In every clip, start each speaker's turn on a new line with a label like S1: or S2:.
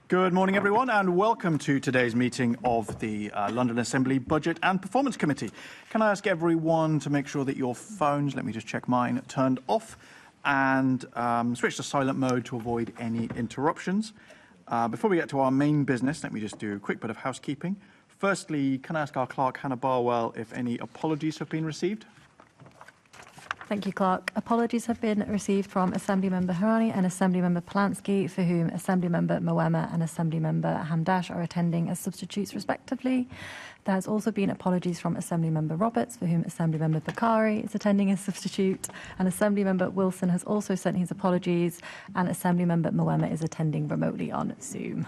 S1: Good morning, everyone, and welcome to today's meeting of the London Assembly Budget and Performance Committee. Can I ask everyone to make sure that your phones, let me just check mine, turned off and switch to silent mode to avoid any interruptions. Before we get to our main business, let me just do a quick bit of housekeeping. Firstly, can I ask our clerk, Hannah Barwell, if any apologies have been received?
S2: Thank you, Clerk. Apologies have been received from Assemblymember Harani and Assemblymember Polanski, for whom Assemblymember Moema and Assemblymember Hamdash are attending as substitutes, respectively. There has also been apologies from Assemblymember Roberts, for whom Assemblymember Bakari is attending as substitute, and Assemblymember Wilson has also sent his apologies, and Assemblymember Moema is attending remotely on Zoom.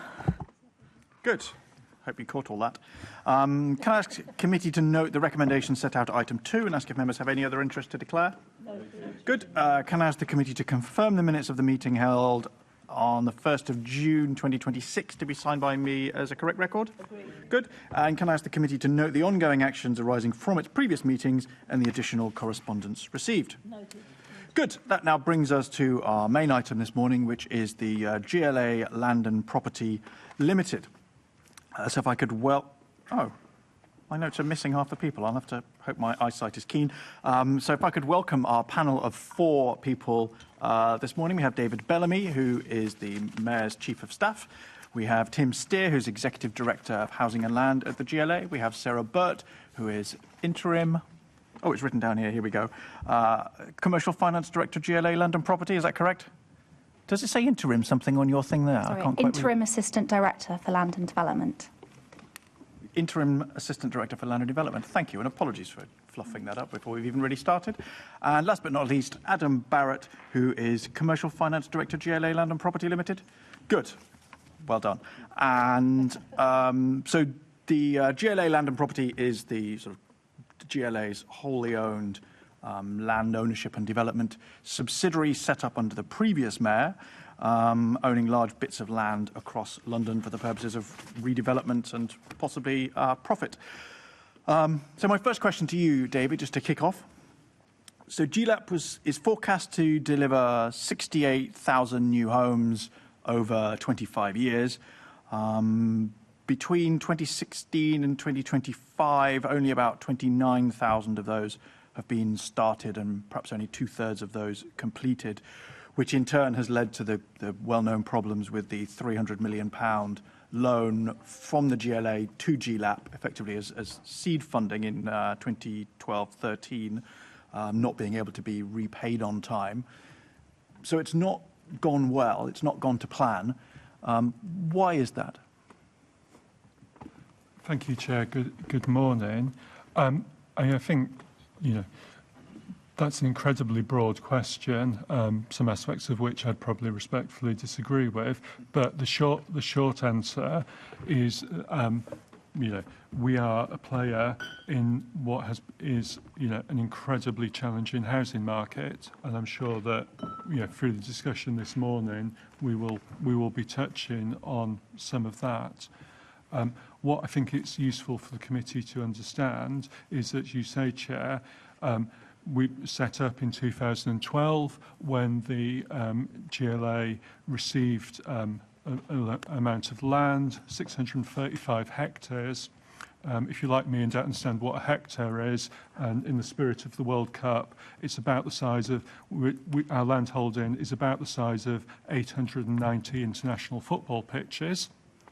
S1: Good. Hope you caught all that. Can I ask the committee to note the recommendations set out at item 2 and ask if members have any other interest to declare? No. Good. Can I ask the committee to confirm the minutes of the meeting held on the 1st of June 2026 to be signed by me as a correct record? Agreed. Good. And can I ask the committee to note the ongoing actions arising from its previous meetings and the additional correspondence received? Noted. Good. That now brings us to our main item this morning, which is the GLA Land and Property Limited. So if I could my notes are missing half the people. I'll have to hope my eyesight is keen. So if I could welcome our panel of 4 people this morning. We have David Bellamy, who is the Mayor's Chief of Staff. We have Tim Steer, who's Executive Director of Housing and Land at the GLA. We have Sarah Burt, who is Interim... Oh, it's written down here. Here we go. Commercial Finance Director, GLA Land and Property. Is that correct? Does it say interim something on your thing there?
S3: Sorry, Interim Assistant Director for Land and Development.
S1: Interim Assistant Director for Land and Development. Thank you, and apologies for fluffing that up before we've even really started. And last but not least, Adam Barrett, who is Commercial Finance Director, GLA Land and Property Limited. Good. Well done. And so the GLA Land and Property is the sort of GLA's wholly owned land ownership and development subsidiary set up under the previous mayor, owning large bits of land across London for the purposes of redevelopment and possibly profit. So my first question to you, David, just to kick off. So GLAP is forecast to deliver 68,000 new homes over 25 years. Between 2016 and 2025, only about 29,000 of those have been started and perhaps only 2/3 of those completed, which in turn has led to the well-known problems with the £300 million loan from the GLA to GLAP, effectively as seed funding in 2012-13, not being able to be repaid on time. So it's not gone well, it's not gone to plan. Why is that?
S4: Thank you, Chair. Good morning. I think, that's an incredibly broad question, some aspects of which I'd probably respectfully disagree with. But the short answer is, we are a player in what is an incredibly challenging housing market, and I'm sure that through the discussion this morning we will be touching on some of that. What I think it's useful for the committee to understand is that, you say, Chair, we set up in 2012 when the GLA received an amount of land, 635 hectares. If you're like me and don't understand what a hectare is, and in the spirit of the World Cup, it's about the size of, our land holding is about the size of 890 international football pitches.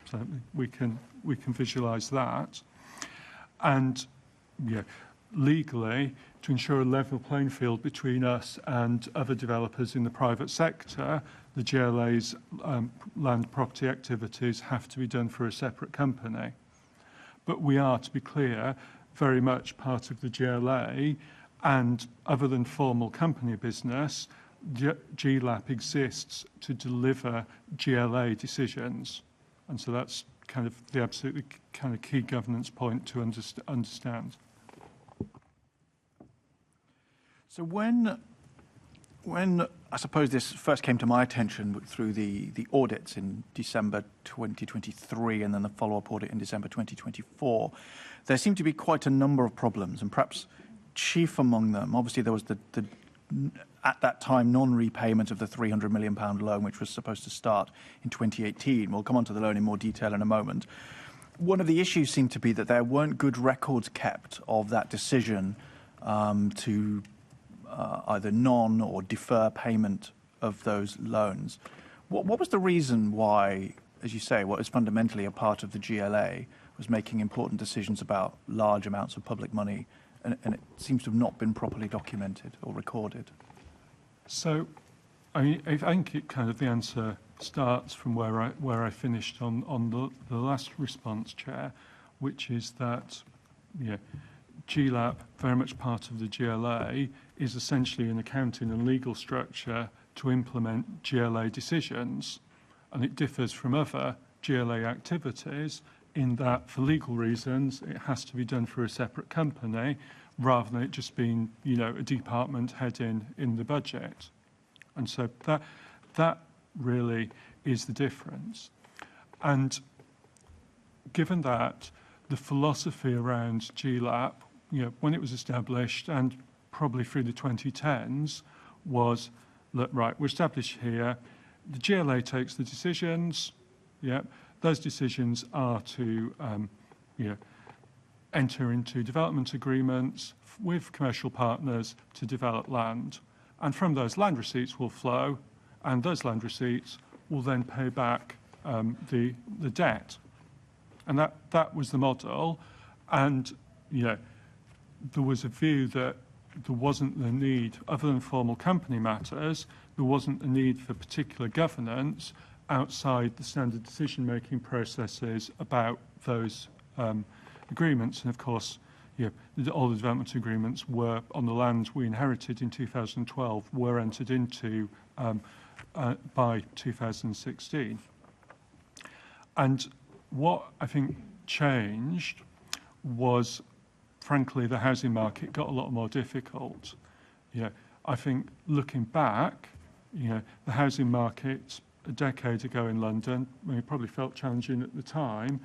S4: So we can visualise that. And legally, to ensure a level playing field between us and other developers in the private sector, the GLA's land property activities have to be done for a separate company. But we are, to be clear, very much part of the GLA, and other than formal company business, GLAP exists to deliver GLA decisions. And so that's kind of the absolutely kind of key governance point to understand.
S1: So when I suppose this first came to my attention through the audits in December 2023 and then the follow-up audit in December 2024, there seemed to be quite a number of problems, and perhaps chief among them, obviously there was the at that time, non-repayment of the £300 million loan, which was supposed to start in 2018. We'll come on to the loan in more detail in a moment. One of the issues seemed to be that there weren't good records kept of that decision to either non or defer payment of those loans. What was the reason why, as you say, what is fundamentally a part of the GLA was making important decisions about large amounts of public money, and it seems to have not been properly documented or recorded?
S4: So, I think it kind of the answer starts from where I finished on the last response, Chair, which is that GLAP, very much part of the GLA, is essentially an accounting and legal structure to implement GLA decisions, and it differs from other GLA activities in that, for legal reasons, it has to be done through a separate company rather than it just being, a department heading in the budget. And so that really is the difference. And given that, the philosophy around GLAP, when it was established and probably through the 2010s, was, look, right, we're established here, the GLA takes the decisions, those decisions are to enter into development agreements with commercial partners to develop land. And from those, land receipts will flow, and those land receipts will then pay back the debt. And that was the model. And, there was a view that there wasn't the need, other than formal company matters, there wasn't a need for particular governance outside the standard decision-making processes about those agreements. And of course, all the development agreements were on the land we inherited in 2012 were entered into by 2016. And what I think changed was, frankly, the housing market got a lot more difficult. I think looking back, the housing market a decade ago in London, it probably felt challenging at the time,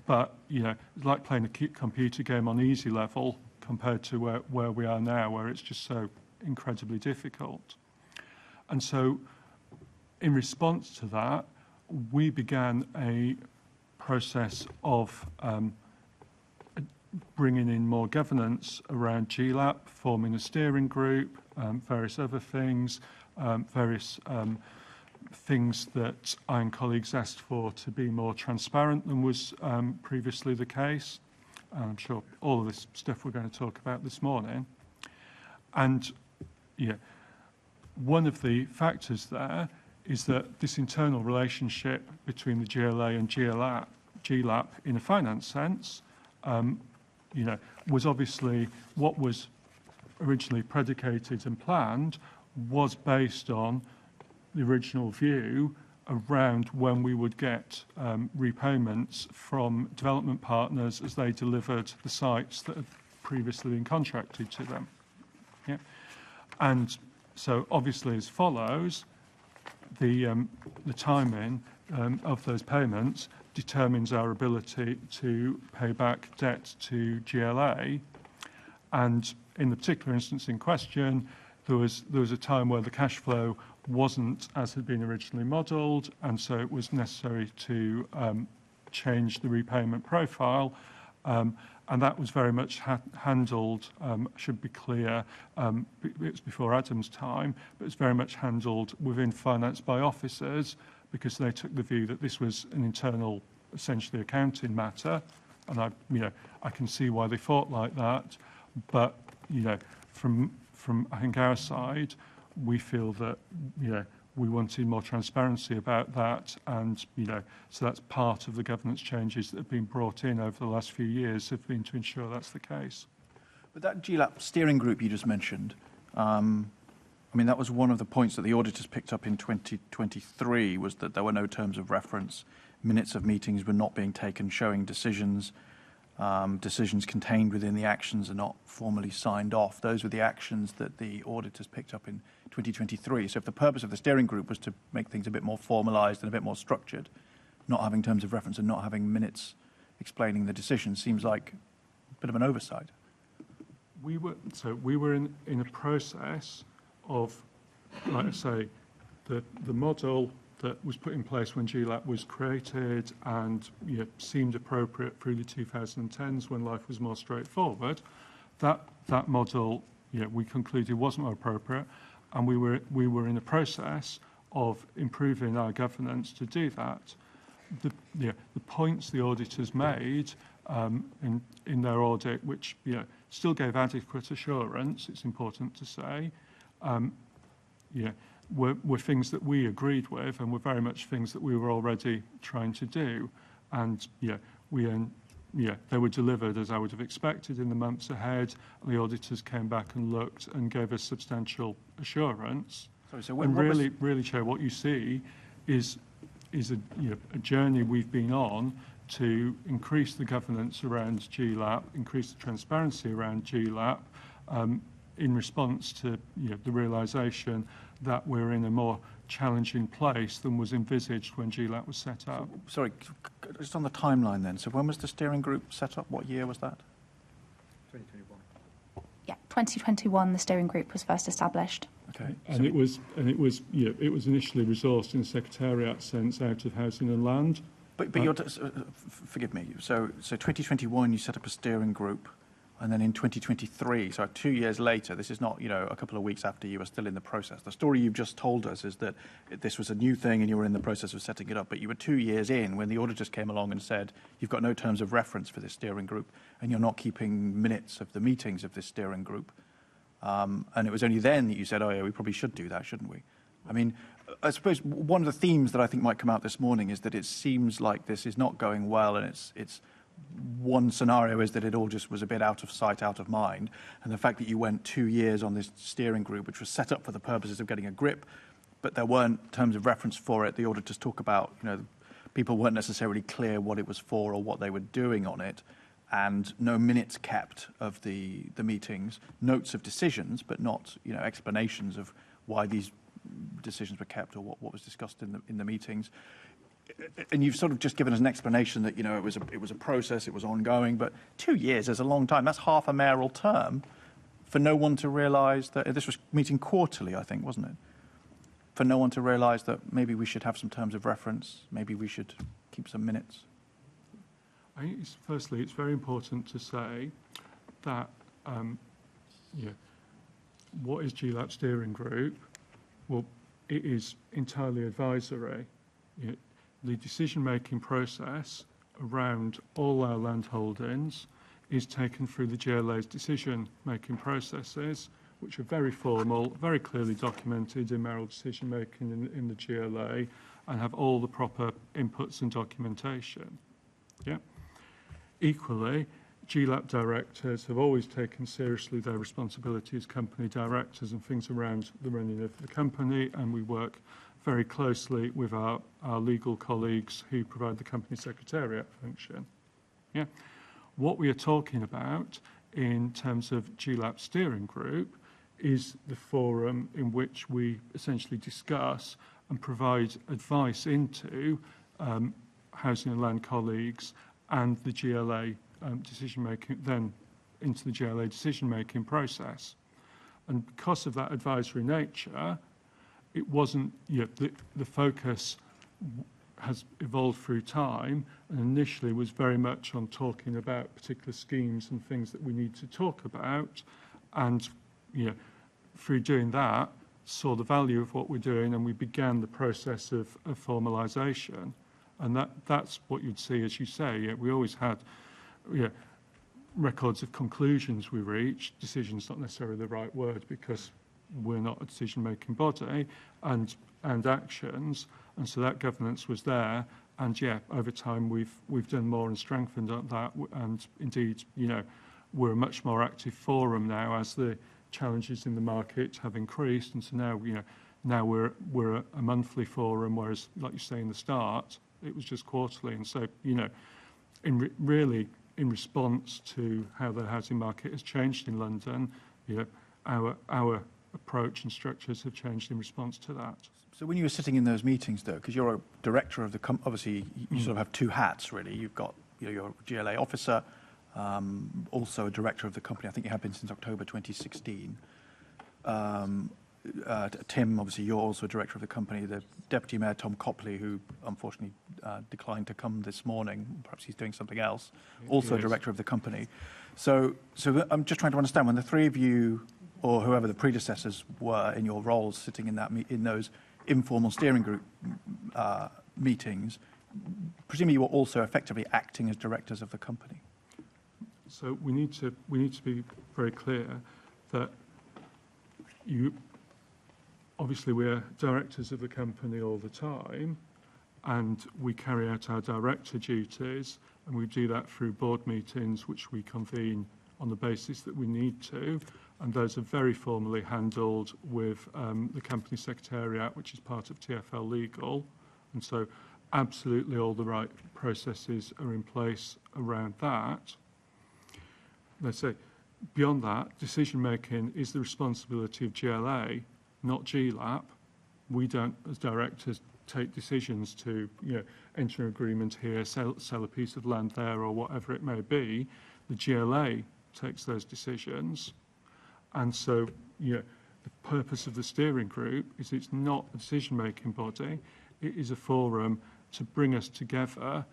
S4: but it's like playing a computer game on easy level compared to where we are now, where it's just so incredibly difficult. And so, in response to that, we began a process of bringing in more governance around GLAP, forming a steering group, various other things, various things that I and colleagues asked for to be more transparent than was previously the case. I'm sure all of this stuff we're going to talk about this morning. And one of the factors there is that this internal relationship between the GLA and GLAP in a finance sense, was obviously what was originally predicated and planned was based on the original view around when we would get repayments from development partners as they delivered the sites that had previously been contracted to them. And so obviously as follows, the timing of those payments determines our ability to pay back debt to GLA. And in the particular instance in question, there was a time where the cash flow wasn't as had been originally modelled, and so it was necessary to change the repayment profile. And that was very much handled, should be clear, it was before Adam's time, but it's very much handled within finance by officers, because they took the view that this was an internal, essentially accounting matter. And I can see why they thought like that. But, from I think our side, we feel that, we wanted more transparency about that, and so that's part of the governance changes that have been brought in over the last few years have been to ensure that's the case.
S1: But that GLAP steering group you just mentioned, that was one of the points that the auditors picked up in 2023, was that there were no terms of reference, minutes of meetings were not being taken showing decisions contained within the actions are not formally signed off. Those were the actions that the auditors picked up in 2023. So if the purpose of the steering group was to make things a bit more formalised and a bit more structured, not having terms of reference and not having minutes explaining the decision seems like a bit of an oversight.
S4: We were in a process of, like I say, the model that was put in place when GLAP was created and seemed appropriate through the 2010s when life was more straightforward. That model, we concluded wasn't more appropriate, and we were in the process of improving our governance to do that. The points the auditors made in their audit, which still gave adequate assurance, it's important to say, were things that we agreed with and were very much things that we were already trying to do. And they were delivered as I would have expected in the months ahead. The auditors came back and looked and gave us substantial assurance.
S1: Sorry, so
S4: really, Chair, what you see is a journey we've been on to increase the governance around GLAP, increase the transparency around GLAP, in response to the realisation that we're in a more challenging place than was envisaged when GLAP was set up.
S1: Sorry, just on the timeline then. So when was the steering group set up? What year was that?
S5: 2021.
S3: Yeah, 2021, the steering group was first established.
S1: Okay.
S4: And it was initially resourced in a secretariat sense out of Housing and Land.
S1: But you're forgive me. So 2021, you set up a steering group, and then in 2023, so 2 years later, this is not a couple of weeks after you were still in the process. The story you've just told us is that this was a new thing, and you were in the process of setting it up. But you were 2 years in when the auditors came along and said you've got no terms of reference for this steering group, and you're not keeping minutes of the meetings of this steering group. And it was only then that you said, oh yeah, we probably should do that, shouldn't we? I mean, I suppose one of the themes that I think might come out this morning is that it seems like this is not going well, and it's one scenario is that it all just was a bit out of sight, out of mind, and the fact that you went 2 years on this steering group, which was set up for the purposes of getting a grip, but there weren't terms of reference for it. The auditors talk about, people weren't necessarily clear what it was for or what they were doing on it, and no minutes kept of the meetings, notes of decisions, but not explanations of why these decisions were kept or what was discussed in the meetings. And you've sort of just given us an explanation that it was a process, it was ongoing, but 2 years is a long time. That's half a mayoral term for no one to realise that this was meeting quarterly, I think, wasn't it? For no one to realise that maybe we should have some terms of reference, maybe we should keep some minutes.
S4: I think firstly, it's very important to say that what is GLAP steering group? Well, it is entirely advisory. The decision-making process around all our land holdings is taken through the GLA's decision-making processes, which are very formal, very clearly documented in mayoral decision-making in the GLA, and have all the proper inputs and documentation. Yeah. Equally, GLAP directors have always taken seriously their responsibility as company directors and things around the running of the company, and we work very closely with our legal colleagues who provide the company secretariat function. Yeah. What we are talking about in terms of GLAP steering group is the forum in which we essentially discuss and provide advice into Housing and Land colleagues and the GLA decision-making, then into the GLA decision-making process. And because of that advisory nature, it wasn't, the focus has evolved through time, and initially was very much on talking about particular schemes and things that we need to talk about, and through doing that, saw the value of what we're doing, and we began the process of formalisation. And that's what you'd see, as you say. We always had records of conclusions we reached. Decision's not necessarily the right word because we're not a decision-making body, and actions, and so that governance was there. And over time we've done more and strengthened that, and indeed, we're a much more active forum now as the challenges in the market have increased, and so now we're a monthly forum, whereas, like you say in the start, it was just quarterly. And so, in response to how the housing market has changed in London, our approach and structures have changed in response to that.
S1: So when you were sitting in those meetings, though, because you're a director of the obviously you sort of have two hats, really. You've got you're a GLA officer, also a director of the company. I think you have been since October 2016. Tim, obviously you're also a director of the company, the Deputy Mayor Tom Copley, who unfortunately declined to come this morning, perhaps he's doing something else, also a director of the company. So I'm just trying to understand, when the three of you, or whoever the predecessors were in your roles sitting in that in those informal steering group meetings, presumably you were also effectively acting as directors of the company.
S4: So we need to be very clear that obviously we're directors of the company all the time, and we carry out our director duties, and we do that through board meetings, which we convene on the basis that we need to, and those are very formally handled with the company secretariat, which is part of TfL Legal, and so absolutely all the right processes are in place around that. Let's say, beyond that, decision making is the responsibility of GLA, not GLAP. We don't, as directors, take decisions to enter an agreement here, sell a piece of land there, or whatever it may be. The GLA takes those decisions, and so the purpose of the steering group is it's not a decision-making body. It is a forum to bring us together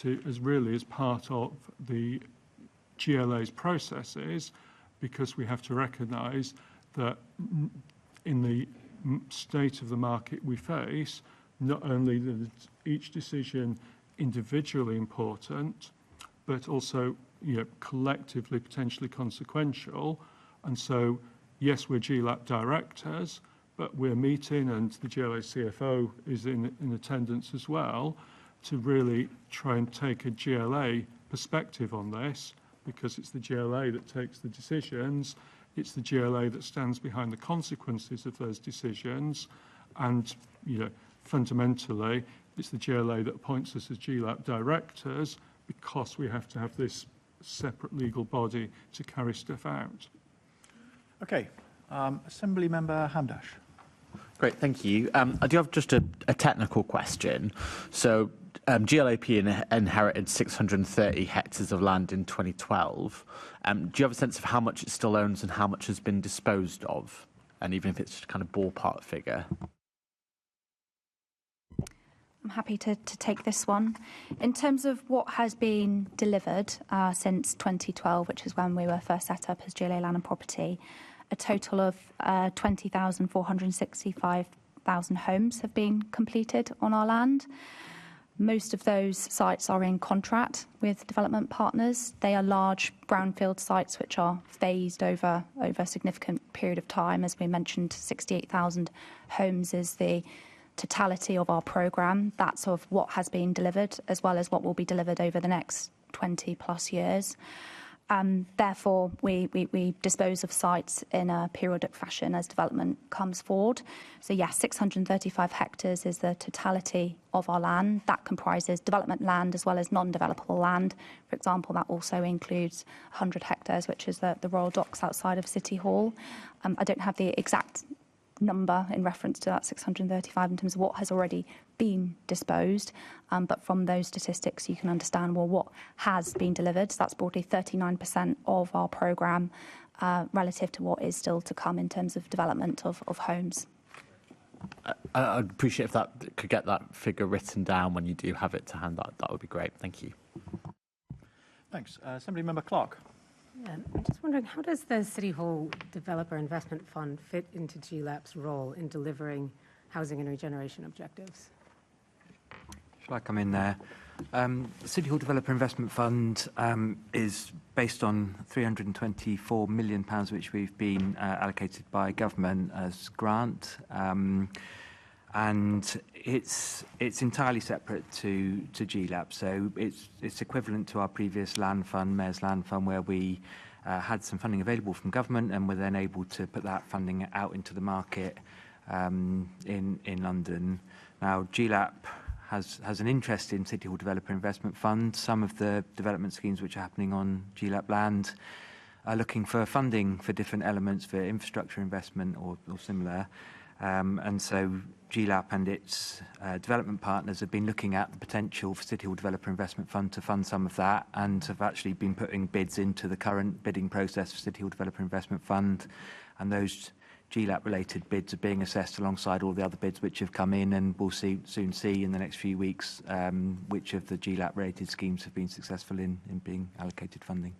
S4: as part of the GLA's processes, because we have to recognise that in the state of the market we face, not only is each decision individually important, but also collectively potentially consequential. And so, yes, we're GLAP directors, but we're meeting, and the GLA CFO is in attendance as well, to really try and take a GLA perspective on this, because it's the GLA that takes the decisions, it's the GLA that stands behind the consequences of those decisions, and fundamentally it's the GLA that appoints us as GLAP directors, because we have to have this separate legal body to carry stuff out. Okay, Assembly Member Hamdash.
S6: Great, thank you. I do have just a technical question. So GLAP inherited 630 hectares of land in 2012. Do you have a sense of how much it still owns and how much has been disposed of? And even if it's just kind of ballpark figure.
S3: I'm happy to take this one. In terms of what has been delivered since 2012, which is when we were first set up as GLA Land and Property, a total of 20,465,000 homes have been completed on our land. Most of those sites are in contract with development partners. They are large brownfield sites which are phased over a significant period of time. As we mentioned, 68,000 homes is the totality of our programme. That's of what has been delivered, as well as what will be delivered over the next 20 plus years. Therefore, we dispose of sites in a periodic fashion as development comes forward. So yes, 635 hectares is the totality of our land. That comprises development land as well as non-developable land. For example, that also includes 100 hectares, which is the Royal Docks outside of City Hall. I don't have the exact number in reference to that 635 in terms of what has already been disposed, but from those statistics you can understand what has been delivered. So that's broadly 39% of our programme relative to what is still to come in terms of development of homes.
S6: I'd appreciate if that could get that figure written down when you do have it to hand. That would be great. Thank you.
S1: Thanks. Assembly Member Clark.
S7: Yeah, I'm just wondering, how does the City Hall Developer Investment Fund fit into GLAP's role in delivering housing and regeneration objectives?
S5: Shall I come in there? The City Hall Developer Investment Fund is based on £324 million, which we've been allocated by government as grant. And it's entirely separate to GLAP, so it's equivalent to our previous land fund, Mayor's Land Fund, where we had some funding available from government and were then able to put that funding out into the market in London. Now, GLAP has an interest in City Hall Developer Investment Fund. Some of the development schemes which are happening on GLAP land are looking for funding for different elements for infrastructure investment or similar. And so GLAP and its development partners have been looking at the potential for City Hall Developer Investment Fund to fund some of that, and have actually been putting bids into the current bidding process for City Hall Developer Investment Fund. And those GLAP-related bids are being assessed alongside all the other bids which have come in, and we'll soon see in the next few weeks which of the GLAP-related schemes have been successful in being allocated funding.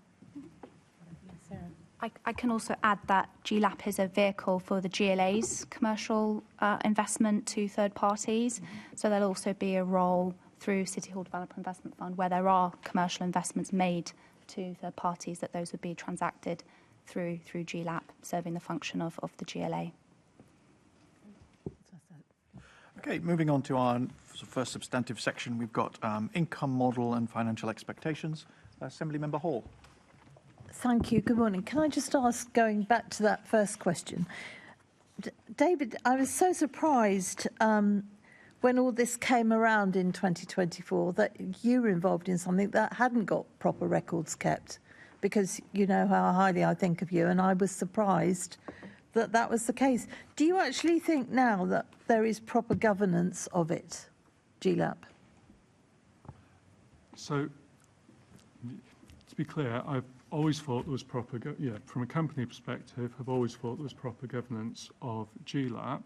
S3: I can also add that GLAP is a vehicle for the GLA's commercial investment to third parties. So there'll also be a role through City Hall Developer Investment Fund where there are commercial investments made to third parties, that those would be transacted through GLAP, serving the function of the GLA.
S1: Okay, moving on to our first substantive section, we've got income model and financial expectations. Assembly Member Hall.
S8: Thank you. Good morning. Can I just ask, going back to that first question, David, I was so surprised when all this came around in 2024 that you were involved in something that hadn't got proper records kept, because you know how highly I think of you, and I was surprised that that was the case. Do you actually think now that there is proper governance of it, GLAP?
S4: So, to be clear, I've always thought there was proper, from a company perspective, I've always thought there was proper governance of GLAP.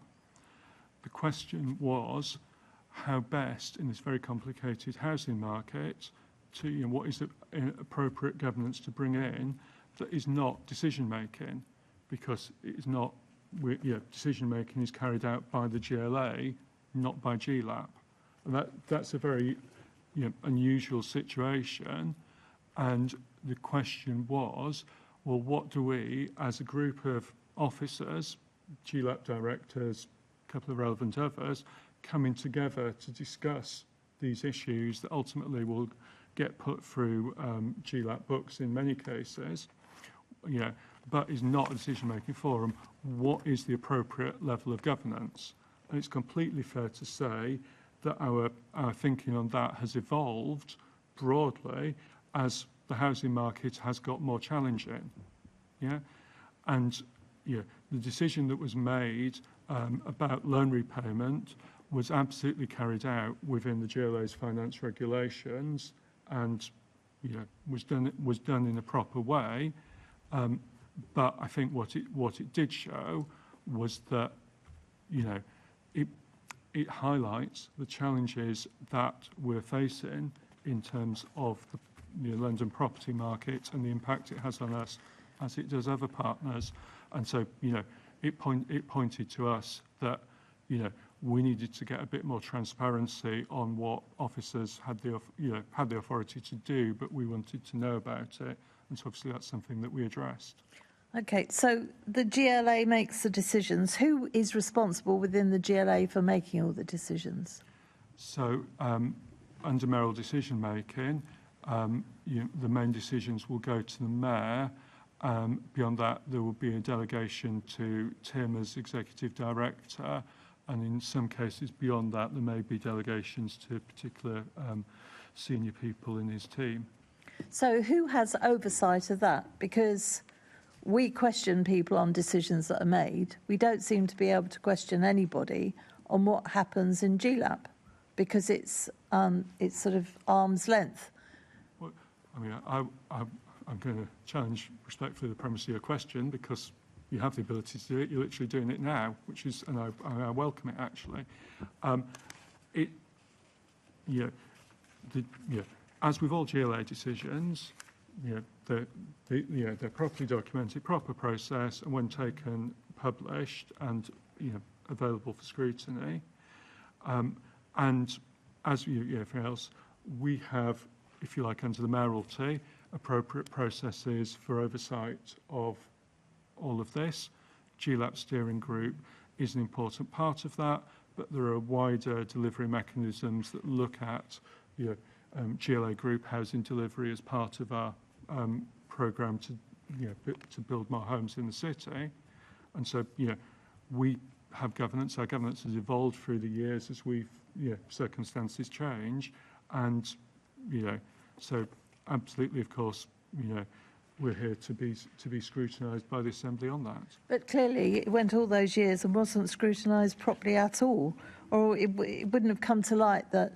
S4: The question was how best, in this very complicated housing market, to what is the appropriate governance to bring in that is not decision making, because it is not. Decision making is carried out by the GLA, not by GLAP, and that's a very unusual situation. And the question was, well, what do we, as a group of officers, GLAP directors, a couple of relevant others, coming together to discuss these issues that ultimately will get put through GLAP books in many cases, but is not a decision-making forum. What is the appropriate level of governance? And it's completely fair to say that our thinking on that has evolved broadly as the housing market has got more challenging. And the decision that was made about loan repayment was absolutely carried out within the GLA's finance regulations, and was done in a proper way. But I think what it did show was that it highlights the challenges that we're facing in terms of the London property market and the impact it has on us, as it does other partners. And so it pointed to us that we needed to get a bit more transparency on what officers had the authority to do, but we wanted to know about it, and so obviously that's something that we addressed.
S8: Okay, so the GLA makes the decisions. Who is responsible within the GLA for making all the decisions?
S4: So under mayoral decision making, the main decisions will go to the mayor. Beyond that, there will be a delegation to Tim as executive director, and in some cases beyond that, there may be delegations to particular senior people in his team.
S8: So who has oversight of that? Because we question people on decisions that are made. We don't seem to be able to question anybody on what happens in GLAP, because it's sort of arm's length.
S4: Well, I mean, I'm going to challenge respectfully the premise of your question, because you have the ability to do it. You're literally doing it now, which is, and I welcome it actually. As with all GLA decisions, they're properly documented, proper process, and when taken, published and available for scrutiny. And as everything else, we have, if you like, under the mayoralty, appropriate processes for oversight of all of this. GLAP steering group is an important part of that, but there are wider delivery mechanisms that look at GLA group housing delivery as part of our programme to build more homes in the city. And so we have governance. Our governance has evolved through the years as circumstances change, and so absolutely, of course, we're here to be scrutinised by the Assembly on that.
S8: But clearly it went all those years and wasn't scrutinised properly at all, or it wouldn't have come to light that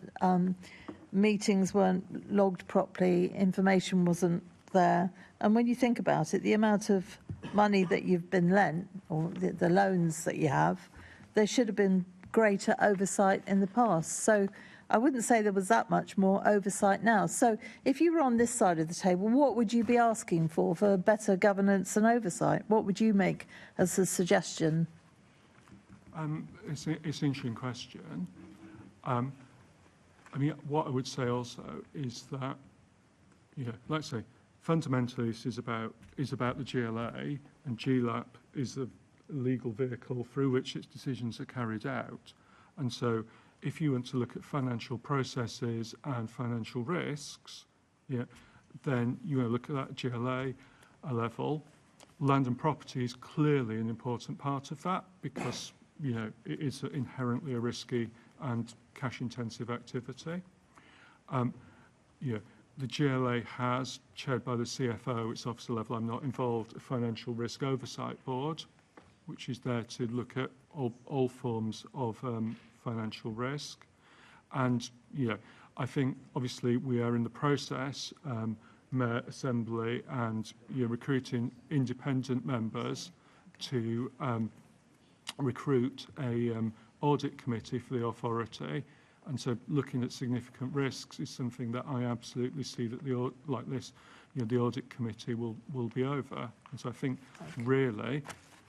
S8: meetings weren't logged properly, information wasn't there. And when you think about it, the amount of money that you've been lent, or the loans that you have, there should have been greater oversight in the past. So I wouldn't say there was that much more oversight now. So if you were on this side of the table, what would you be asking for better governance and oversight? What would you make as a suggestion?
S4: It's an interesting question. I mean, what I would say also is that, let's say, fundamentally this is about the GLA, and GLAP is the legal vehicle through which its decisions are carried out. And so if you want to look at financial processes and financial risks, then you want to look at that GLA level. Land and property is clearly an important part of that because, it is inherently a risky and cash-intensive activity. The GLA has, chaired by the CFO, its officer level, I'm not involved, a financial risk oversight board, which is there to look at all forms of financial risk. And, I think, obviously, we are in the process, Mayor, Assembly, and recruiting independent members to recruit a audit committee for the authority. And so looking at significant risks is something that I absolutely see that the audit committee will be over. And so I think really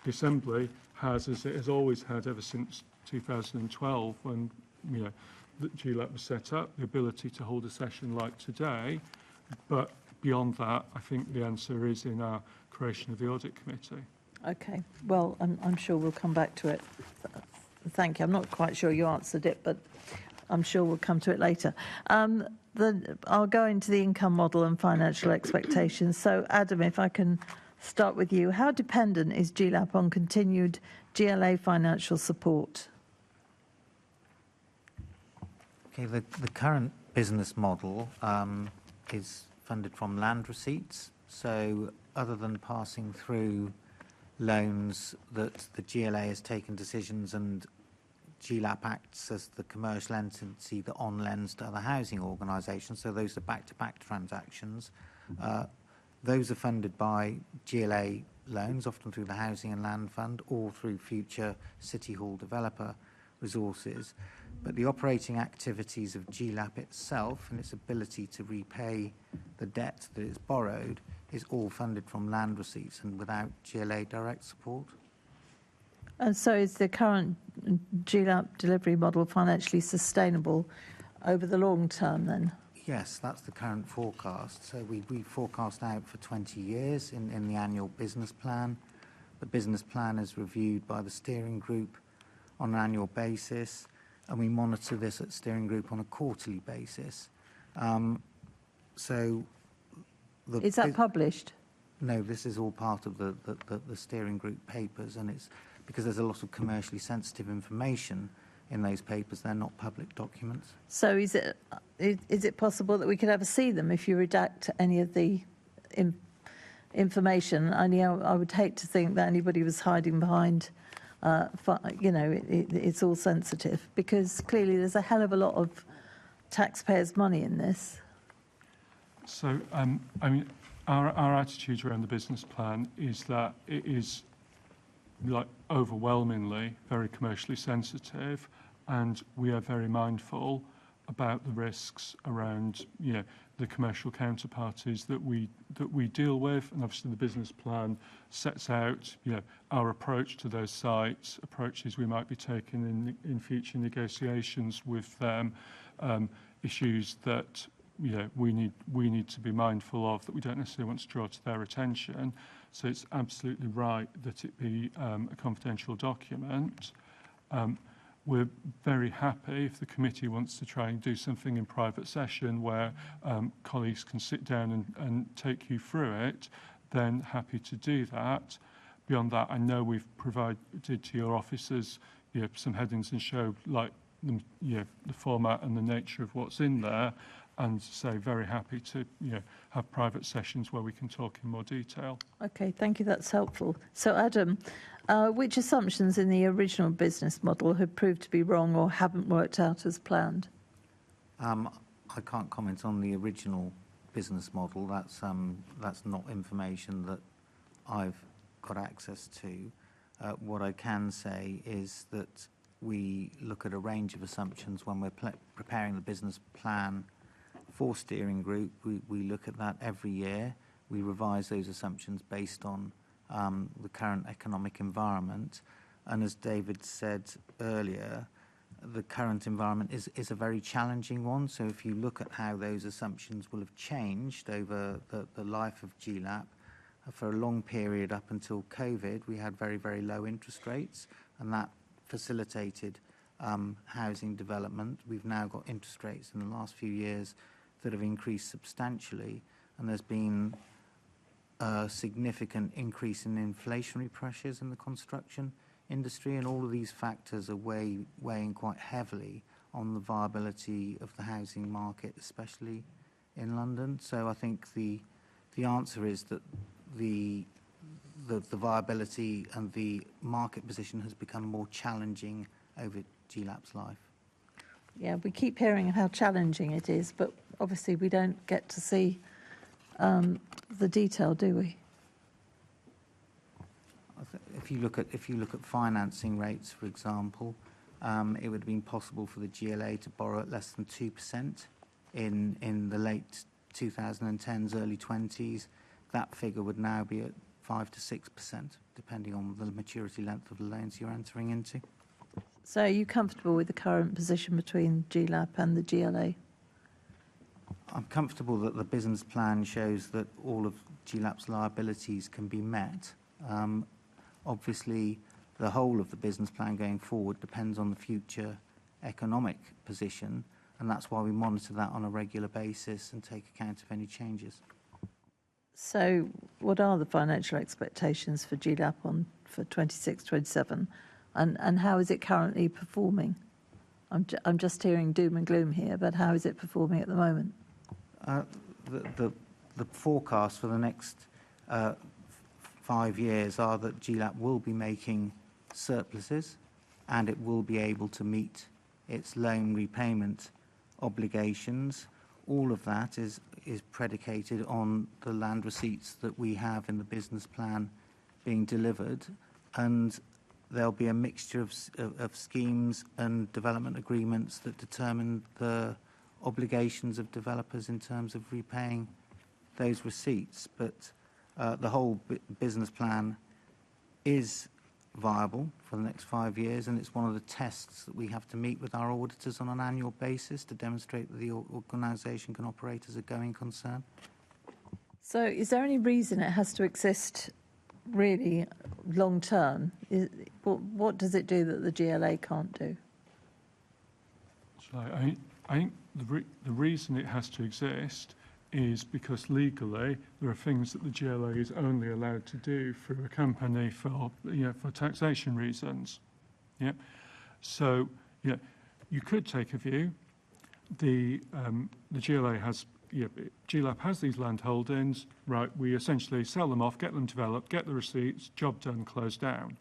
S4: the Assembly has, as it has always had ever since 2012 when the GLAP was set up, the ability to hold a session like today. But beyond that, I think the answer is in our creation of the audit committee.
S8: Okay, well, I'm sure we'll come back to it. Thank you. I'm not quite sure you answered it, but I'm sure we'll come to it later. I'll go into the income model and financial expectations. So, Adam, if I can start with you. How dependent is GLAP on continued GLA financial support?
S9: Okay, the current business model is funded from land receipts. So other than passing through loans that the GLA has taken decisions and GLAP acts as the commercial entity that on-lends to other housing organisations, so those are back-to-back transactions. Those are funded by GLA loans, often through the Housing and Land Fund or through future City Hall developer resources. But the operating activities of GLAP itself and its ability to repay the debt that it's borrowed is all funded from land receipts and without GLA direct support.
S8: And so is the current GLAP delivery model financially sustainable over the long term then?
S9: Yes, that's the current forecast. So we forecast out for 20 years in the annual business plan. The business plan is reviewed by the steering group on an annual basis, and we monitor this at steering group on a quarterly basis.
S8: Is that published?
S9: No, this is all part of the steering group papers, and it's because there's a lot of commercially sensitive information in those papers. They're not public documents.
S8: So is it possible that we could ever see them if you redact any of the information? I would hate to think that anybody was hiding behind, it's all sensitive, because clearly there's a hell of a lot of taxpayers' money in this.
S4: So, I mean, our attitude around the business plan is that it is overwhelmingly very commercially sensitive, and we are very mindful about the risks around the commercial counterparties that we deal with, and obviously the business plan sets out our approach to those sites, approaches we might be taking in future negotiations with them, issues that we need to be mindful of that we don't necessarily want to draw to their attention. So it's absolutely right that it be a confidential document. We're very happy if the committee wants to try and do something in private session where colleagues can sit down and take you through it, then happy to do that. Beyond that, I know we've provided to your officers some headings and show the format and the nature of what's in there, and say very happy to have private sessions where we can talk in more detail. Okay,
S8: thank you, that's helpful. So Adam, which assumptions in the original business model have proved to be wrong or haven't worked out as planned?
S9: I can't comment on the original business model. That's not information that I've got access to. What I can say is that we look at a range of assumptions when we're preparing the business plan for steering group. We look at that every year. We revise those assumptions based on the current economic environment. And as David said earlier, the current environment is a very challenging one. So if you look at how those assumptions will have changed over the life of GLAP, for a long period up until COVID, we had very, very low interest rates, and that facilitated housing development. We've now got interest rates in the last few years that have increased substantially, and there's been a significant increase in inflationary pressures in the construction industry, and all of these factors are weighing quite heavily on the viability of the housing market, especially in London. So I think the answer is that the viability and the market position has become more challenging over GLAP's life.
S8: Yeah, we keep hearing how challenging it is, but obviously we don't get to see the detail, do we?
S9: If you look at financing rates, for example, it would have been possible for the GLA to borrow at less than 2% in the late 2010s, early 20s. That figure would now be at 5 to 6%, depending on the maturity length of the loans you're entering into.
S8: So are you comfortable with the current position between GLAP and the GLA?
S9: I'm comfortable that the business plan shows that all of GLAP's liabilities can be met. Obviously, the whole of the business plan going forward depends on the future economic position, and that's why we monitor that on a regular basis and take account of any changes.
S8: So what are the financial expectations for GLAP for 26-27, and how is it currently performing? I'm just hearing doom and gloom here, but how is it performing at the moment?
S9: The forecast for the next 5 years are that GLAP will be making surpluses, and it will be able to meet its loan repayment obligations. All of that is predicated on the land receipts that we have in the business plan being delivered, and there'll be a mixture of schemes and development agreements that determine the obligations of developers in terms of repaying those receipts. But the whole business plan is viable for the next 5 years, and it's one of the tests that we have to meet with our auditors on an annual basis to demonstrate that the organisation can operate as a going concern.
S8: So is there any reason it has to exist really long term? What does it do that the GLA can't do?
S4: So I think the reason it has to exist is because legally there are things that the GLA is only allowed to do through a company for taxation reasons. Yeah. So you could take a view. The GLA has GLAP has these land holdings. Right. We essentially sell them off, get them developed, get the receipts, job done, closed down.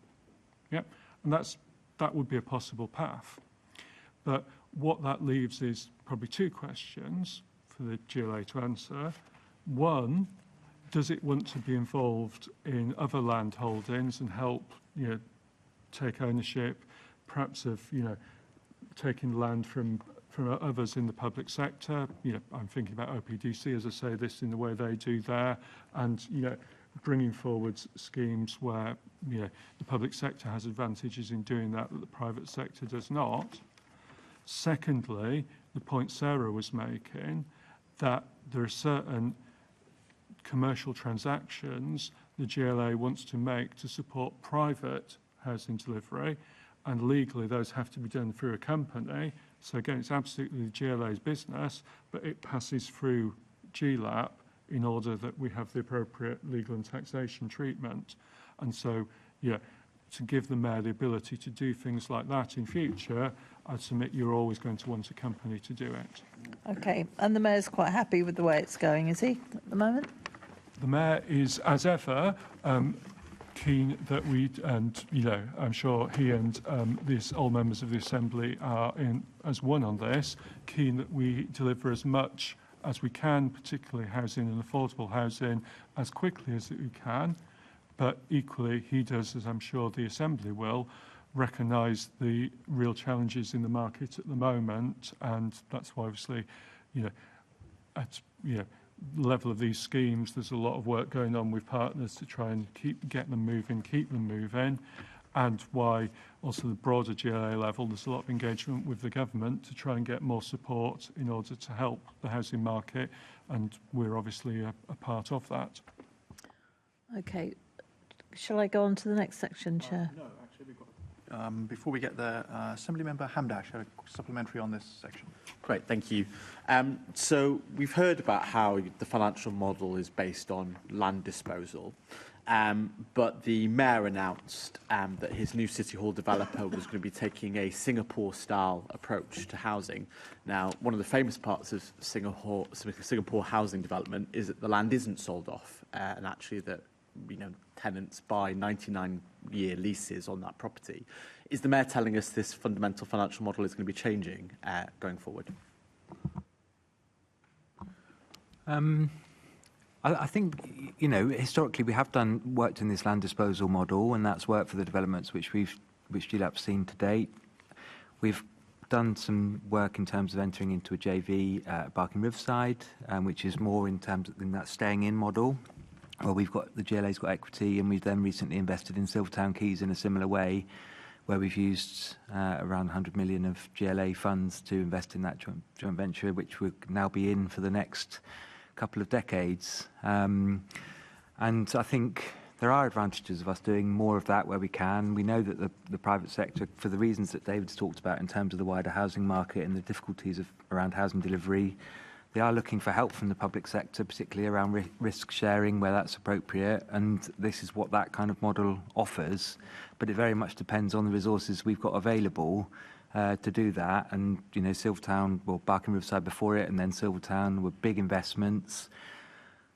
S4: Yeah. And that would be a possible path. But what that leaves is probably two questions for the GLA to answer. One, does it want to be involved in other land holdings and help, take ownership, perhaps of, taking land from others in the public sector? I'm thinking about OPDC, as I say, this in the way they do there, and, bringing forward schemes where, the public sector has advantages in doing that the private sector does not. Secondly, the point Sarah was making, that there are certain commercial transactions the GLA wants to make to support private housing delivery, and legally those have to be done through a company. So again, it's absolutely the GLA's business, but it passes through GLAP in order that we have the appropriate legal and taxation treatment. And so, to give the Mayor the ability to do things like that in future, I'd submit you're always going to want a company to do it. Okay,
S8: and the Mayor's quite happy with the way it's going, is he, at the moment?
S4: The Mayor is, as ever, keen that we, and I'm sure he and all members of the Assembly are in as one on this, keen that we deliver as much as we can, particularly housing and affordable housing, as quickly as we can. But equally, he does, as I'm sure the Assembly will, recognise the real challenges in the market at the moment, and that's why obviously, at level of these schemes, there's a lot of work going on with partners to try and keep them moving, and why also the broader GLA level, there's a lot of engagement with the government to try and get more support in order to help the housing market, and we're obviously a part of that.
S8: Okay. Shall I go on to the next section, Chair?
S1: No, actually, we've got. Before we get there, Assembly Member Hamdash had a supplementary on this section.
S6: Great, thank you. So we've heard about how the financial model is based on land disposal, but the Mayor announced that his new City Hall developer was going to be taking a Singapore-style approach to housing. Now, one of the famous parts of Singapore housing development is that the land isn't sold off, and actually that tenants buy 99-year leases on that property. Is the Mayor telling us this fundamental financial model is going to be changing going forward?
S5: I think, historically we have worked in this land disposal model, and that's worked for the developments which GLAP's seen to date. We've done some work in terms of entering into a JV at Barking Riverside, which is more in terms of that staying in model. Well, the GLA's got equity, and we've then recently invested in Silvertown Quays in a similar way, where we've used around 100 million of GLA funds to invest in that joint venture, which will now be in for the next couple of decades. And I think there are advantages of us doing more of that where we can. We know that the private sector, for the reasons that David's talked about in terms of the wider housing market and the difficulties around housing delivery, they are looking for help from the public sector, particularly around risk sharing where that's appropriate, and this is what that kind of model offers. But it very much depends on the resources we've got available to do that. And Silvertown, Barking Riverside before it, and then Silvertown were big investments.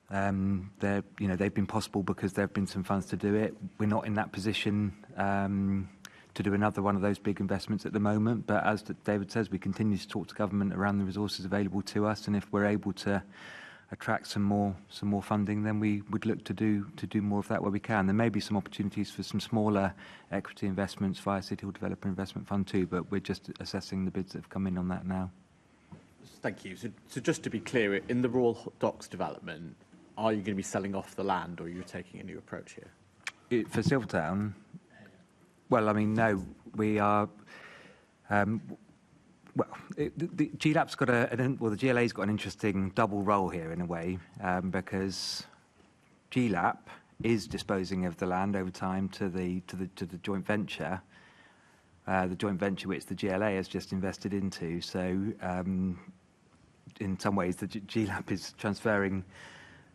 S5: They've been possible because there have been some funds to do it. We're not in that position to do another one of those big investments at the moment, but as David says, we continue to talk to government around the resources available to us, and if we're able to attract some more funding, then we would look to do more of that where we can. There may be some opportunities for some smaller equity investments via City Hall Developer Investment Fund too, but we're just assessing the bids that have come in on that now.
S6: Thank you. So just to be clear, in the Royal Docks development, are you going to be selling off the land, or are you taking a new approach here?
S5: For Silvertown, well, I mean, no, we are. The GLAP's got the GLA's got an interesting double role here in a way, because GLAP is disposing of the land over time to the joint venture, which the GLA has just invested into. So, in some ways, the GLAP is transferring.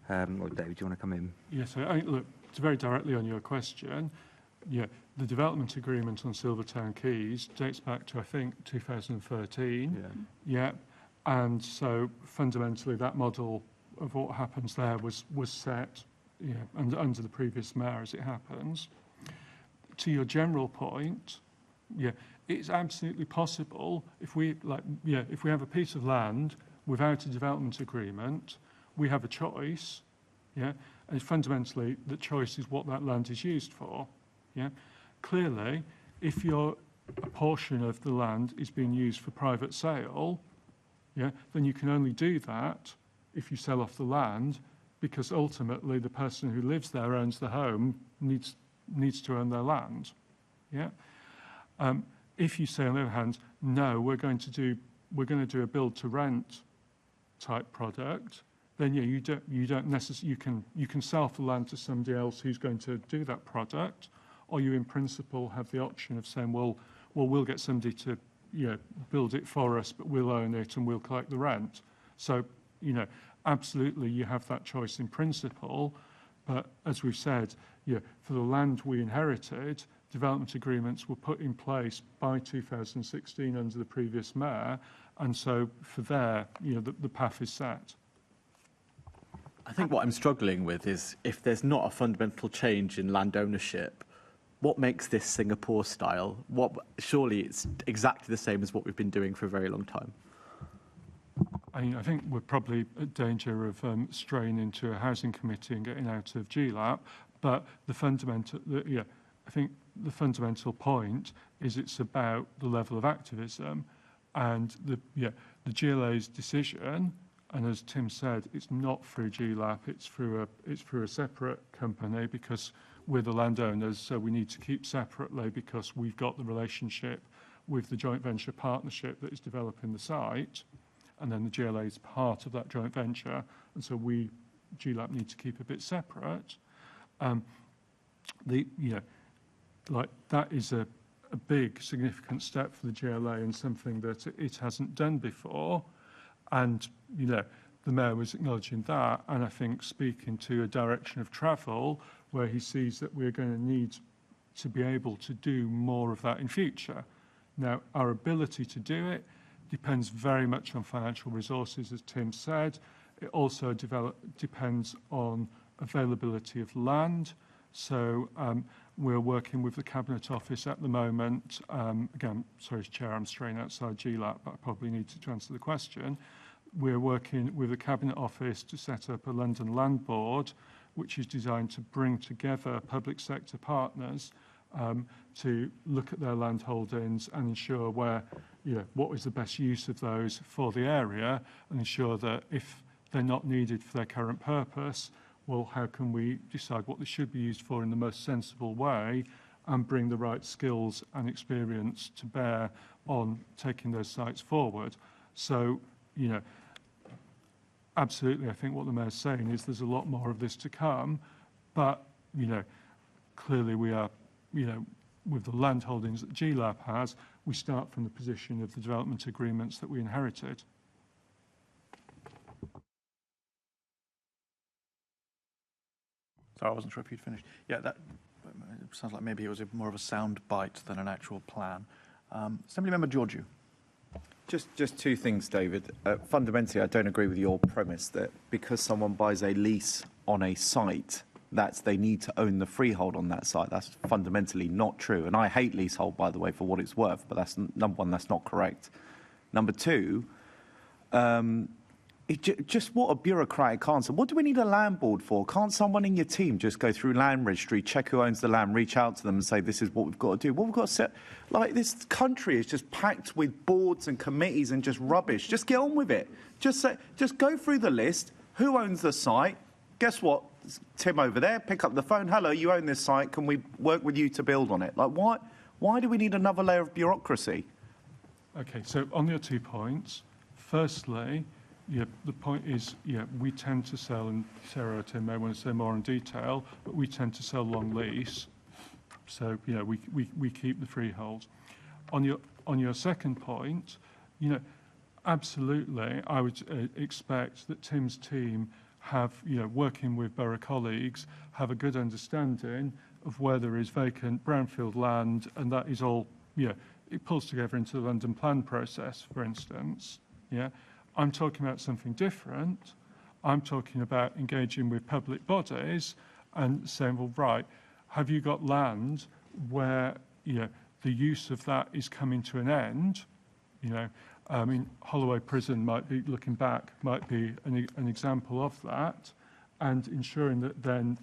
S5: David, do you want to come in?
S4: Yes, look, very directly on your question. Yeah, the development agreement on Silvertown Quays dates back to, I think, 2013. Yeah. And so fundamentally that model of what happens there was set under the previous mayor as it happens. To your general point, it's absolutely possible if we have a piece of land without a development agreement, we have a choice, and fundamentally the choice is what that land is used for. Yeah, clearly, if a portion of the land is being used for private sale, then you can only do that if you sell off the land, because ultimately the person who lives there, owns the home, needs to own their land. Yeah. If you say on the other hand, no, we're going to do a build to rent type product, then you don't necessarily you can sell the land to somebody else who's going to do that product. Or you, in principle, have the option of saying, well, we'll get somebody to, build it for us, but we'll own it and we'll collect the rent. So, absolutely, you have that choice in principle. But as we've said, for the land we inherited, development agreements were put in place by 2016 under the previous mayor, and so for there, the path is set.
S6: I think what I'm struggling with is if there's not a fundamental change in land ownership, what makes this Singapore style? Surely it's exactly the same as what we've been doing for a very long time.
S4: I think we're probably at danger of straying into a housing committee and getting out of GLAP. But I think the fundamental point is it's about the level of activism, and the GLA's decision. And as Tim said, it's not through GLAP; it's through a separate company, because we're the landowners, so we need to keep separately because we've got the relationship with the joint venture partnership that is developing the site, and then the GLA is part of that joint venture, and so GLAP need to keep a bit separate. That is a big, significant step for the GLA and something that it hasn't done before. And, the Mayor was acknowledging that, and I think speaking to a direction of travel where he sees that we're going to need to be able to do more of that in future. Now, our ability to do it depends very much on financial resources, as Tim said. It also depends on availability of land. So we're working with the Cabinet Office at the moment. Again, sorry, Chair, I'm straying outside GLAP, but I probably need to answer the question. We're working with the Cabinet Office to set up a London Land Board, which is designed to bring together public sector partners to look at their land holdings and ensure what is the best use of those for the area, and ensure that if they're not needed for their current purpose, well, how can we decide what they should be used for in the most sensible way and bring the right skills and experience to bear on taking those sites forward. So, absolutely, I think what the Mayor's saying is there's a lot more of this to come, but, clearly we are, with the land holdings that GLAP has, we start from the position of the development agreements that we inherited.
S1: Sorry, I wasn't sure if you'd finished. Yeah, that sounds like maybe it was more of a sound bite than an actual plan. Assemblymember Georgiou.
S10: Just two things, David. Fundamentally, I don't agree with your premise that because someone buys a lease on a site, they need to own the freehold on that site. That's fundamentally not true. And I hate leasehold, by the way, for what it's worth, but that's number one, that's not correct. Number two, just what a bureaucratic answer. What do we need a land board for? Can't someone in your team just go through land registry, check who owns the land, reach out to them and say, this is what we've got to do? What we've got to set, this country is just packed with boards and committees and just rubbish. Just get on with it. Just go through the list. Who owns the site? Guess what? Tim over there, pick up the phone. Hello, you own this site. Can we work with you to build on it? Why do we need another layer of bureaucracy?
S4: Okay, so on your 2 points, firstly, the point is, we tend to sell, and Sarah or Tim may want to say more in detail, but we tend to sell long lease. So, we keep the freehold. On your second point, absolutely, I would expect that Tim's team have, working with borough colleagues, have a good understanding of where there is vacant brownfield land, and that is all, it pulls together into the London plan process, for instance. I'm talking about something different. I'm talking about engaging with public bodies and saying, well, right, have you got land where, the use of that is coming to an end? Holloway Prison might be, looking back, might be an example of that, and ensuring that then,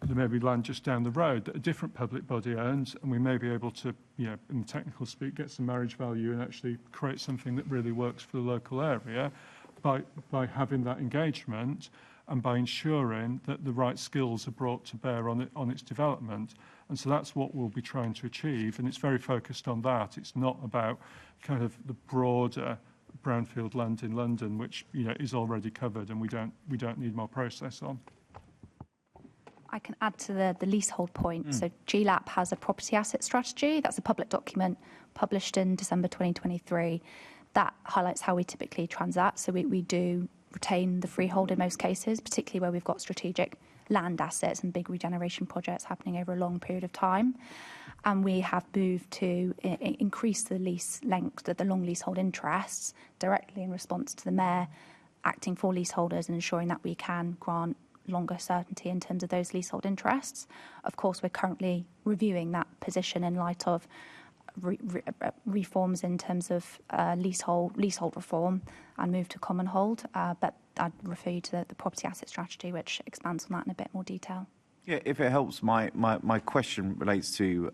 S4: there may be land just down the road that a different public body owns, and we may be able to, in the technical speak, get some marriage value and actually create something that really works for the local area by having that engagement and by ensuring that the right skills are brought to bear on its development. And so that's what we'll be trying to achieve, and it's very focused on that. It's not about kind of the broader brownfield land in London, which is already covered, and we don't need more process on.
S3: I can add to the leasehold point. So GLAP has a property asset strategy. That's a public document published in December 2023. That highlights how we typically transact. So we do retain the freehold in most cases, particularly where we've got strategic land assets and big regeneration projects happening over a long period of time. And we have moved to increase the lease length, the long leasehold interests, directly in response to the Mayor acting for leaseholders and ensuring that we can grant longer certainty in terms of those leasehold interests. Of course, we're currently reviewing that position in light of reforms in terms of leasehold reform and move to common hold. But I'd refer you to the property asset strategy, which expands on that in a bit more detail.
S10: Yeah, if it helps, my question relates to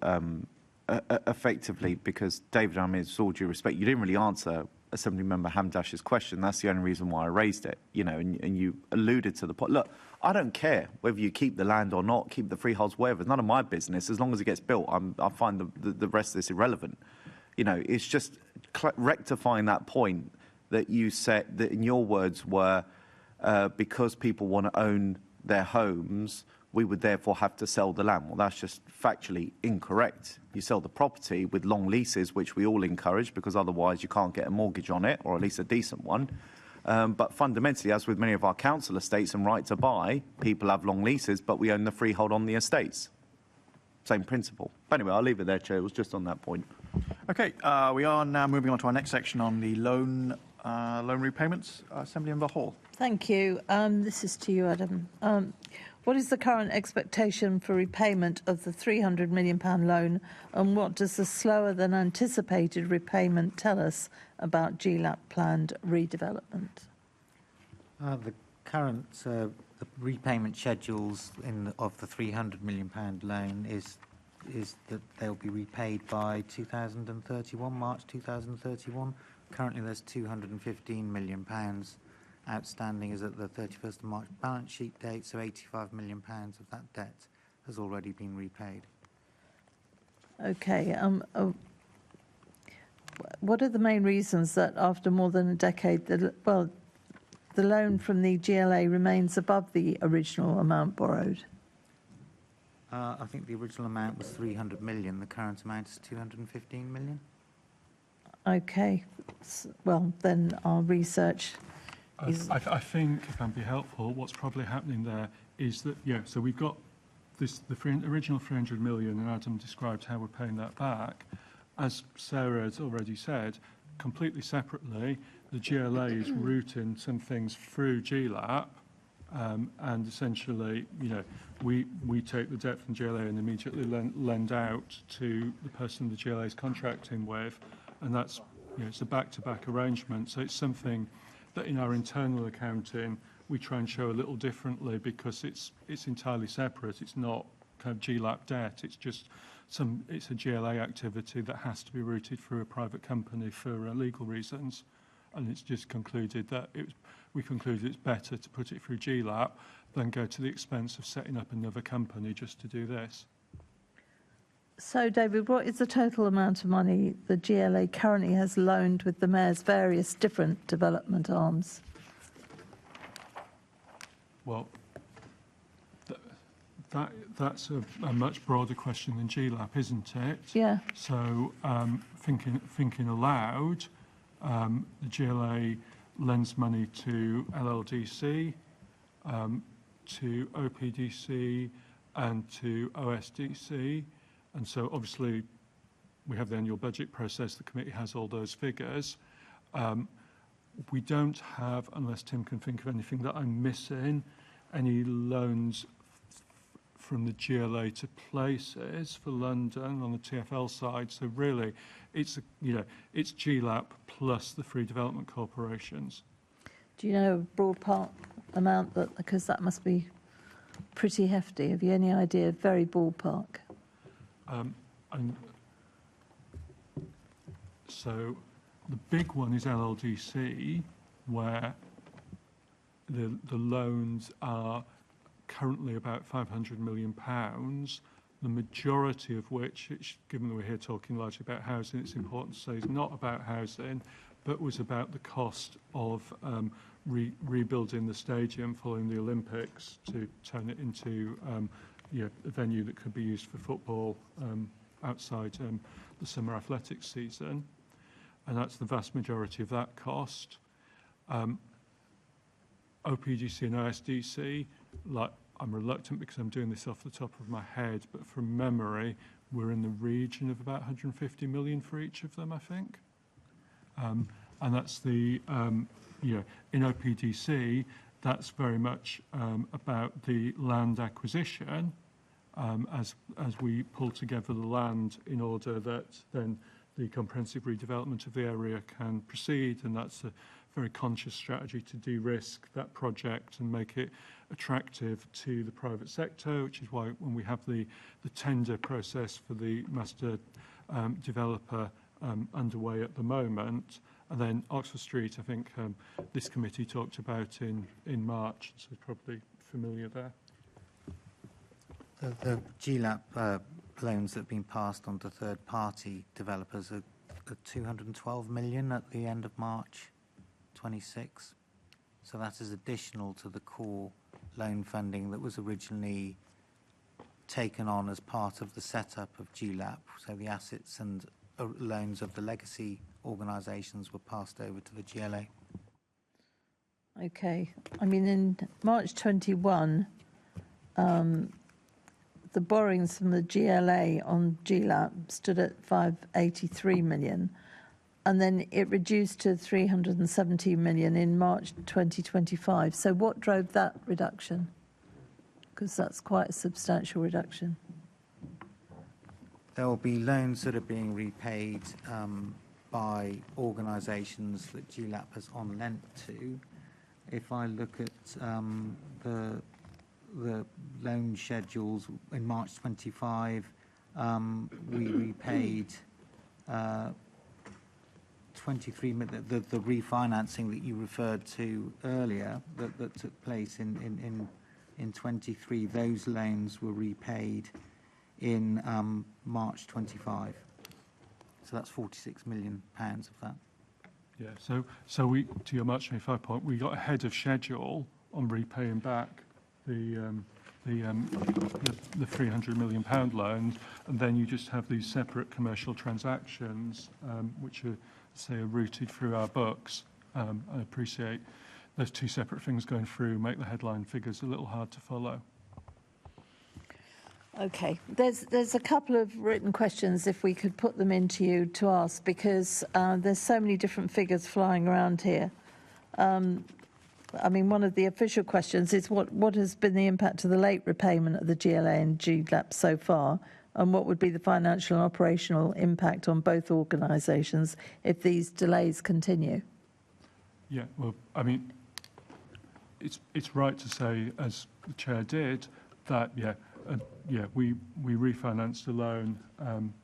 S10: effectively, because David, I mean, with all due respect, you didn't really answer Assembly Member Hamdash's question. That's the only reason why I raised it, you know, and you alluded to the point. Look, I don't care whether you keep the land or not, keep the freeholds, whatever. It's none of my business. As long as it gets built, I find the rest of this irrelevant. You know, it's just rectifying that point that you said, that in your words were, because people want to own their homes, we would therefore have to sell the land. Well, that's just factually incorrect. You sell the property with long leases, which we all encourage, because otherwise you can't get a mortgage on it, or at least a decent one. But fundamentally, as with many of our council estates and right to buy, people have long leases, but we own the freehold on the estates. Same principle. But anyway, I'll leave it there, Chair. It was just on that point.
S1: Okay, we are now moving on to our next section on the loan repayments. Assembly Member Hall.
S8: Thank you. This is to you, Adam. What is the current expectation for repayment of the £300 million loan, and what does the slower than anticipated repayment tell us about GLAP planned redevelopment?
S9: The current the repayment schedules of the £300 million loan is that they'll be repaid by 2031, March 2031. Currently, there's £215 million outstanding as at the 31st of March balance sheet date, so £85 million of that debt has already been repaid.
S8: Okay. What are the main reasons that after more than a decade, the loan from the GLA remains above the original amount borrowed?
S9: I think the original amount was 300 million. The current amount is 215 million.
S8: Okay. Well, then our research is...
S4: I think, if I can be helpful, what's probably happening there is that, yeah, so we've got the original 300 million, and Adam described how we're paying that back. As Sarah has already said, completely separately, the GLA is routing some things through GLAP, and essentially, you know, we take the debt from GLA and immediately lend out to the person the GLA is contracting with, and that's, you know, it's a back-to-back arrangement. So it's something that in our internal accounting we try and show a little differently, because it's entirely separate. It's not kind of GLAP debt. It's just it's a GLA activity that has to be routed through a private company for legal reasons, and it's just concluded that we concluded it's better to put it through GLAP than go to the expense of setting up another company just to do this.
S8: So, David, what is the total amount of money the GLA currently has loaned with the Mayor's various different development arms?
S4: Well, that's a much broader question than GLAP, isn't it?
S8: Yeah.
S4: So, thinking aloud, the GLA lends money to LLDC, to OPDC, and to OSDC. And so, obviously, we have the annual budget process. The committee has all those figures. We don't have, unless Tim can think of anything that I'm missing, any loans from the GLA to places for London on the TfL side. So really, it's GLAP plus the Free Development Corporations.
S8: Do you know a ballpark amount, because that must be pretty hefty? Have you any idea? Very ballpark.
S4: And so the big one is LLDC, where the loans are currently about £500 million, the majority of which, given that we're here talking largely about housing, it's important to say is not about housing, but was about the cost of rebuilding the stadium following the Olympics to turn it into a venue that could be used for football outside the summer athletics season. And that's the vast majority of that cost. OPDC and OSDC, I'm reluctant because I'm doing this off the top of my head, but from memory, we're in the region of about 150 million for each of them, I think. And that's the, in OPDC, that's very much about the land acquisition, as we pull together the land in order that then the comprehensive redevelopment of the area can proceed, and that's a very conscious strategy to de-risk that project and make it attractive to the private sector, which is why when we have the tender process for the master developer underway at the moment. And then Oxford Street, I think this committee talked about in March, so it's probably familiar there.
S9: The GLAP loans that have been passed on to third-party developers are 212 million at the end of March 26. So that is additional to the core loan funding that was originally taken on as part of the setup of GLAP. So the assets and loans of the legacy organisations were passed over to the GLA.
S8: Okay. I mean, in March 21, the borrowings from the GLA on GLAP stood at 583 million, and then it reduced to 370 million in March 2025. So what drove that reduction? Because that's quite a substantial reduction.
S9: There will be loans that are being repaid by organisations that GLAP has on lent to. If I look at the loan schedules in March 25, we repaid 23 million. The refinancing that you referred to earlier that took place in 23, those loans were repaid in March 25. So that's 46 million pounds of that.
S4: Yeah, so we, to your March 25 point, we got ahead of schedule on repaying back the 300 million pound loans, and then you just have these separate commercial transactions which are, say, are routed through our books. I appreciate those two separate things going through make the headline figures a little hard to follow.
S8: Okay, there's a couple of written questions, if we could put them into you to ask, because there's so many different figures flying around here. I mean, one of the official questions is what has been the impact of the late repayment of the GLA and GLAP so far, and what would be the financial and operational impact on both organisations if these delays continue? Yeah,
S4: well, I mean, it's right to say, as the chair did, that we refinanced the loan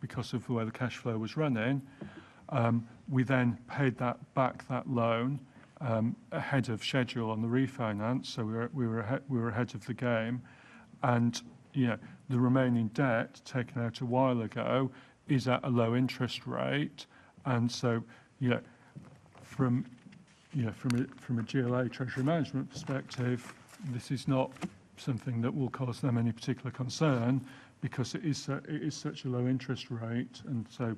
S4: because of the way the cash flow was running. We then paid that loan ahead of schedule on the refinance, so we were ahead of the game, and the remaining debt taken out a while ago is at a low interest rate, and so from a GLA Treasury Management perspective, this is not something that will cause them any particular concern because it is such a low interest rate, and so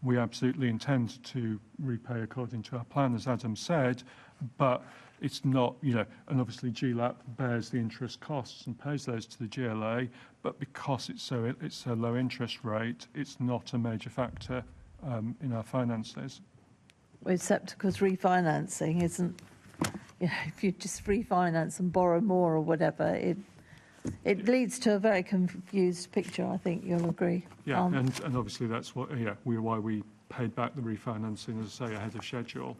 S4: we absolutely intend to repay according to our plan, as Adam said, but it's not, and obviously GLAP bears the interest costs and pays those to the GLA, but because it's so low interest rate, it's not a major factor in our finances.
S8: Except because refinancing isn't, if you just refinance and borrow more or whatever, it leads to a very confused picture, I think you'll agree.
S4: Yeah, and obviously that's why we paid back the refinancing, as I say, ahead of schedule.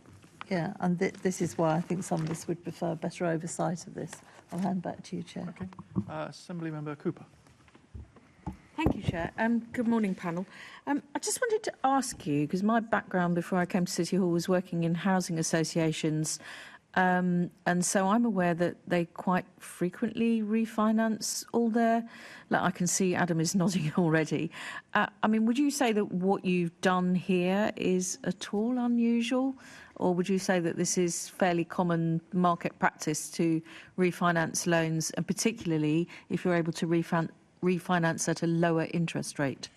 S8: Yeah, and this is why I think some of us would prefer better oversight of this. I'll hand back to you, Chair.
S1: Okay. Assembly Member Cooper.
S11: Thank you, Chair. Good morning, panel. I just wanted to ask you, because my background before I came to City Hall was working in housing associations, and so I'm aware that they quite frequently refinance all their, like I can see Adam is nodding already. I mean, would you say that what you've done here is at all unusual? Or would you say that this is fairly common market practice to refinance loans, and particularly if you're able to refinance at a lower interest rate?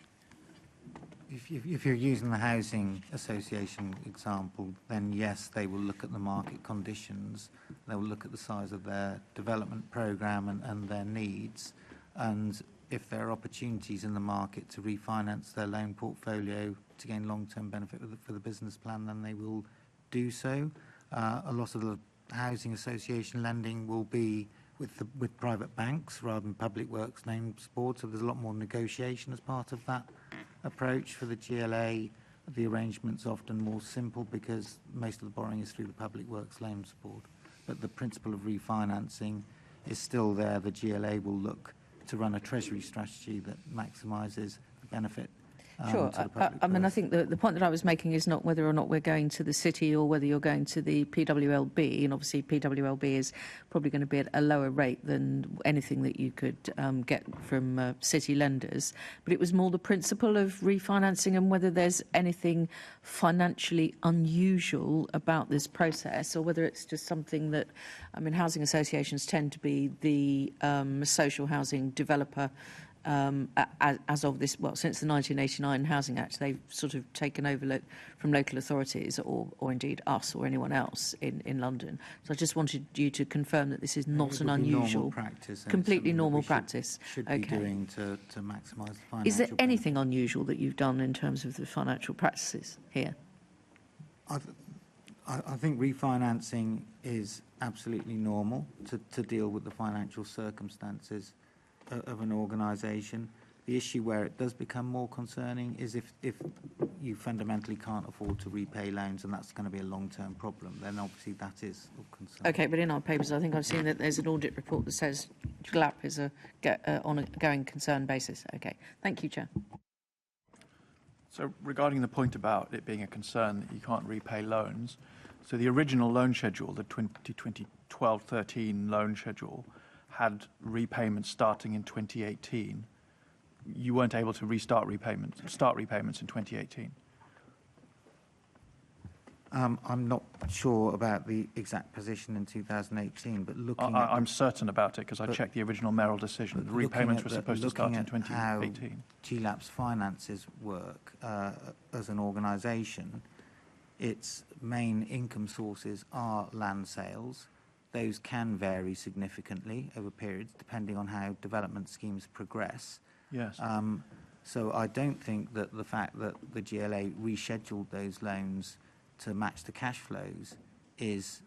S9: If you're using the housing association example, then yes, they will look at the market conditions. They will look at the size of their development programme and their needs. And if there are opportunities in the market to refinance their loan portfolio to gain long-term benefit for the business plan, then they will do so. A lot of the housing association lending will be with private banks rather than Public Works Names Board. So there's a lot more negotiation as part of that approach. For the GLA, the arrangement's often more simple because most of the borrowing is through the Public Works Names Board. But the principle of refinancing is still there. The GLA will look to run a treasury strategy that maximises the benefit.
S11: Sure.
S9: To the public
S11: I mean, I
S9: purse.
S11: think the point that I was making is not whether or not we're going to the city or whether you're going to the PWLB. And obviously, PWLB is probably going to be at a lower rate than anything that you could get from city lenders. But it was more the principle of refinancing and whether there's anything financially unusual about this process, or whether it's just something that, I mean, housing associations tend to be the social housing developer. As of this, well, since the 1989 Housing Act, they've sort of taken over from local authorities or indeed us or anyone else in London. So I just wanted you to confirm that this is not an unusual,
S9: practice,
S11: completely normal practice.
S9: Should be doing to maximise the financial.
S11: Is there anything unusual that you've done in terms of the financial practices here?
S9: I think refinancing is absolutely normal to deal with the financial circumstances of an organisation. The issue where it does become more concerning is if you fundamentally can't afford to repay loans, and that's going to be a long-term problem, then obviously that is of concern.
S11: Okay, but in our papers, I think I've seen that there's an audit report that says GLAP is on a going concern basis. Okay, thank you, Chair.
S1: So regarding the point about it being a concern that you can't repay loans, so the original loan schedule, the 2012-13 loan schedule, had repayments starting in 2018. You weren't able to start repayments in 2018.
S9: I'm not sure about the exact position in 2018, but looking at...
S1: I'm certain about it because I checked the original mayoral decision. The repayments were supposed to start in 2018.
S9: How GLAP's finances work as an organisation, its main income sources are land sales. Those can vary significantly over periods, depending on how development schemes progress.
S1: Yes.
S9: So I don't think that the fact that the GLA rescheduled those loans to match the cash flows is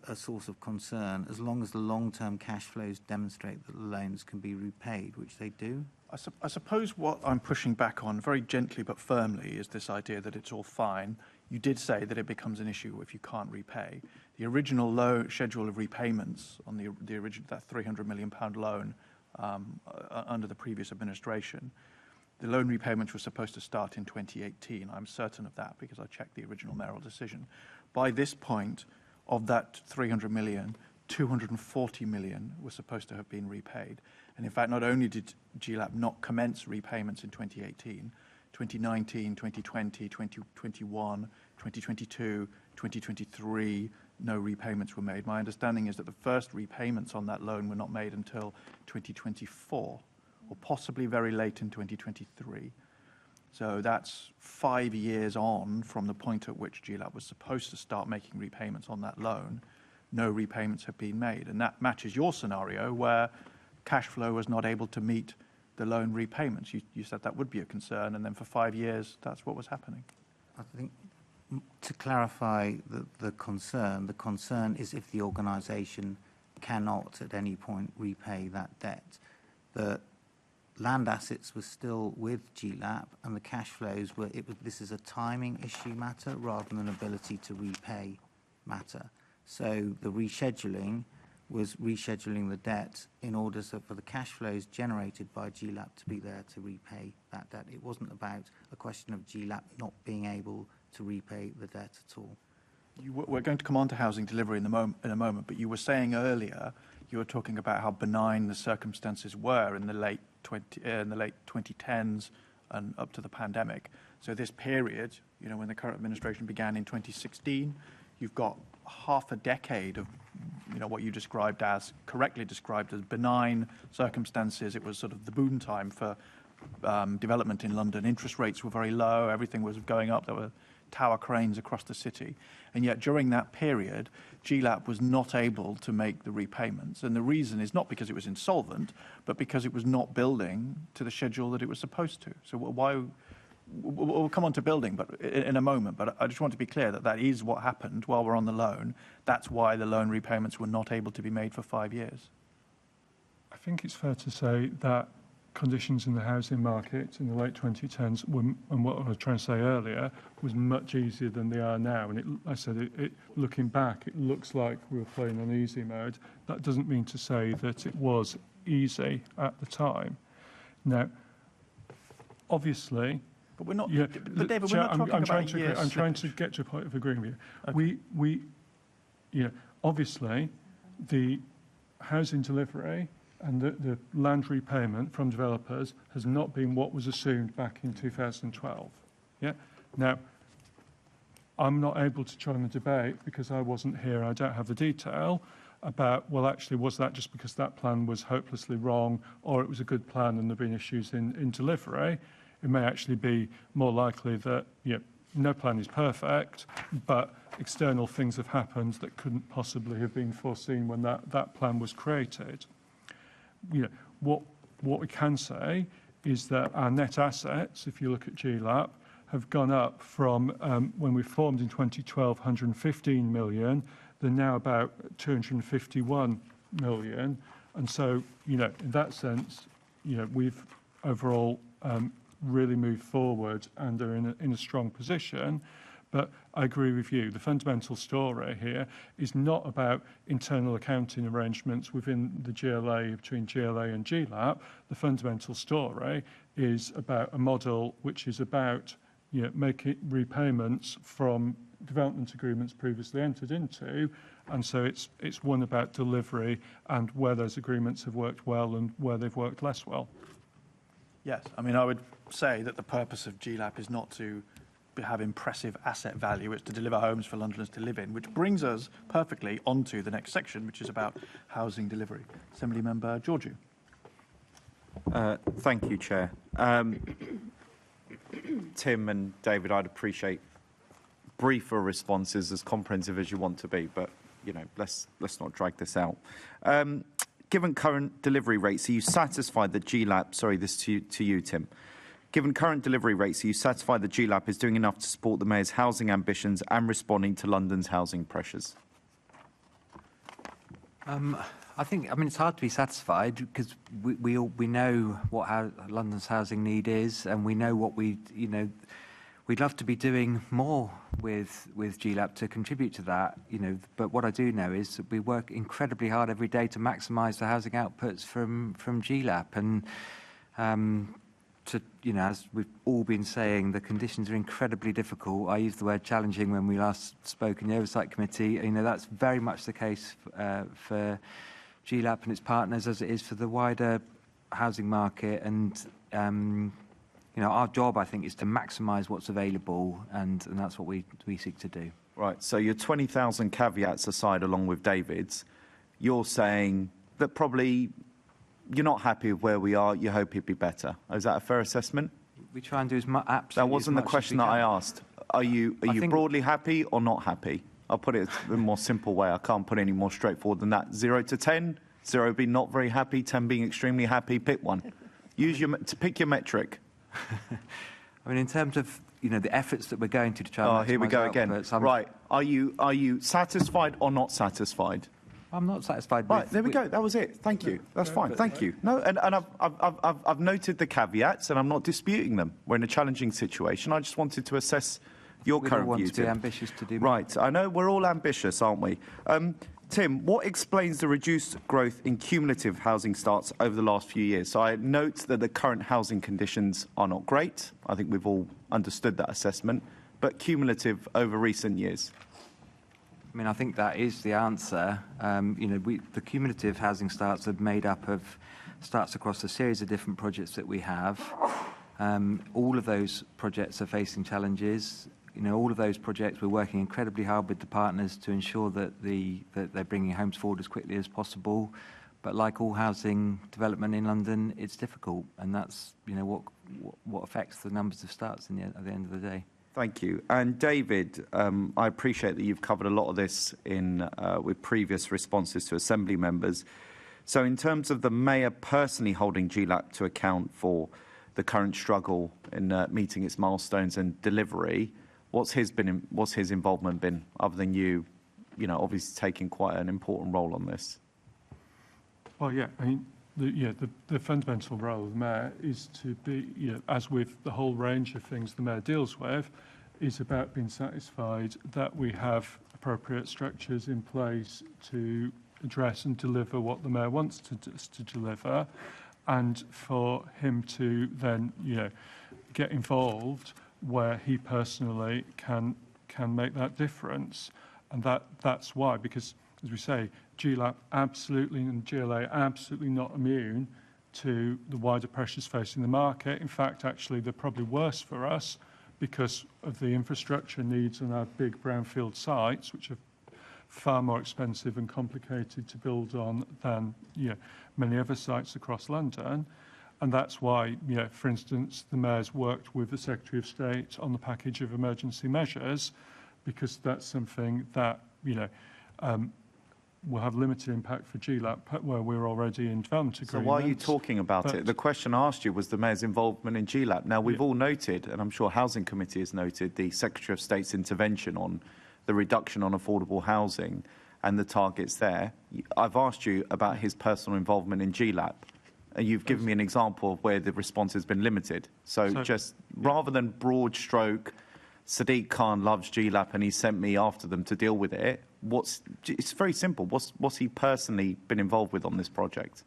S9: a source of concern, as long as the long-term cash flows demonstrate that the loans can be repaid, which they do.
S1: I suppose what I'm pushing back on, very gently but firmly, is this idea that it's all fine. You did say that it becomes an issue if you can't repay. The original schedule of repayments on the original, that £300 million loan under the previous administration, the loan repayments were supposed to start in 2018. I'm certain of that because I checked the original mayoral decision. By this point, of that 300 million, 240 million was supposed to have been repaid. And in fact, not only did GLAP not commence repayments in 2018, 2019, 2020, 2021, 2022, 2023, no repayments were made. My understanding is that the first repayments on that loan were not made until 2024, or possibly very late in 2023. So that's 5 years on from the point at which GLAP was supposed to start making repayments on that loan. No repayments have been made. And that matches your scenario where cash flow was not able to meet the loan repayments. You said that would be a concern, and then for 5 years, that's what was happening.
S9: I think to clarify the concern is if the organisation cannot at any point repay that debt. The land assets were still with GLAP, and the cash flows were. This is a timing issue matter rather than an ability to repay matter. So the rescheduling was rescheduling the debt in order for the cash flows generated by GLAP to be there to repay that debt. It wasn't about a question of GLAP not being able to repay the debt at all.
S1: We're going to come on to housing delivery in a moment, but you were saying earlier, you were talking about how benign the circumstances were in the late 2010s and up to the pandemic. So this period, when the current administration began in 2016, you've got half a decade of, what you correctly described as benign circumstances. It was sort of the boom time for development in London. Interest rates were very low. Everything was going up. There were tower cranes across the city. And yet during that period, GLAP was not able to make the repayments. And the reason is not because it was insolvent, but because it was not building to the schedule that it was supposed to. So why... We'll come on to building but in a moment, but I just want to be clear that is what happened while we're on the loan. That's why the loan repayments were not able to be made for 5 years.
S4: I think it's fair to say that conditions in the housing market in the late 2010s were, and what I was trying to say earlier, was much easier than they are now. And looking back, it looks like we were playing on easy mode. That doesn't mean to say that it was easy at the time. Now, obviously,
S1: but we're not.
S4: Yeah,
S1: but David, we're not talking about years.
S4: I'm trying to get to a point of agreeing with you. Okay. Obviously, the housing delivery and the land repayment from developers has not been what was assumed back in 2012. Yeah. Now, I'm not able to join the debate because I wasn't here. I don't have the detail about, well, actually, was that just because that plan was hopelessly wrong, or it was a good plan and there have been issues in delivery? It may actually be more likely that no plan is perfect, but external things have happened that couldn't possibly have been foreseen when that plan was created. What we can say is that our net assets, if you look at GLAP, have gone up from when we formed in 2012, 115 million. They're now about 251 million, and so in that sense, we've overall really moved forward and are in a strong position. But I agree with you. The fundamental story here is not about internal accounting arrangements within the GLA, between GLA and GLAP. The fundamental story is about a model which is about making repayments from development agreements previously entered into. And so it's one about delivery and where those agreements have worked well and where they've worked less well.
S1: Yes, I mean, I would say that the purpose of GLAP is not to have impressive asset value, it's to deliver homes for Londoners to live in, which brings us perfectly onto the next section, which is about housing delivery. Assembly Member Georgiou.
S10: Thank you, Chair. Tim and David, I'd appreciate briefer responses, as comprehensive as you want to be, but let's not drag this out. Given current delivery rates, are you satisfied that GLAP, sorry, this to you, Tim. Given current delivery rates, are you satisfied that GLAP is doing enough to support the Mayor's housing ambitions and responding to London's housing pressures?
S5: I think, it's hard to be satisfied because we know what London's housing need is, and we know what we'd love to be doing more with GLAP to contribute to that, but what I do know is that we work incredibly hard every day to maximise the housing outputs from GLAP, and as we've all been saying, the conditions are incredibly difficult. I used the word challenging when we last spoke in the Oversight Committee. That's very much the case for GLAP and its partners as it is for the wider housing market. And, our job, I think, is to maximise what's available, and that's what we seek to do.
S10: Right, so your 20,000 caveats aside, along with David's, you're saying that probably you're not happy with where we are, you hope it'd be better. Is that a fair assessment?
S5: We try and do as much, absolutely.
S10: That wasn't the question that I asked. Are you broadly happy or not happy? I'll put it in a more simple way. I can't put any more straightforward than that. 0 to 10, 0 being not very happy, 10 being extremely happy. Pick one. Pick your metric.
S5: In terms of the efforts that we're going to try.
S10: Here we go again. Right. Are you satisfied or not satisfied?
S5: I'm not satisfied.
S10: Right, there we go. That was it. Thank you. That's fine. Thank you. No, and I've noted the caveats, and I'm not disputing them. We're in a challenging situation. I just wanted to assess your current view.
S5: We want to be ambitious to do more.
S10: Right. I know we're all ambitious, aren't we? Tim, what explains the reduced growth in cumulative housing starts over the last few years? So I note that the current housing conditions are not great. I think we've all understood that assessment, but cumulative over recent years.
S5: I think that is the answer. The cumulative housing starts are made up of starts across a series of different projects that we have. All of those projects are facing challenges. All of those projects, we're working incredibly hard with the partners to ensure that they're bringing homes forward as quickly as possible. But like all housing development in London, it's difficult, and that's what affects the numbers of starts at the end of the day.
S10: Thank you. And David, I appreciate that you've covered a lot of this with previous responses to Assembly members. So in terms of the Mayor personally holding GLAP to account for the current struggle in meeting its milestones and delivery, what's his involvement been, other than you obviously taking quite an important role on this?
S4: Well, yeah, the fundamental role of the mayor is to be, as with the whole range of things the mayor deals with, is about being satisfied that we have appropriate structures in place to address and deliver what the mayor wants to deliver, and for him to then, get involved where he personally can make that difference. And that's why, because, as we say, GLAP absolutely and GLA absolutely not immune to the wider pressures facing the market. In fact, actually, they're probably worse for us because of the infrastructure needs on our big brownfield sites, which are far more expensive and complicated to build on than many other sites across London. And that's why, for instance, the mayor's worked with the Secretary of State on the package of emergency measures, because that's something that will have limited impact for GLAP, where we're already in development agreements.
S10: So why are you talking about it? The question I asked you was the mayor's involvement in GLAP. Now, we've all noted, and I'm sure Housing Committee has noted, the Secretary of State's intervention on the reduction on affordable housing and the targets there. I've asked you about his personal involvement in GLAP, and you've given me an example of where the response has been limited. So just rather than broad stroke, Sadiq Khan loves GLAP and he sent me after them to deal with it, it's very simple. What's he personally been involved with on this project?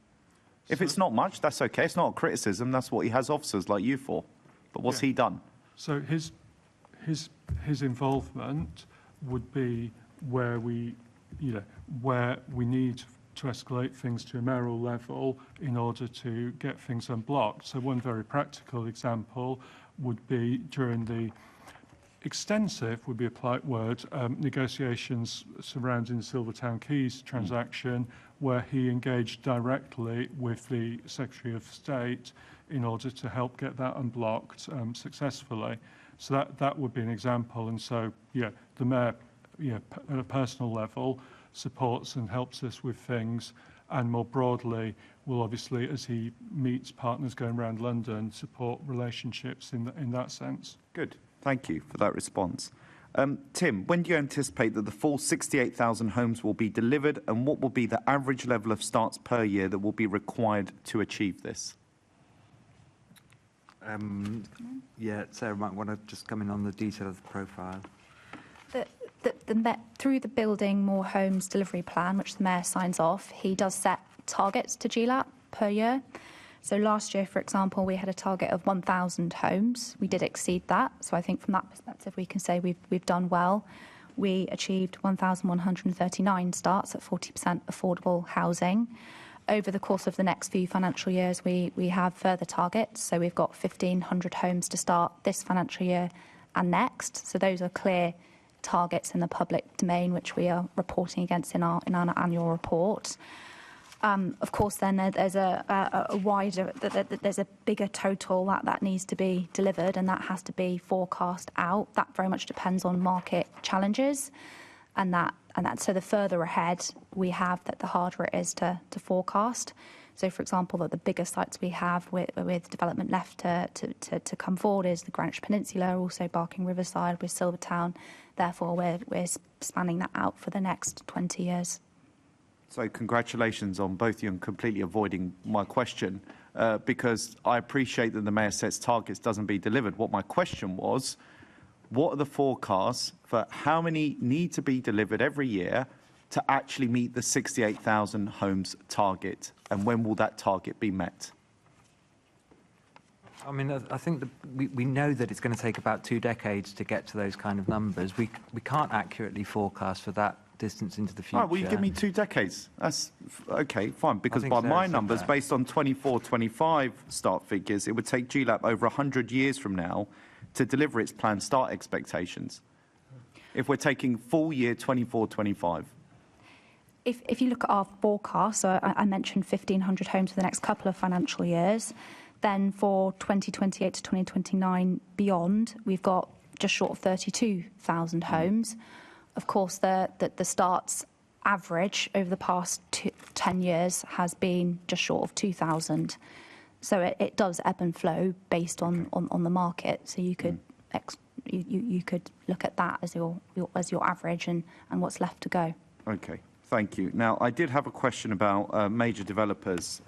S10: If it's not much, that's okay. It's not a criticism. That's what he has officers like you for. But what's he done?
S4: So his involvement would be where we need to escalate things to a mayoral level in order to get things unblocked. So one very practical example would be during the extensive, would be a polite word, negotiations surrounding the Silvertown Quays transaction, where he engaged directly with the Secretary of State in order to help get that unblocked successfully. So that would be an example. And so, the mayor, at a personal level, supports and helps us with things, and more broadly will obviously, as he meets partners going around London, support relationships in that sense.
S10: Good. Thank you for that response. Tim, when do you anticipate that the full 68,000 homes will be delivered, and what will be the average level of starts per year that will be required to achieve this?
S5: Sarah might want to just come in on the detail of the profile.
S3: Through the Building More Homes delivery plan, which the mayor signs off, he does set targets to GLAP per year. So last year, for example, we had a target of 1,000 homes. We did exceed that. So I think from that perspective, we can say we've done well. We achieved 1,139 starts at 40% affordable housing. Over the course of the next few financial years, we have further targets. So we've got 1,500 homes to start this financial year and next. So those are clear targets in the public domain, which we are reporting against in our annual report. Of course, then there's there's a bigger total that needs to be delivered, and that has to be forecast out. That very much depends on market challenges, and so the further ahead we have, that the harder it is to forecast. So, for example, that the bigger sites we have with development left to come forward is the Greenwich Peninsula, also Barking Riverside with Silvertown. Therefore, we're spanning that out for the next 20 years.
S10: So congratulations on both you and completely avoiding my question, because I appreciate that the mayor sets targets, doesn't be delivered. What my question was, what are the forecasts for how many need to be delivered every year to actually meet the 68,000 homes target, and when will that target be met?
S5: I mean, I think we know that it's going to take about 2 decades to get to those kind of numbers. We can't accurately forecast for that distance into the future.
S10: All right, well, you give me 2 decades. That's okay, fine, because by my numbers, based on 24-25 start figures, it would take GLAP over 100 years from now to deliver its planned start expectations, if we're taking full year 24-25.
S3: If you look at our forecast, so I mentioned 1,500 homes for the next couple of financial years, then for 2028 to 2029 beyond, we've got just short of 32,000 homes. Of course, the starts average over the past 10 years has been just short of 2,000. So it does ebb and flow based on the market. So you could you could look at that as your average and what's left to go.
S10: Okay, Thank you. Now, I did have a question about major developers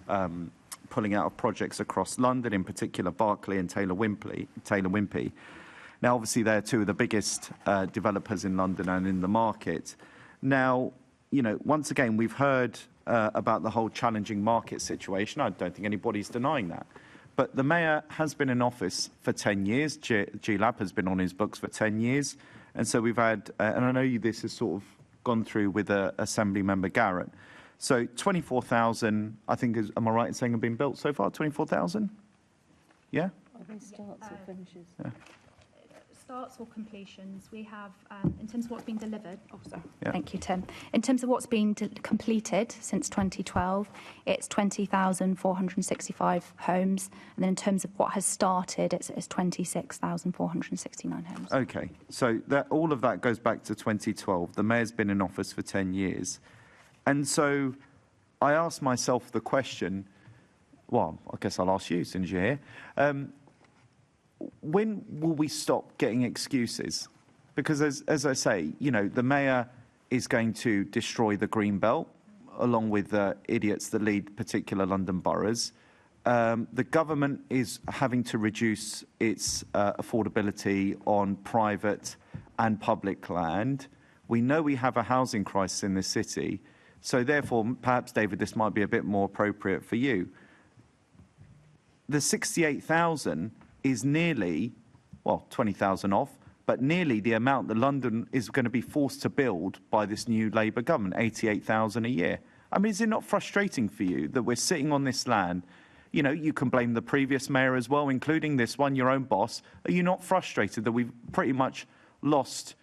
S10: pulling out of projects across London, in particular Berkeley and Taylor Wimpey. Now, obviously, they're two of the biggest developers in London and in the market. Now, you know, once again, we've heard about the whole challenging market situation. I don't think anybody's denying that. But the mayor has been in office for 10 years. GLAB has been on his books for 10 years. And so we've had, and I know this has sort of gone through with Assembly Member Garrett. So 24,000, I think, am I right in saying have been built so far? 24,000? Yeah?
S8: Are they starts or finishes?
S10: Yeah.
S3: Starts or completions, we have, in terms of what's been delivered,
S10: Yeah.
S3: Thank you, Tim. In terms of what's been completed since 2012, it's 20,465 homes. And then in terms of what has started, it's 26,469 homes.
S10: Okay, so all of that goes back to 2012. The mayor's been in office for 10 years. And so I asked myself the question, well, I guess I'll ask you since you're here. When will we stop getting excuses? Because as I say, you know, the mayor is going to destroy the Green Belt, along with the idiots that lead particular London boroughs. The government is having to reduce its affordability on private and public land. We know we have a housing crisis in this city. So therefore, perhaps, David, this might be a bit more appropriate for you. The 68,000 is nearly, well, 20,000 off, but nearly the amount that London is going to be forced to build by this new Labour government, 88,000 a year. I mean, is it not frustrating for you that we're sitting on this land? You know, you can blame the previous mayor as well, including this one, your own boss. Are you not frustrated that we've pretty much lost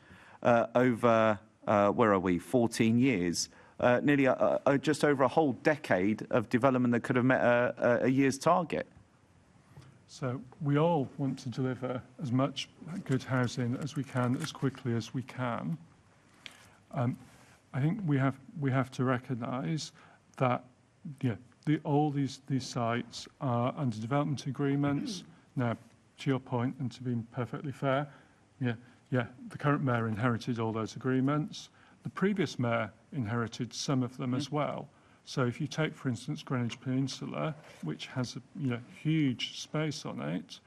S10: over, where are we, 14 years, nearly just over a whole decade of development that could have met a year's target?
S4: So we all want to deliver as much good housing as we can, as quickly as we can. I think we have to recognise that all these sites are under development agreements. Now, to your point, and to be perfectly fair, the current mayor inherited all those agreements. The previous mayor inherited some of them as well. So if you take, for instance, Greenwich Peninsula, which has a huge space on it,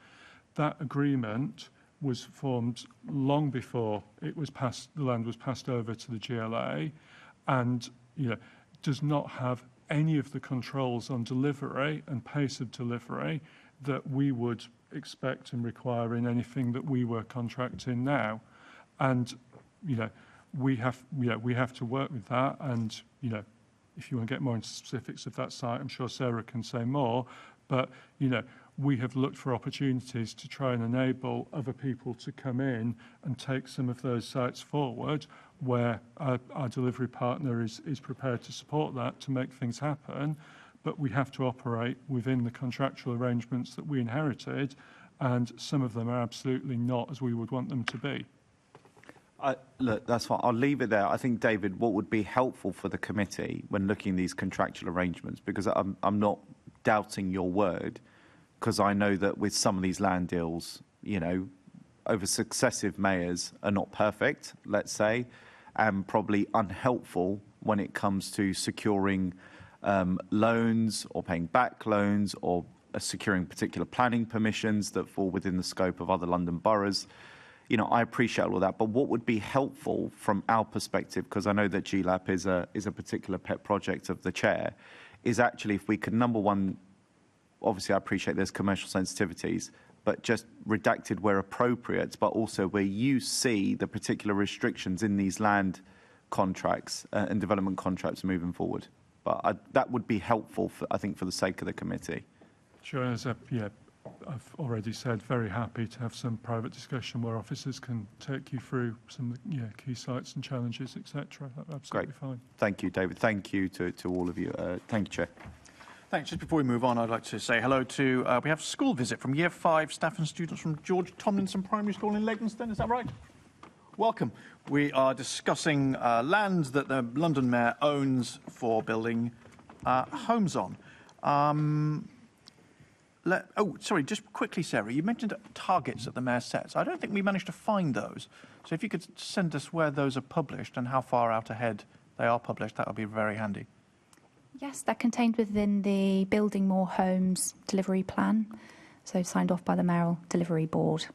S4: that agreement was formed long before it was passed. The land was passed over to the GLA, and does not have any of the controls on delivery and pace of delivery that we would expect and require in anything that we were contracting now. And we have to work with that, and if you want to get more into specifics of that site, I'm sure Sarah can say more. But, we have looked for opportunities to try and enable other people to come in and take some of those sites forward where our delivery partner is prepared to support that to make things happen. But we have to operate within the contractual arrangements that we inherited, and some of them are absolutely not as we would want them to be.
S10: Look, that's fine. I'll leave it there. I think, David, what would be helpful for the committee when looking at these contractual arrangements, because I'm not doubting your word, because I know that with some of these land deals, over successive mayors are not perfect, let's say, and probably unhelpful when it comes to securing loans or paying back loans or securing particular planning permissions that fall within the scope of other London boroughs. I appreciate all that, but what would be helpful from our perspective, because I know that GLAP is a particular pet project of the chair, is actually if we could, number one, obviously I appreciate there's commercial sensitivities, but just redacted where appropriate, but also where you see the particular restrictions in these land contracts and development contracts moving forward. But that would be helpful, I think, for the sake of the committee.
S4: Sure, I've already said, very happy to have some private discussion where officers can take you through some key sites and challenges, etc. Absolutely
S10: Great.
S4: fine.
S10: Thank you, David. Thank you to all of you. Thank you, Chair.
S1: Thanks. Just before we move on, I'd like to say hello to, we have a school visit from Year 5 staff and students from George Tomlinson Primary School in Leytonstone. Is that right? Welcome. We are discussing lands that the London Mayor owns for building homes on. Sorry, just quickly, Sarah, you mentioned targets that the Mayor sets. I don't think we managed to find those. So if you could send us where those are published and how far out ahead they are published, that would be very handy.
S3: Yes, they're contained within the Building More Homes delivery plan, so signed off by the Mayoral Delivery Board.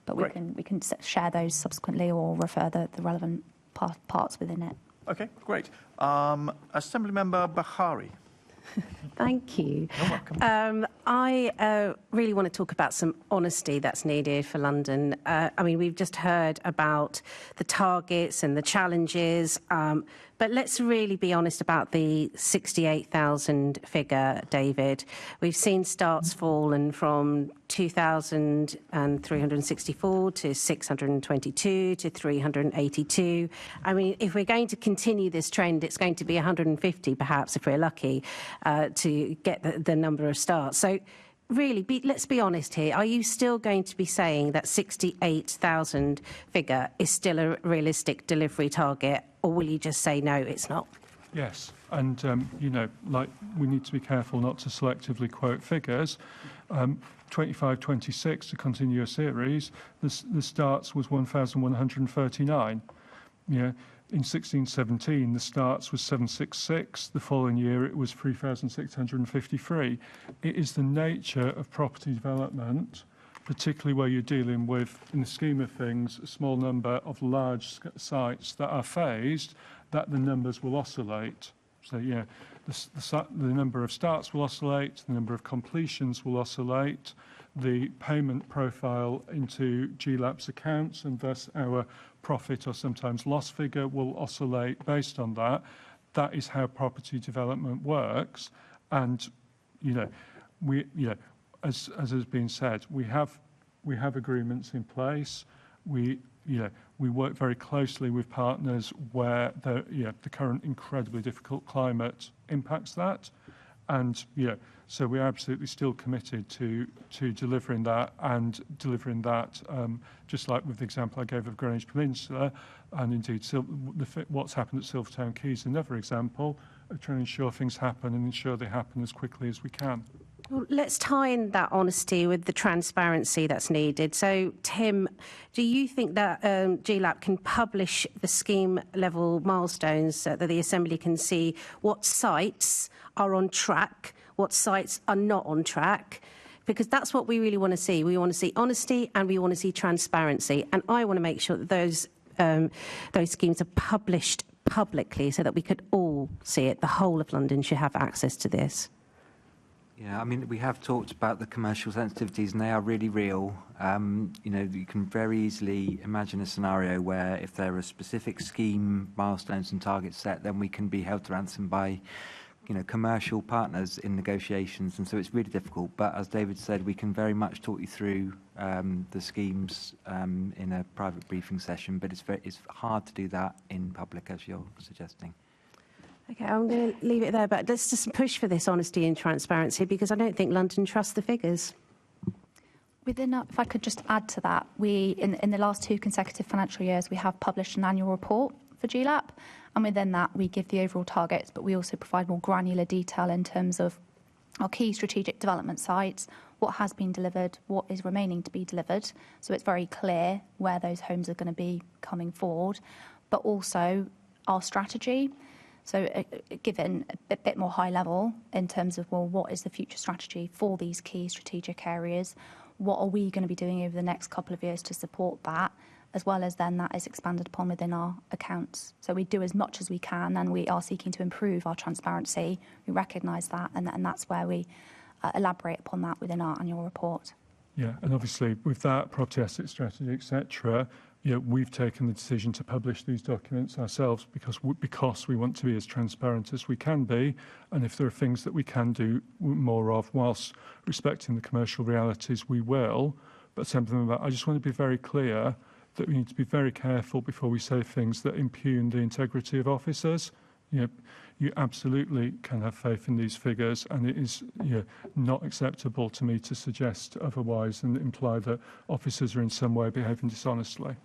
S3: But we can share those subsequently or refer the relevant parts within it.
S1: Okay, great. Assembly Member Bahari.
S12: Thank you.
S1: You're welcome.
S12: I really want to talk about some honesty that's needed for London. I mean, we've just heard about the targets and the challenges, but let's really be honest about the 68,000 figure, David. We've seen starts fallen from 2,364 to 622 to 382. I mean, if we're going to continue this trend, it's going to be 150, perhaps, if we're lucky, to get the number of starts. So really, let's be honest here. Are you still going to be saying that 68,000 figure is still a realistic delivery target, or will you just say, no, it's not?
S4: Yes, and, you know, like, we need to be careful not to selectively quote figures. 25-26, to continue a series, the starts was 1,139. Yeah. In 16-17, the starts was 766. The following year, it was 3,653. It is the nature of property development, particularly where you're dealing with, in the scheme of things, a small number of large sites that are phased, that the numbers will oscillate. So, yeah, the number of starts will oscillate, the number of completions will oscillate, the payment profile into GLAP's accounts, and thus our profit or sometimes loss figure will oscillate based on that. That is how property development works. And, you know, as has been said, we have agreements in place. We work very closely with partners where the current incredibly difficult climate impacts that, and so we're absolutely still committed to delivering that, and delivering that just like with the example I gave of Greenwich Peninsula, and indeed what's happened at Silvertown Quays is another example of trying to ensure things happen and ensure they happen as quickly as we can.
S12: Well, let's tie in that honesty with the transparency that's needed. So, Tim, do you think that GLAP can publish the scheme level milestones so that the Assembly can see what sites are on track, what sites are not on track? Because that's what we really want to see. We want to see honesty and we want to see transparency. And I want to make sure that those schemes are published publicly so that we could all see it. The whole of London should have access to this.
S5: Yeah, I mean, we have talked about the commercial sensitivities, and they are really real. You can very easily imagine a scenario where if there are specific scheme milestones and targets set, then we can be held to ransom by, commercial partners in negotiations, and so it's really difficult. But as David said, we can very much talk you through the schemes in a private briefing session, but it's hard to do that in public, as you're suggesting.
S12: Okay, I'm going to leave it there, but let's just push for this honesty and transparency, because I don't think London trusts the figures.
S3: If I could just add to that, we in the last 2 consecutive financial years, we have published an annual report for GLAP, and within that we give the overall targets, but we also provide more granular detail in terms of our key strategic development sites, what has been delivered, what is remaining to be delivered, so it's very clear where those homes are going to be coming forward, but also our strategy. So given a bit more high level in terms of, well, what is the future strategy for these key strategic areas? What are we going to be doing over the next couple of years to support that? As well as then that is expanded upon within our accounts. So we do as much as we can, and we are seeking to improve our transparency. We recognise that, and that's where we elaborate upon that within our annual report.
S4: Yeah, and obviously with that property asset strategy, etc., we've taken the decision to publish these documents ourselves because we want to be as transparent as we can be, and if there are things that we can do more of whilst respecting the commercial realities, we will. But something about, I just want to be very clear that we need to be very careful before we say things that impugn the integrity of officers. You absolutely can have faith in these figures, and it is not acceptable to me to suggest otherwise and imply that officers are in some way behaving dishonestly.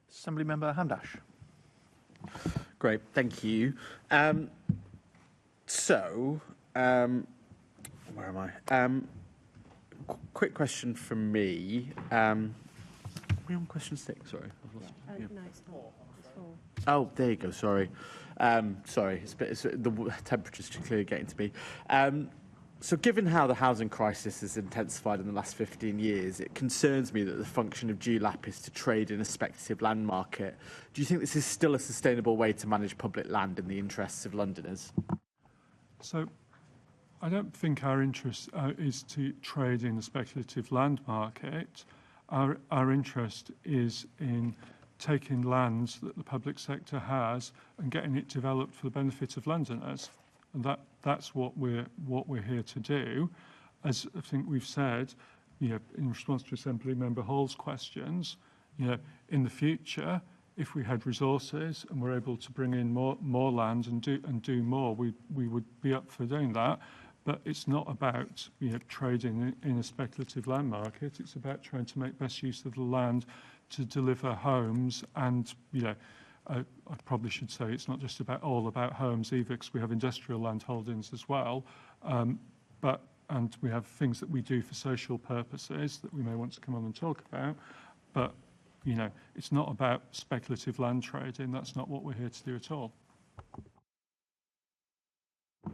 S1: Assembly Member Hamdash.
S6: Great, thank you. Where am I? Quick question from me. Are we on question 6? Sorry.
S12: No, it's not.
S6: Oh, there you go. Sorry. Sorry, the temperature's clearly getting to me. So given how the housing crisis has intensified in the last 15 years, it concerns me that the function of GLAP is to trade in a speculative land market. Do you think this is still a sustainable way to manage public land in the interests of Londoners?
S4: So I don't think our interest is to trade in a speculative land market. Our interest is in taking lands that the public sector has and getting it developed for the benefit of Londoners. And that's what we're here to do. As I think we've said, in response to Assembly Member Hall's questions, in the future, if we had resources and were able to bring in more land and do more, we would be up for doing that. But it's not about trading in a speculative land market. It's about trying to make best use of the land to deliver homes. And I probably should say it's not just all about homes either, because we have industrial land holdings as well. And we have things that we do for social purposes that we may want to come on and talk about. But it's not about speculative land trading. That's not what we're here to do at all.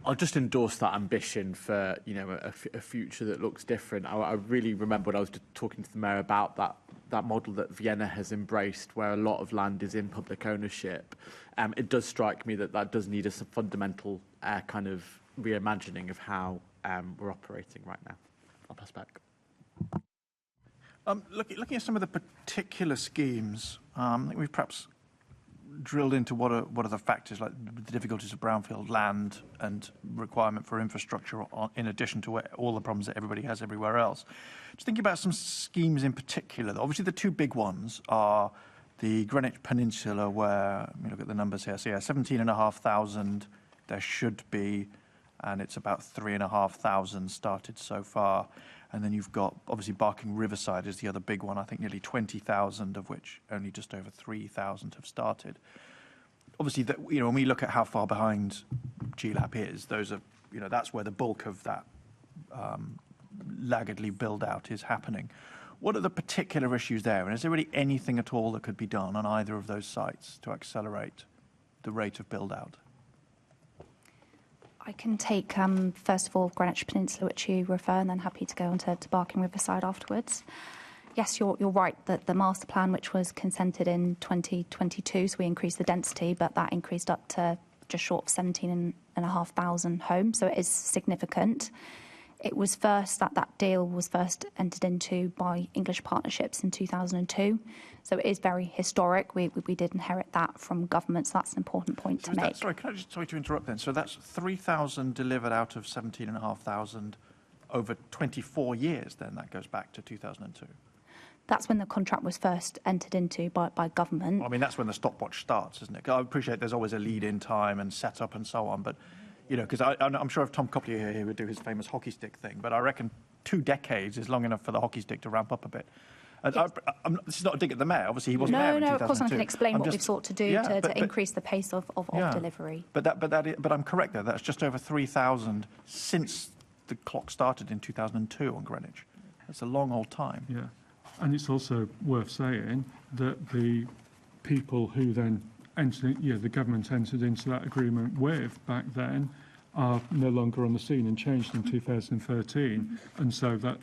S6: I'll just endorse that ambition for a future that looks different. I really remember when I was talking to the mayor about that model that Vienna has embraced, where a lot of land is in public ownership. It does strike me that does need a fundamental kind of reimagining of how we're operating right now. I'll pass back.
S1: Looking at some of the particular schemes, I think we've perhaps drilled into what are the factors, like the difficulties of brownfield land and requirement for infrastructure in addition to all the problems that everybody has everywhere else. Just thinking about some schemes in particular. Obviously, the two big ones are the Greenwich Peninsula, where, let me look at the numbers here. So yeah, 17,500 there should be, and it's about 3,500 started so far. And then you've got, obviously, Barking Riverside is the other big one. I think nearly 20,000, of which only just over 3,000 have started. Obviously, when we look at how far behind GLAP is, that's where the bulk of that laggardly build-out is happening. What are the particular issues there? And is there really anything at all that could be done on either of those sites to accelerate the rate of build-out?
S3: I can take, first of all, Greenwich Peninsula, which you refer, and then happy to go on to Barking Riverside afterwards. Yes, you're right that the master plan, which was consented in 2022, so we increased the density, but that increased up to just short of 17,500 homes, so it is significant. It was that deal was first entered into by English Partnerships in 2002. So it is very historic. We did inherit that from government, so that's an important point to make.
S1: Sorry to interrupt then. So that's 3,000 delivered out of 17,500 over 24 years then, that goes back to 2002?
S3: That's when the contract was first entered into by government.
S1: Well, I mean, that's when the stopwatch starts, isn't it? I appreciate there's always a lead-in time and setup and so on, but because I'm sure if Tom Copley here, he would do his famous hockey stick thing, but I reckon 2 decades is long enough for the hockey stick to ramp up a bit. This is not a dig at the mayor. Obviously, he wasn't there in 2002.
S3: No, of course I can explain what we've sought to do to increase the pace of delivery.
S1: But I'm correct there. That's just over 3,000 since the clock started in 2002 on Greenwich. That's a long old time.
S4: Yeah, and it's also worth saying that the people who then the government entered into that agreement with back then are no longer on the scene and changed in 2013. And so that,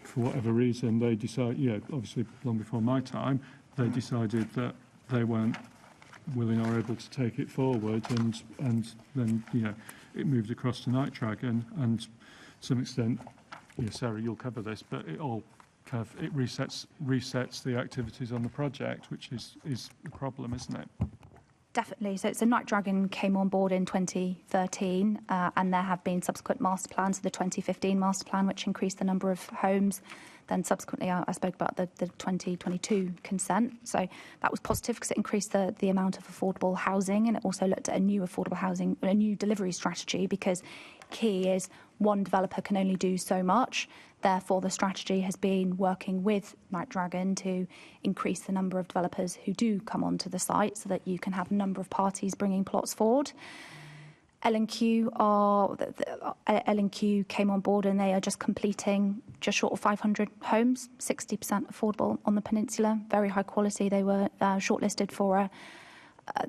S4: for whatever reason, they decided, obviously long before my time, they decided that they weren't willing or able to take it forward. And then, it moved across to Night Dragon. And to some extent, Sarah, you'll cover this, but it all it resets the activities on the project, which is the problem, isn't it?
S3: Definitely. So Night Dragon came on board in 2013, and there have been subsequent master plans, the 2015 master plan, which increased the number of homes. Then subsequently, I spoke about the 2022 consent. So that was positive because it increased the amount of affordable housing, and it also looked at a new affordable housing, a new delivery strategy, because key is one developer can only do so much. Therefore, the strategy has been working with Night Dragon to increase the number of developers who do come onto the site so that you can have a number of parties bringing plots forward. L&Q came on board and they are just completing just short of 500 homes, 60% affordable on the peninsula, very high quality. They were shortlisted for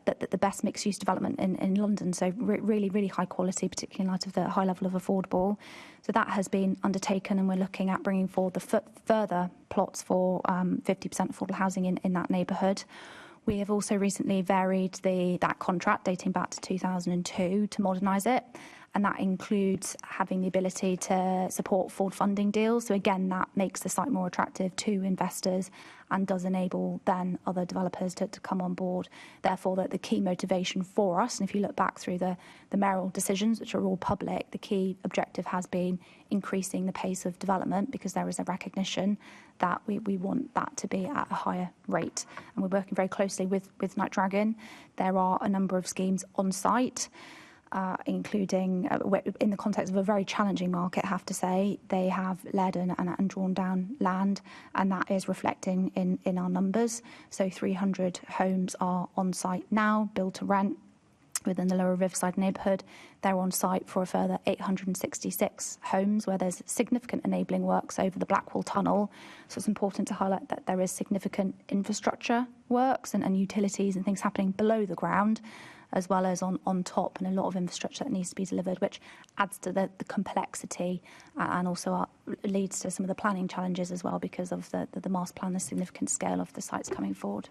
S3: the best mixed-use development in London, so really, really high quality, particularly in light of the high level of affordable. So that has been undertaken, and we're looking at bringing forward the further plots for 50% affordable housing in that neighbourhood. We have also recently varied that contract dating back to 2002 to modernise it, and that includes having the ability to support forward funding deals. So again, that makes the site more attractive to investors and does enable then other developers to come on board. Therefore, the key motivation for us, and if you look back through the mayoral decisions, which are all public, the key objective has been increasing the pace of development, because there is a recognition that we want that to be at a higher rate. And we're working very closely with Night Dragon. There are a number of schemes on site, including in the context of a very challenging market, I have to say. They have led and drawn down land, and that is reflecting in our numbers. So 300 homes are on site now, built to rent within the Lower Riverside neighbourhood. They're on site for a further 866 homes where there's significant enabling works over the Blackwall Tunnel. So it's important to highlight that there is significant infrastructure works and utilities and things happening below the ground, as well as on top, and a lot of infrastructure that needs to be delivered, which adds to the complexity and also leads to some of the planning challenges as well, because of the master plan, the significant scale of the sites coming forward.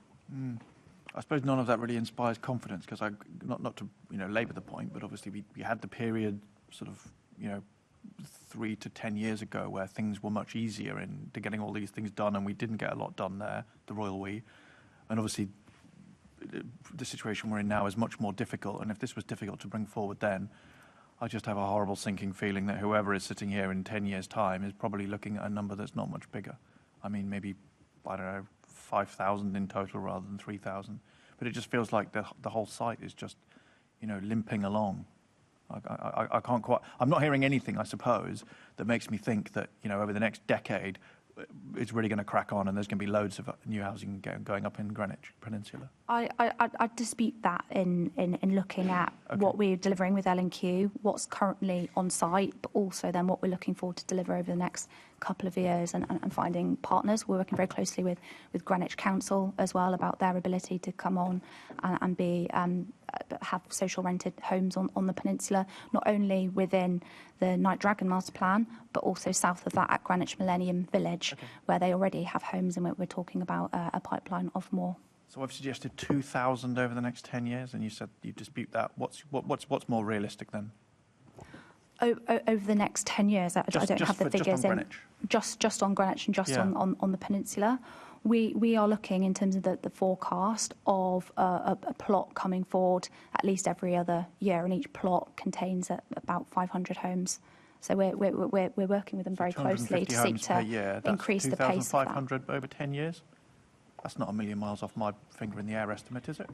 S1: I suppose none of that really inspires confidence, because not to labour the point, but obviously we had the period sort of 3 to 10 years ago where things were much easier into getting all these things done, and we didn't get a lot done there, the Royal We, and obviously the situation we're in now is much more difficult. And if this was difficult to bring forward then, I just have a horrible sinking feeling that whoever is sitting here in 10 years' time is probably looking at a number that's not much bigger. I mean, maybe, I don't know, 5,000 in total rather than 3,000. But it just feels like the whole site is just, limping along. I can't quite... I'm not hearing anything, I suppose, that makes me think that, over the next decade, it's really going to crack on and there's going to be loads of new housing going up in Greenwich Peninsula.
S3: I dispute that in looking at what we're delivering with L&Q, what's currently on site, but also then what we're looking forward to deliver over the next couple of years and finding partners. We're working very closely with Greenwich Council as well about their ability to come on and be have social rented homes on the peninsula, not only within the Night Dragon master plan, but also south of that at Greenwich Millennium Village, where they already have homes, and we're talking about a pipeline of more.
S1: So I've suggested 2,000 over the next 10 years, and you said you dispute that. What's more realistic then?
S3: Over the next 10 years, I don't have the figures in. Just on Greenwich and just on the peninsula. We are looking in terms of the forecast of a plot coming forward at least every other year, and each plot contains about 500 homes. So we're working with them very closely to seek to increase the pace of that.
S1: 2,500 over 10 years? That's not a million miles off my finger in the air estimate, is it?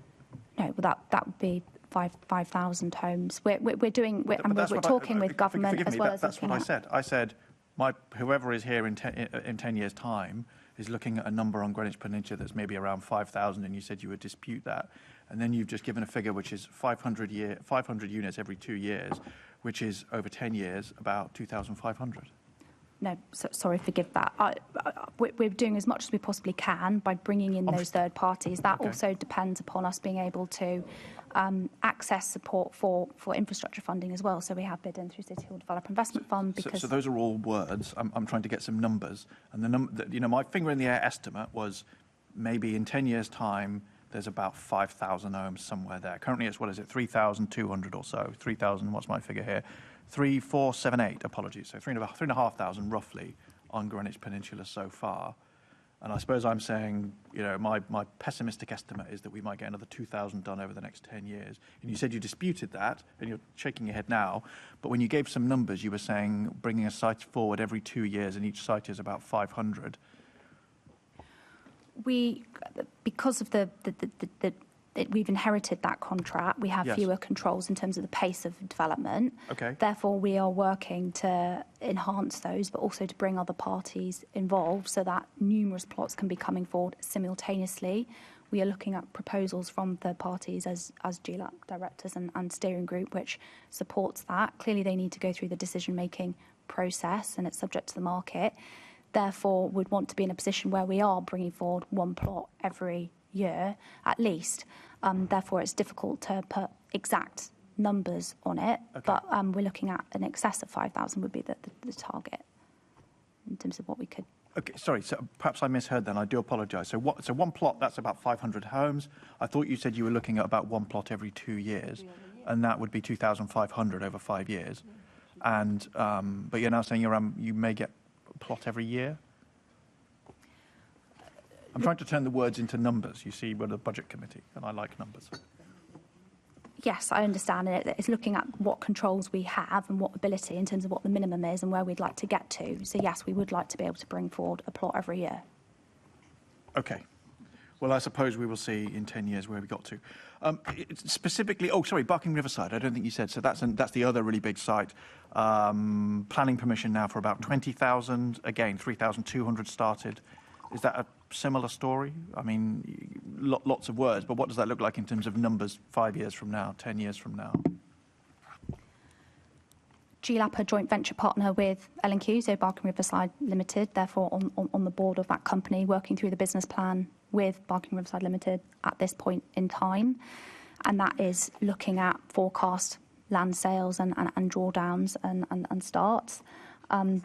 S3: No, well, that would be 5,000 homes. We're talking with government as well as
S1: that's what I said. I said whoever is here in 10 years' time is looking at a number on Greenwich Peninsula that's maybe around 5,000, and you said you would dispute that. And then you've just given a figure which is 500 units every 2 years, which is over 10 years about 2,500.
S3: No, sorry, forgive that. We're doing as much as we possibly can by bringing in those third parties. That also depends upon us being able to access support for infrastructure funding as well. So we have bid in through City Hall Developer Investment Fund because...
S1: So those are all words. I'm trying to get some numbers. And my finger in the air estimate was maybe in 10 years' time, there's about 5,000 homes somewhere there. Currently it's, 3,200 or so. 3,000, what's my figure here? 3,478, apologies. So 3,500 roughly on Greenwich Peninsula so far. And I suppose I'm saying, my pessimistic estimate is that we might get another 2,000 done over the next 10 years. And you said you disputed that, and you're shaking your head now. But when you gave some numbers, you were saying bringing a site forward every 2 years, and each site is about 500.
S3: Because of we've inherited that contract, we have fewer controls in terms of the pace of development.
S1: Okay.
S3: Therefore, we are working to enhance those, but also to bring other parties involved so that numerous plots can be coming forward simultaneously we are looking at proposals from third parties as GLAP directors and steering group, which supports that. Clearly, they need to go through the decision-making process, and it's subject to the market. Therefore, we'd want to be in a position where we are bringing forward one plot every year, at least. Therefore, it's difficult to put exact numbers on it, but we're looking at an excess of 5,000 would be the target in terms of what we could.
S1: Okay, sorry, so perhaps I misheard then. I do apologise. So one plot, that's about 500 homes. I thought you said you were looking at about one plot every 2 years, and that would be 2,500 over 5 years. And but you're now saying you may get a plot every year? I'm trying to turn the words into numbers. You see, we're the budget committee, and I like numbers.
S3: Yes, I understand it. It's looking at what controls we have and what ability in terms of what the minimum is and where we'd like to get to. So yes, we would like to be able to bring forward a plot every year.
S1: Okay. Well, I suppose we will see in 10 years where we got to. Specifically, Barking Riverside, I don't think you said. So that's the other really big site. Planning permission now for about 20,000. Again, 3,200 started. Is that a similar story? I mean, lots of words, but what does that look like in terms of numbers 5 years from now, 10 years from now?
S3: GLAP, a joint venture partner with L&Q, so Barking Riverside Limited, therefore on the board of that company, working through the business plan with Barking Riverside Limited at this point in time. And that is looking at forecast land sales and drawdowns and starts.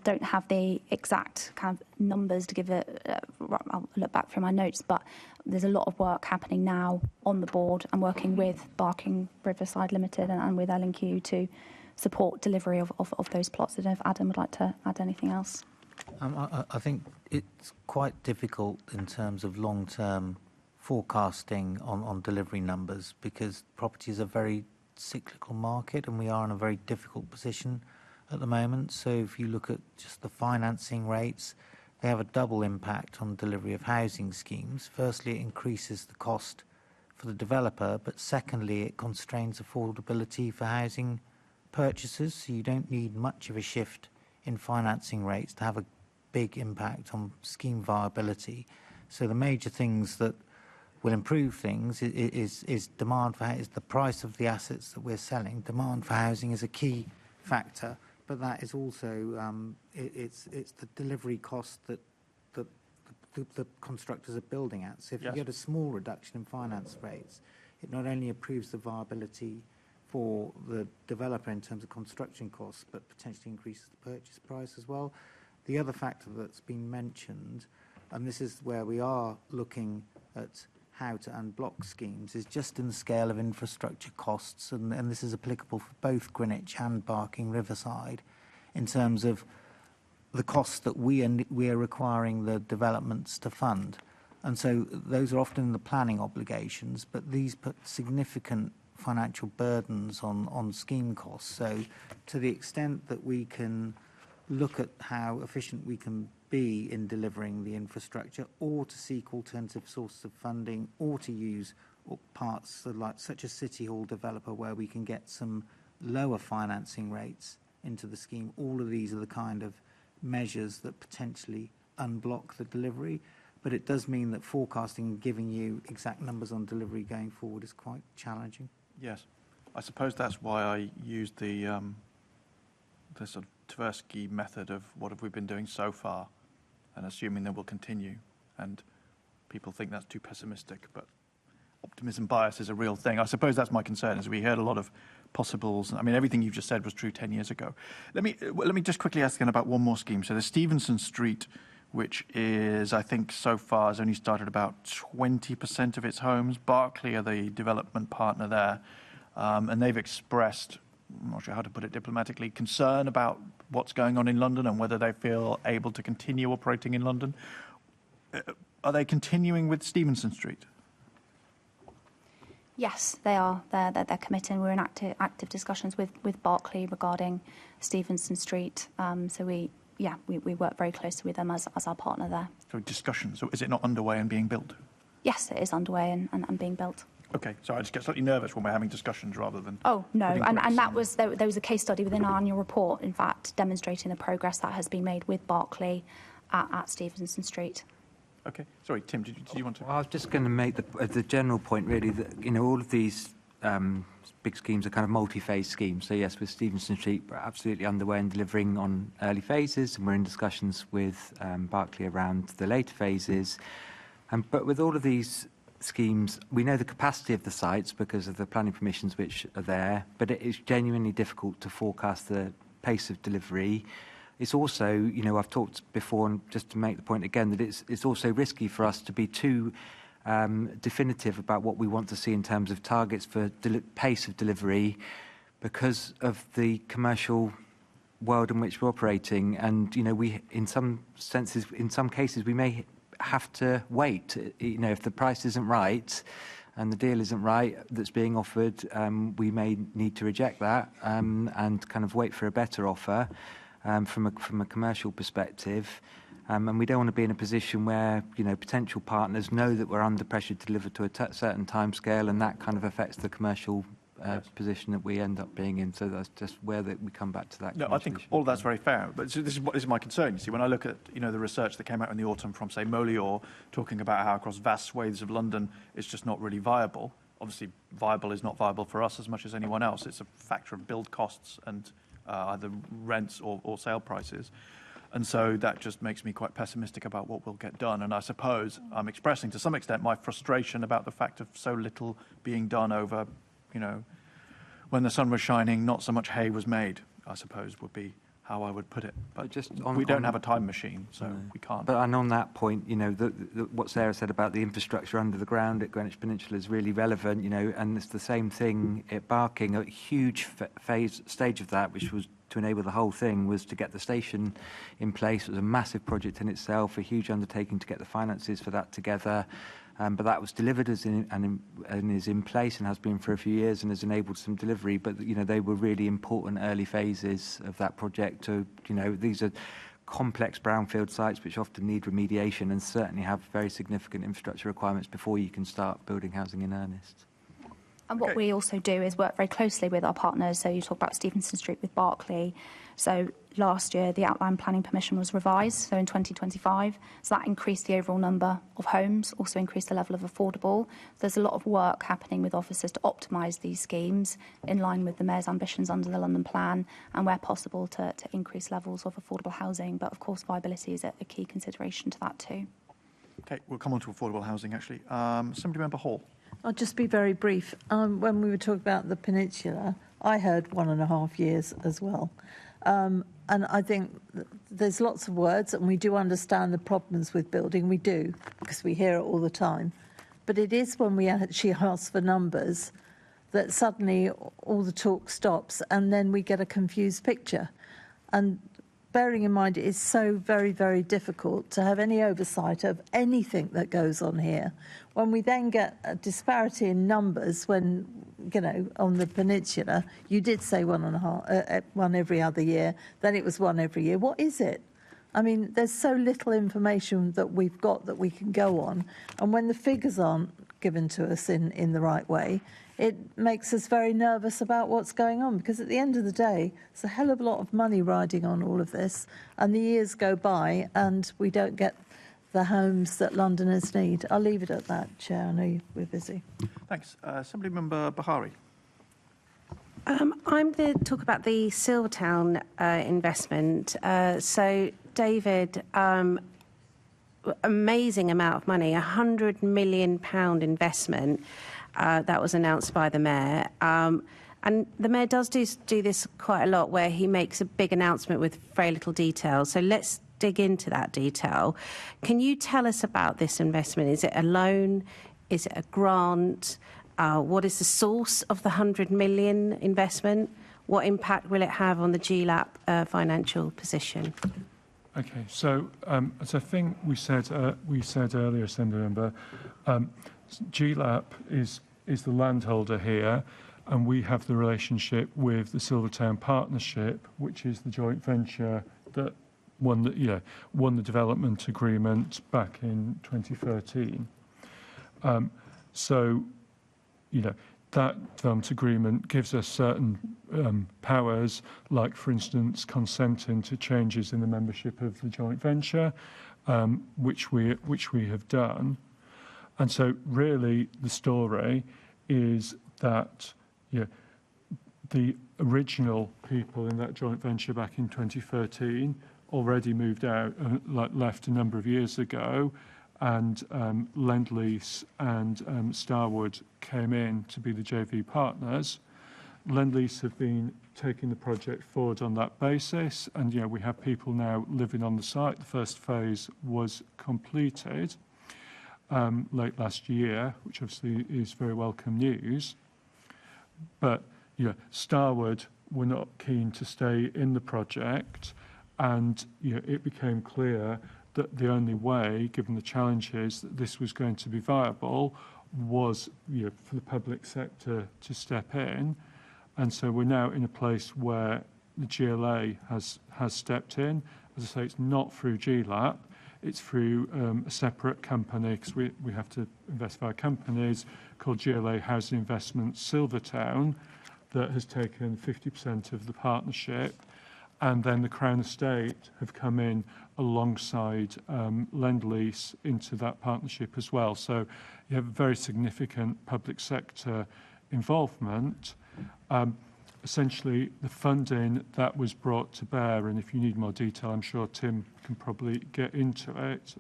S3: Don't have the exact kind of numbers to give it. I'll look back through my notes, but there's a lot of work happening now on the board and working with Barking Riverside Limited and with L&Q to support delivery of those plots. I don't know if Adam would like to add anything else.
S9: I think it's quite difficult in terms of long-term forecasting on delivery numbers because property is a very cyclical market and we are in a very difficult position at the moment. So if you look at just the financing rates, they have a double impact on delivery of housing schemes. Firstly, it increases the cost for the developer, but secondly, it constrains affordability for housing purchasers. So you don't need much of a shift in financing rates to have a big impact on scheme viability. So the major things that will improve things is demand for is the price of the assets that we're selling. Demand for housing is a key factor. But that is also it's the delivery cost that the constructors are building at. So if you get a small reduction in finance rates, it not only improves the viability for the developer in terms of construction costs, but potentially increases the purchase price as well. The other factor that's been mentioned, and this is where we are looking at how to unblock schemes, is just in the scale of infrastructure costs, and this is applicable for both Greenwich and Barking Riverside, in terms of the costs that we are requiring the developments to fund. And so those are often the planning obligations, but these put significant financial burdens on scheme costs. So to the extent that we can look at how efficient we can be in delivering the infrastructure, or to seek alternative sources of funding, or to use parts like such a City Hall developer where we can get some lower financing rates into the scheme. All of these are the kind of measures that potentially unblock the delivery, but it does mean that forecasting and giving you exact numbers on delivery going forward is quite challenging.
S1: Yes, I suppose that's why I used the sort of Tversky method of what have we been doing so far, and assuming that will continue. And people think that's too pessimistic, but optimism bias is a real thing. I suppose that's my concern, is we heard a lot of possibles. I mean, everything you've just said was true 10 years ago. Let me just quickly ask again about one more scheme. So the Stevenson Street, which is, I think, so far has only started about 20% of its homes. Barclay are the development partner there, and they've expressed, I'm not sure how to put it diplomatically, concern about what's going on in London and whether they feel able to continue operating in London. Are they continuing with Stevenson Street?
S3: Yes, they are. They're committing. We're in active discussions with Barclay regarding Stevenson Street. So we work very closely with them as our partner there. So
S1: discussions. So is it not underway and being built?
S3: Yes, it is underway and being built.
S1: Okay, so I just get slightly nervous when we're having discussions rather than...
S3: Oh, no, and that was, there was a case study within our annual report, in fact, demonstrating the progress that has been made with Barclay at Stevenson Street.
S1: Okay. Sorry, Tim, did you want to?
S5: Well, I was just going to make the general point, really, that, you know, all of these big schemes are kind of multi-phase schemes. So, yes, with Stevenson Street, we're absolutely underway in delivering on early phases, and we're in discussions with Berkeley around the later phases. But with all of these schemes, we know the capacity of the sites because of the planning permissions which are there, but it is genuinely difficult to forecast the pace of delivery. It's also, you know, I've talked before, and just to make the point again, that it's also risky for us to be too definitive about what we want to see in terms of targets for pace of delivery because of the commercial world in which we're operating. And, you know, we, in some senses, in some cases, we may have to wait. You know, if the price isn't right and the deal isn't right that's being offered, we may need to reject that and kind of wait for a better offer. From a commercial perspective, and we don't want to be in a position where, you know, potential partners know that we're under pressure to deliver to a certain timescale, and that kind of affects the commercial position that we end up being in. So that's just where we come back to that.
S1: No, I think all of that's very fair. But this is my concern. You see, when I look at, you know, the research that came out in the autumn from, say, Molior, talking about how across vast swathes of London it's just not really viable. Obviously, viable is not viable for us as much as anyone else. It's a factor of build costs and either rents or sale prices. And so that just makes me quite pessimistic about what will get done. And I suppose I'm expressing to some extent my frustration about the fact of so little being done over, you know, when the sun was shining, not so much hay was made, I suppose would be how I would put it. But just we don't have a time machine, so we can't.
S5: But and on that point, you know, what Sarah said about the infrastructure under the ground at Greenwich Peninsula is really relevant, you know, and it's the same thing at Barking. A huge stage of that, which was to enable the whole thing, was to get the station in place. It was a massive project in itself, a huge undertaking to get the finances for that together. But that was delivered and is in place and has been for a few years and has enabled some delivery. But, you know, they were really important early phases of that project. To, you know, these are complex brownfield sites which often need remediation and certainly have very significant infrastructure requirements before you can start building housing in earnest.
S3: And what we also do is work very closely with our partners. So you talk about Stevenson Street with Berkeley. So last year, the outline planning permission was revised, so in 2025. So that increased the overall number of homes, also increased the level of affordable. There's a lot of work happening with officers to optimise these schemes in line with the Mayor's ambitions under the London Plan, and where possible to increase levels of affordable housing. But of course, viability is a key consideration to that too.
S1: Okay, we'll come on to affordable housing, actually. Assemblymember Hall.
S8: I'll just be very brief. When we were talking about the peninsula, I heard 1.5 years as well. And I think there's lots of words, and we do understand the problems with building. We do, because we hear it all the time. But it is when we actually ask for numbers that suddenly all the talk stops, and then we get a confused picture. And bearing in mind, it is so very, very difficult to have any oversight of anything that goes on here. When we then get a disparity in numbers, when, you know, on the peninsula, you did say 1.5, one every other year, then it was one every year. What is it? I mean, there's so little information that we've got that we can go on. And when the figures aren't given to us in the right way, it makes us very nervous about what's going on, because at the end of the day, it's a hell of a lot of money riding on all of this, and the years go by and we don't get the homes that Londoners need. I'll leave it at that, Chair. I know we're busy.
S1: Thanks. Assemblymember Bahari.
S12: I'm going to talk about the Silvertown investment. So, David, amazing amount of money, £100 million investment. That was announced by the Mayor. And the Mayor does do this quite a lot, where he makes a big announcement with very little detail. So let's dig into that detail. Can you tell us about this investment? Is it a loan? Is it a grant? What is the source of the £100 million investment? What impact will it have on the GLAP financial position?
S4: Okay, so as I think we said earlier, Assemblymember, GLAP is the landholder here, and we have the relationship with the Silvertown Partnership, which is the joint venture that won the development agreement back in 2013. So, you know, that development agreement gives us certain powers, like, for instance, consenting to changes in the membership of the joint venture. which we have done. And so really the story is that the original people in that joint venture back in 2013 already moved out, left a number of years ago, and Lendlease and Starwood came in to be the JV partners. Lendlease have been taking the project forward on that basis, and we have people now living on the site. The first phase was completed late last year, which obviously is very welcome news. But Starwood were not keen to stay in the project, and it became clear that the only way, given the challenges, that this was going to be viable was for the public sector to step in. And so we're now in a place where the GLA has stepped in. As I say, it's not through GLAP, it's through a separate company, because we have to invest via companies, called GLA Housing Investments Silvertown, that has taken 50% of the partnership. And then the Crown Estate have come in alongside Lendlease into that partnership as well. So you have very significant public sector involvement. Essentially, the funding that was brought to bear, and if you need more detail, I'm sure Tim can probably get into it,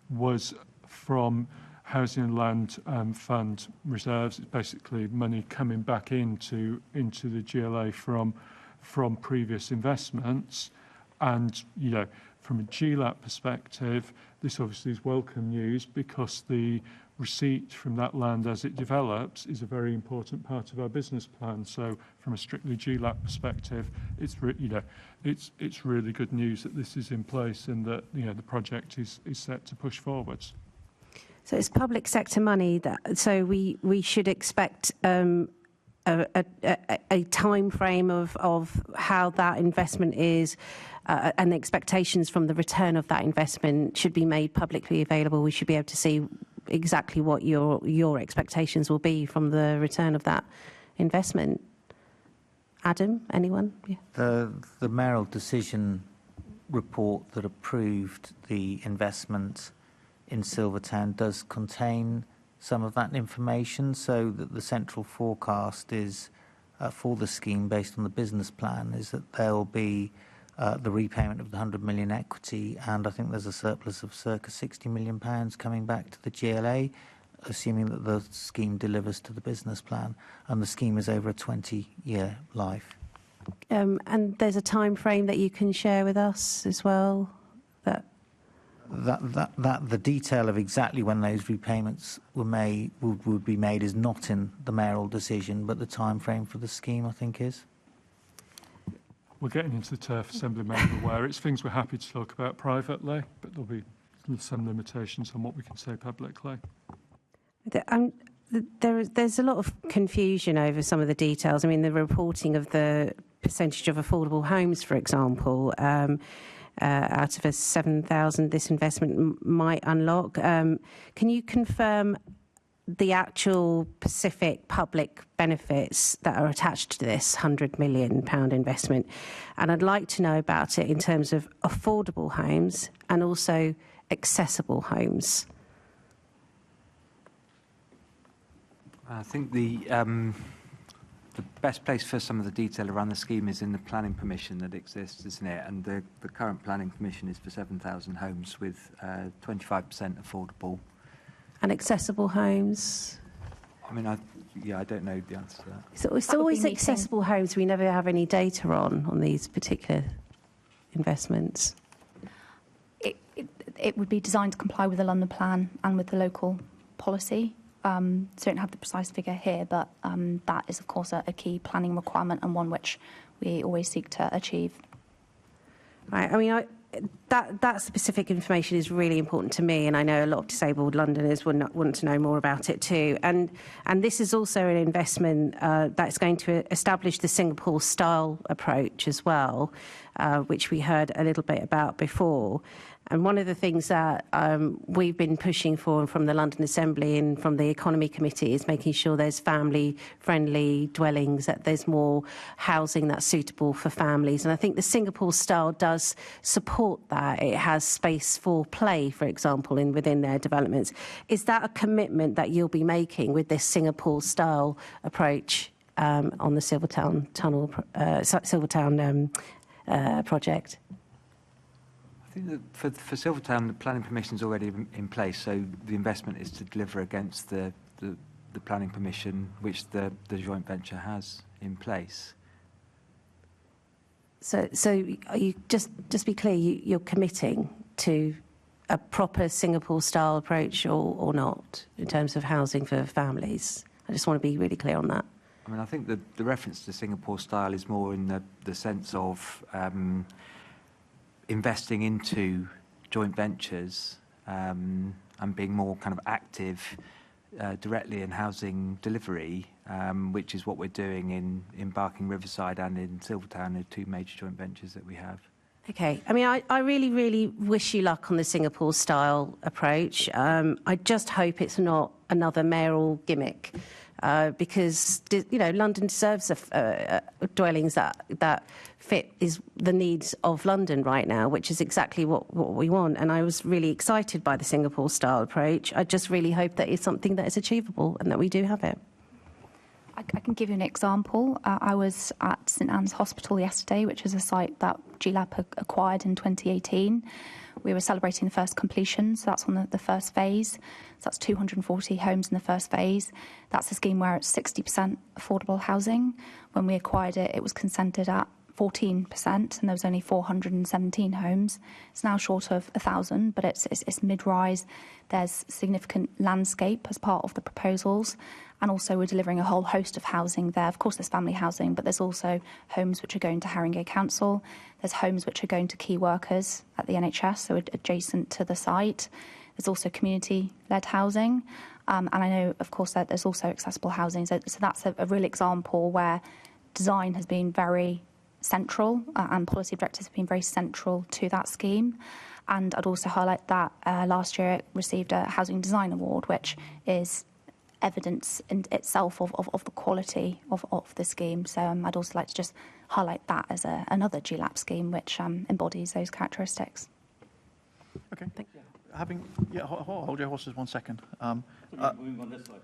S4: was from Housing and Land Fund reserves. It's basically money coming back into the GLA from previous investments. And from a GLAP perspective, this obviously is welcome news, because the receipt from that land as it develops is a very important part of our business plan. So from a strictly GLAP perspective, it's really good news that this is in place and that the project is set to push forwards.
S12: So it's public sector money, so we should expect a time frame of how that investment is, and the expectations from the return of that investment should be made publicly available. We should be able to see exactly what your expectations will be from the return of that investment. Adam, anyone? Yeah.
S9: The mayoral decision report that approved the investment in Silvertown does contain some of that information, so that the central forecast is for the scheme, based on the business plan, is that there will be the repayment of the 100 million equity, and I think there's a surplus of circa £60 million coming back to the GLA, assuming that the scheme delivers to the business plan, and the scheme is over a 20-year life.
S12: And there's a time frame that you can share with us as well?
S9: That the detail of exactly when those repayments were made would be made is not in the mayoral decision, but the time frame for the scheme, I think, is.
S4: We're getting into the turf, Assemblymember, where it's things we're happy to talk about privately, but there'll be some limitations on what we can say publicly.
S12: There's a lot of confusion over some of the details. I mean, the reporting of the percentage of affordable homes, for example, out of a 7,000 this investment might unlock. Can you confirm the actual specific public benefits that are attached to this £100 million investment? And I'd like to know about it in terms of affordable homes and also accessible homes.
S5: I think the best place for some of the detail around the scheme is in the planning permission that exists, isn't it? And the current planning permission is for 7,000 homes with 25% affordable.
S12: And accessible homes?
S5: I mean, I don't know the answer to that.
S12: So it's always accessible homes. We never have any data on these particular investments.
S3: It would be designed to comply with the London Plan and with the local policy. So I don't have the precise figure here, but that is, of course, a key planning requirement and one which we always seek to achieve.
S12: Right. I mean, that specific information is really important to me, and I know a lot of disabled Londoners want to know more about it too. And this is also an investment that's going to establish the Singapore-style approach as well, which we heard a little bit about before. And one of the things that we've been pushing for from the London Assembly and from the Economy Committee is making sure there's family-friendly dwellings, that there's more housing that's suitable for families. And I think the Singapore style does support that. It has space for play, for example, within their developments. Is that a commitment that you'll be making with this Singapore style approach on the Silvertown Tunnel, Silvertown project?
S5: I think that for Silvertown, the planning permission is already in place, so the investment is to deliver against the planning permission which the joint venture has in place.
S12: So are you just be clear, you're committing to a proper Singapore-style approach or not in terms of housing for families? I just want to be really clear on that.
S5: I mean, I think the reference to Singapore style is more in the sense of investing into joint ventures and being more kind of active directly in housing delivery, which is what we're doing in Barking Riverside and in Silvertown, the two major joint ventures that we have.
S12: Okay. I mean, I really, really wish you luck on the Singapore-style approach. I just hope it's not another mayoral gimmick. Because London deserves dwellings that fit the needs of London right now, which is exactly what we want. And I was really excited by the Singapore-style approach. I just really hope that it's something that is achievable and that we do have it.
S3: I can give you an example. I was at St Anne's Hospital yesterday, which is a site that GLAP acquired in 2018. We were celebrating the first completion, so that's on the first phase. So that's 240 homes in the first phase. That's a scheme where it's 60% affordable housing. When we acquired it, it was consented at 14%, and there was only 417 homes. It's now short of 1,000, but it's mid-rise. There's significant landscape as part of the proposals, and also we're delivering a whole host of housing there. Of course, there's family housing, but there's also homes which are going to Haringey Council. There's homes which are going to key workers at the NHS, so adjacent to the site. There's also community-led housing, and I know, of course, that there's also accessible housing. So that's a real example where design has been very central and policy objectives have been very central to that scheme. And I'd also highlight that last year it received a Housing Design Award, which is evidence in itself of the quality of the scheme. So I'd also like to just highlight that as another GLAP scheme which embodies those characteristics.
S1: Okay. Thank you. Hold your horses 1 second.
S13: Moving on this side.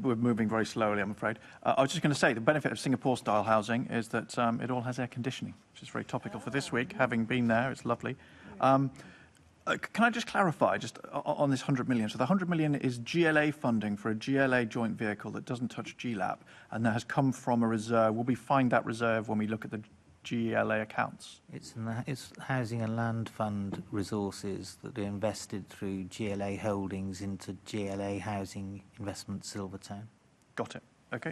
S1: We're moving very slowly, I'm afraid. I was just going to say the benefit of Singapore-style housing is that it all has air conditioning, which is very topical for this week. Having been there, it's lovely. Can I just clarify, just on this 100 million? So the 100 million is GLA funding for a GLA joint vehicle that doesn't touch GLAP, and that has come from a reserve. Will we find that reserve when we look at the GLA accounts?
S9: It's Housing and Land Fund resources that are invested through GLA Holdings into GLA Housing Investment Silvertown.
S1: Got it. Okay.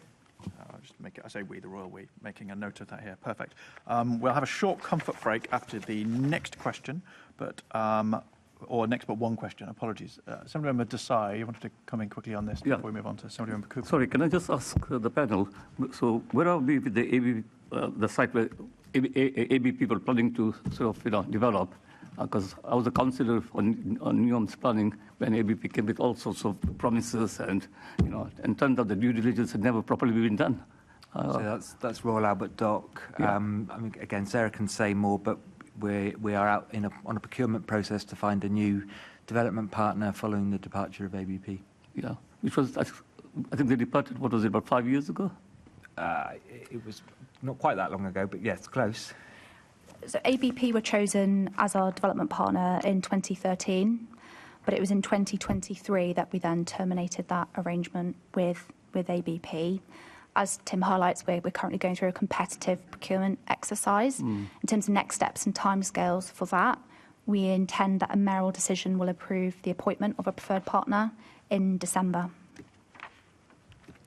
S1: I'll just make it, I say we, the royal we, making a note of that here. Perfect. We'll have a short comfort break after the next question, but next but one question. Apologies. Assemblymember Desai, you wanted to come in quickly on this before we move on to Assemblymember Cooper.
S13: Sorry, can I just ask the panel? So where are we with the ABP, the site where ABP were planning to sort of develop? Because I was a councillor on Newham's planning when ABP came with all sorts of promises, and and turned out the due diligence had never properly been done.
S5: So that's Royal Albert Dock.
S13: Yeah.
S5: I mean, again, Sarah can say more, but we are out on a procurement process to find a new development partner following the departure of ABP.
S13: Yeah, which was I think they departed. What was it, about 5 years ago?
S5: It was not quite that long ago, but yes, close.
S3: So ABP were chosen as our development partner in 2013, but it was in 2023 that we then terminated that arrangement with ABP. As Tim highlights, we're currently going through a competitive procurement exercise. In terms of next steps and timescales for that, we intend that a mayoral decision will approve the appointment of a preferred partner in December.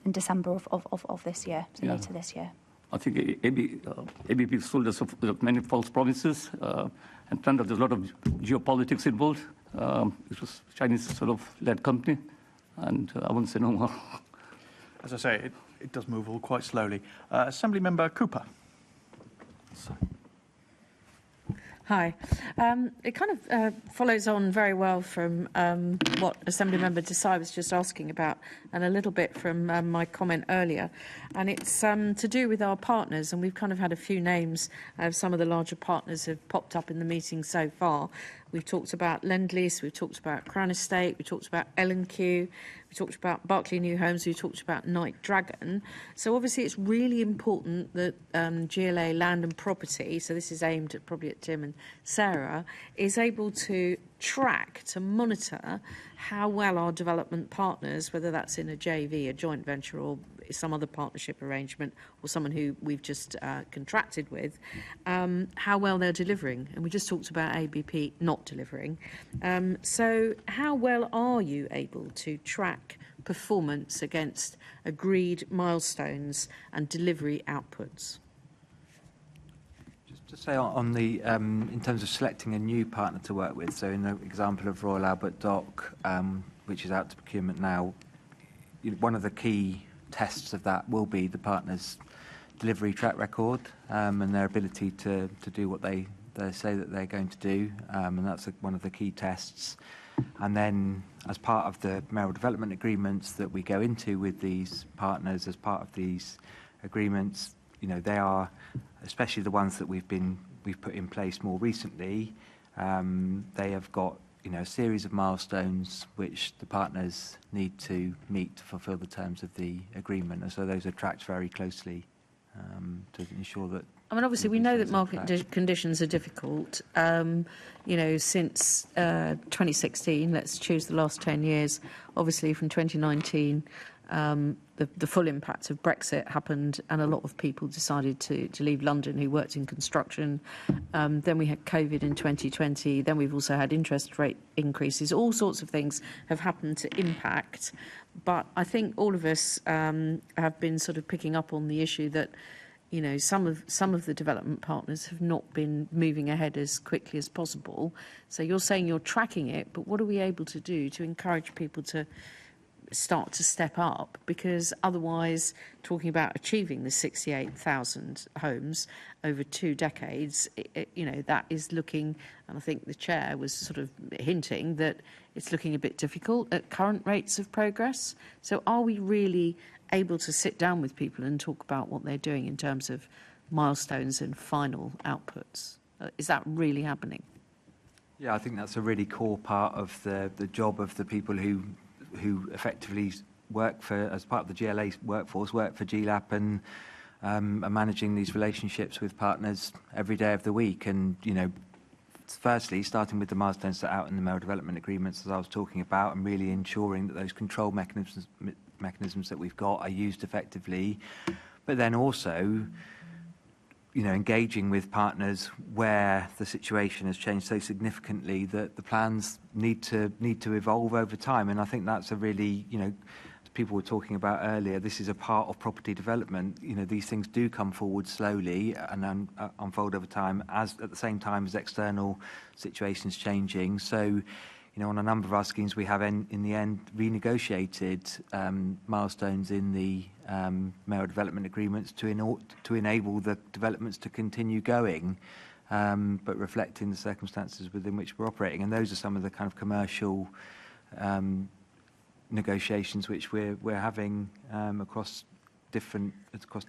S3: In December of this year, so later this year.
S13: I think ABP sold us many false promises, and turned out there's a lot of geopolitics involved. It was a Chinese sort of led company, and I won't say no more.
S1: As I say, it does move all quite slowly. Assemblymember Cooper.
S11: Hi. It kind of follows on very well from what Assemblymember Desai was just asking about, and a little bit from my comment earlier. And it's to do with our partners, and we've kind of had a few names of some of the larger partners have popped up in the meeting so far. We've talked about Lendlease, we've talked about Crown Estate, we talked about L&Q, we talked about Berkeley New Homes, we talked about Night Dragon. So obviously it's really important that GLA Land and Property, so this is aimed at probably at Tim and Sarah, is able to track, to monitor how well our development partners, whether that's in a JV, a joint venture, or some other partnership arrangement, or someone who we've just contracted with, how well they're delivering. And we just talked about ABP not delivering. So how well are you able to track performance against agreed milestones and delivery outputs?
S5: Just to say on the, in terms of selecting a new partner to work with, so in the example of Royal Albert Dock, which is out to procurement now, one of the key tests of that will be the partner's delivery track record and their ability to do what they say that they're going to do, and that's one of the key tests. And then as part of the mayoral development agreements that we go into with these partners, as part of these agreements, they are, especially the ones that we've put in place more recently, they have got a series of milestones which the partners need to meet to fulfil the terms of the agreement, and so those are tracked very closely to ensure that.
S11: I mean, obviously, we know that market conditions are difficult. Since 2016, let's choose the last 10 years, obviously from 2019, the full impact of Brexit happened, and a lot of people decided to leave London who worked in construction. Then we had COVID in 2020. Then we've also had interest rate increases. All sorts of things have happened to impact. But I think all of us have been sort of picking up on the issue that some of the development partners have not been moving ahead as quickly as possible. So you're saying you're tracking it, but what are we able to do to encourage people to start to step up? Because otherwise, talking about achieving the 68,000 homes over 2 decades, that is looking, and I think the chair was sort of hinting that it's looking a bit difficult at current rates of progress. So are we really able to sit down with people and talk about what they're doing in terms of milestones and final outputs? Is that really happening?
S5: Yeah, I think that's a really core part of the job of the people who effectively work for, as part of the GLA workforce, work for GLAP and are managing these relationships with partners every day of the week. And, firstly, starting with the milestones set out in the mayoral development agreements, as I was talking about, and really ensuring that those control mechanisms that we've got are used effectively, but then also engaging with partners where the situation has changed so significantly that the plans need to evolve over time. And I think that's a really, as people were talking about earlier, this is a part of property development. These things do come forward slowly and unfold over time, as at the same time as external situations changing. So, on a number of our schemes, we have in the end renegotiated milestones in the mayoral development agreements to enable the developments to continue going, but reflecting the circumstances within which we're operating. And those are some of the kind of commercial negotiations which we're having across different.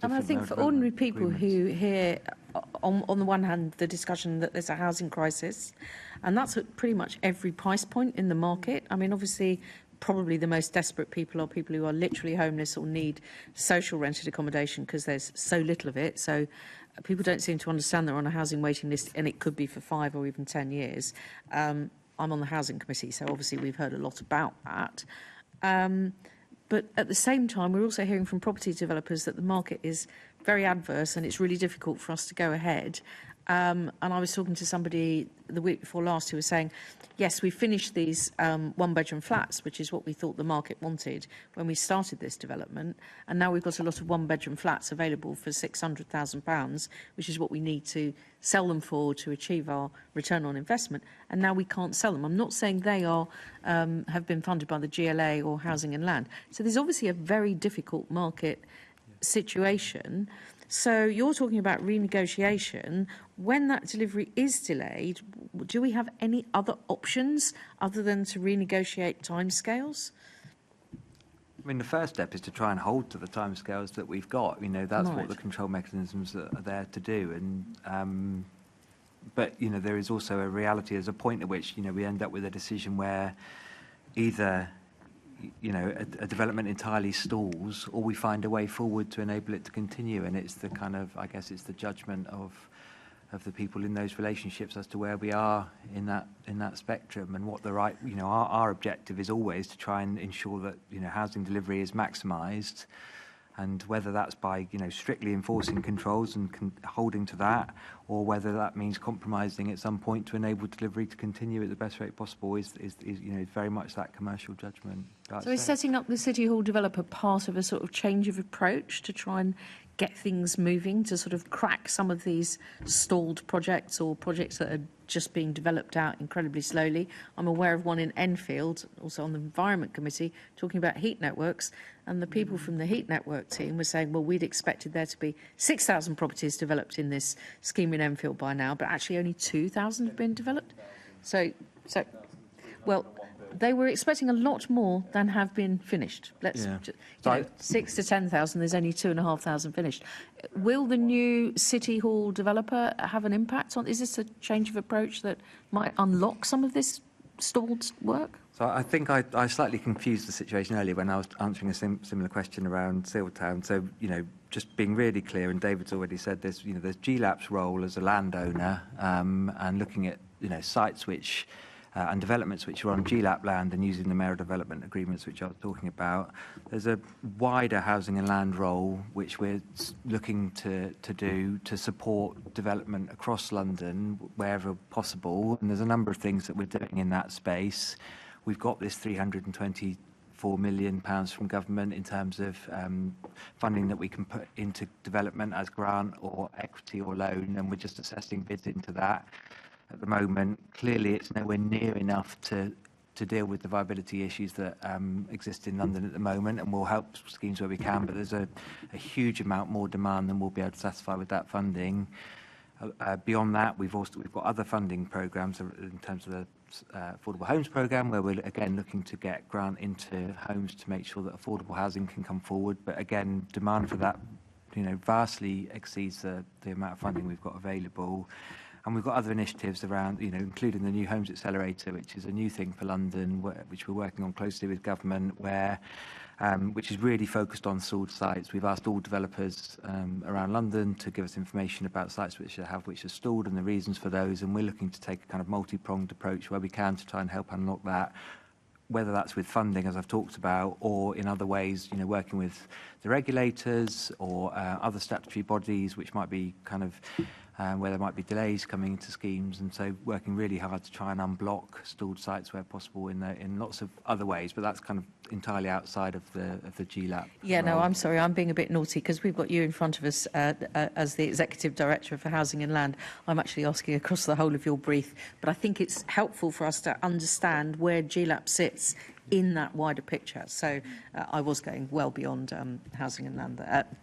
S11: And I think for ordinary people who hear, on the one hand, the discussion that there's a housing crisis, and that's at pretty much every price point in the market. I mean, obviously, probably the most desperate people are people who are literally homeless or need social rented accommodation because there's so little of it. So people don't seem to understand they're on a housing waiting list, and it could be for 5 or even 10 years. I'm on the housing committee, so obviously we've heard a lot about that. But at the same time, we're also hearing from property developers that the market is very adverse and it's really difficult for us to go ahead. And I was talking to somebody the week before last who was saying, yes, we finished these one-bedroom flats, which is what we thought the market wanted when we started this development. And now we've got a lot of one-bedroom flats available for £600,000, which is what we need to sell them for to achieve our return on investment. And now we can't sell them. I'm not saying they are have been funded by the GLA or Housing and Land. So there's obviously a very difficult market situation. So you're talking about renegotiation. When that delivery is delayed, do we have any other options other than to renegotiate timescales?
S5: I mean, the first step is to try and hold to the timescales that we've got. You know, that's
S11: Right.
S5: what the control mechanisms are there to do. And but you know, there is also a reality. There's a point at which we end up with a decision where either a development entirely stalls, or we find a way forward to enable it to continue. And it's the kind of, I guess, it's the judgment of the people in those relationships as to where we are in that spectrum, and what the right, our objective is always to try and ensure that housing delivery is maximised, and whether that's by strictly enforcing controls and holding to that, or whether that means compromising at some point to enable delivery to continue at the best rate possible is very much that commercial judgment.
S11: So is setting up the City Hall developer part of a sort of change of approach to try and get things moving, to sort of crack some of these stalled projects or projects that are just being developed out incredibly slowly? I'm aware of one in Enfield, also on the Environment Committee, talking about heat networks, and the people from the heat network team were saying, well, we'd expected there to be 6,000 properties developed in this scheme in Enfield by now, but actually only 2,000 have been developed. Well, they were expecting a lot more than have been finished. 6 to 10,000, there's only 2,500 finished. Will the new City Hall developer have an impact on? Is this a change of approach that might unlock some of this stalled work?
S5: So I think I slightly confused the situation earlier when I was answering a similar question around Sealtown. So, just being really clear, and David's already said this, there's GLAP's role as a landowner, and looking at, sites which and developments which are on GLAP land and using the mayoral development agreements which I was talking about. There's a wider housing and land role which we're looking to do to support development across London wherever possible, and there's a number of things that we're doing in that space. We've got this £324 million from government in terms of funding that we can put into development as grant or equity or loan, and we're just assessing bids into that. At the moment, clearly it's nowhere near enough to deal with the viability issues that exist in London at the moment, and we'll help schemes where we can, but there's a huge amount more demand than we'll be able to satisfy with that funding. Beyond that, we've got other funding programmes in terms of the Affordable Homes Programme, where we're again looking to get grant into homes to make sure that affordable housing can come forward. But again, demand for that vastly exceeds the amount of funding we've got available. And we've got other initiatives around, including the New Homes Accelerator, which is a new thing for London, which we're working on closely with government, which is really focused on stalled sites. We've asked all developers around London to give us information about sites which are stalled and the reasons for those, and we're looking to take a kind of multi-pronged approach where we can to try and help unlock that, whether that's with funding, as I've talked about, or in other ways, working with the regulators or other statutory bodies, which might be kind of where there might be delays coming into schemes, and so working really hard to try and unblock stalled sites where possible in lots of other ways, but that's kind of entirely outside of the GLAP.
S11: Yeah,
S5: role.
S11: no, I'm sorry, I'm being a bit naughty because we've got you in front of us as the Executive Director for Housing and Land. I'm actually asking across the whole of your brief, but I think it's helpful for us to understand where GLAP sits in that wider picture. So I was going well beyond housing and land,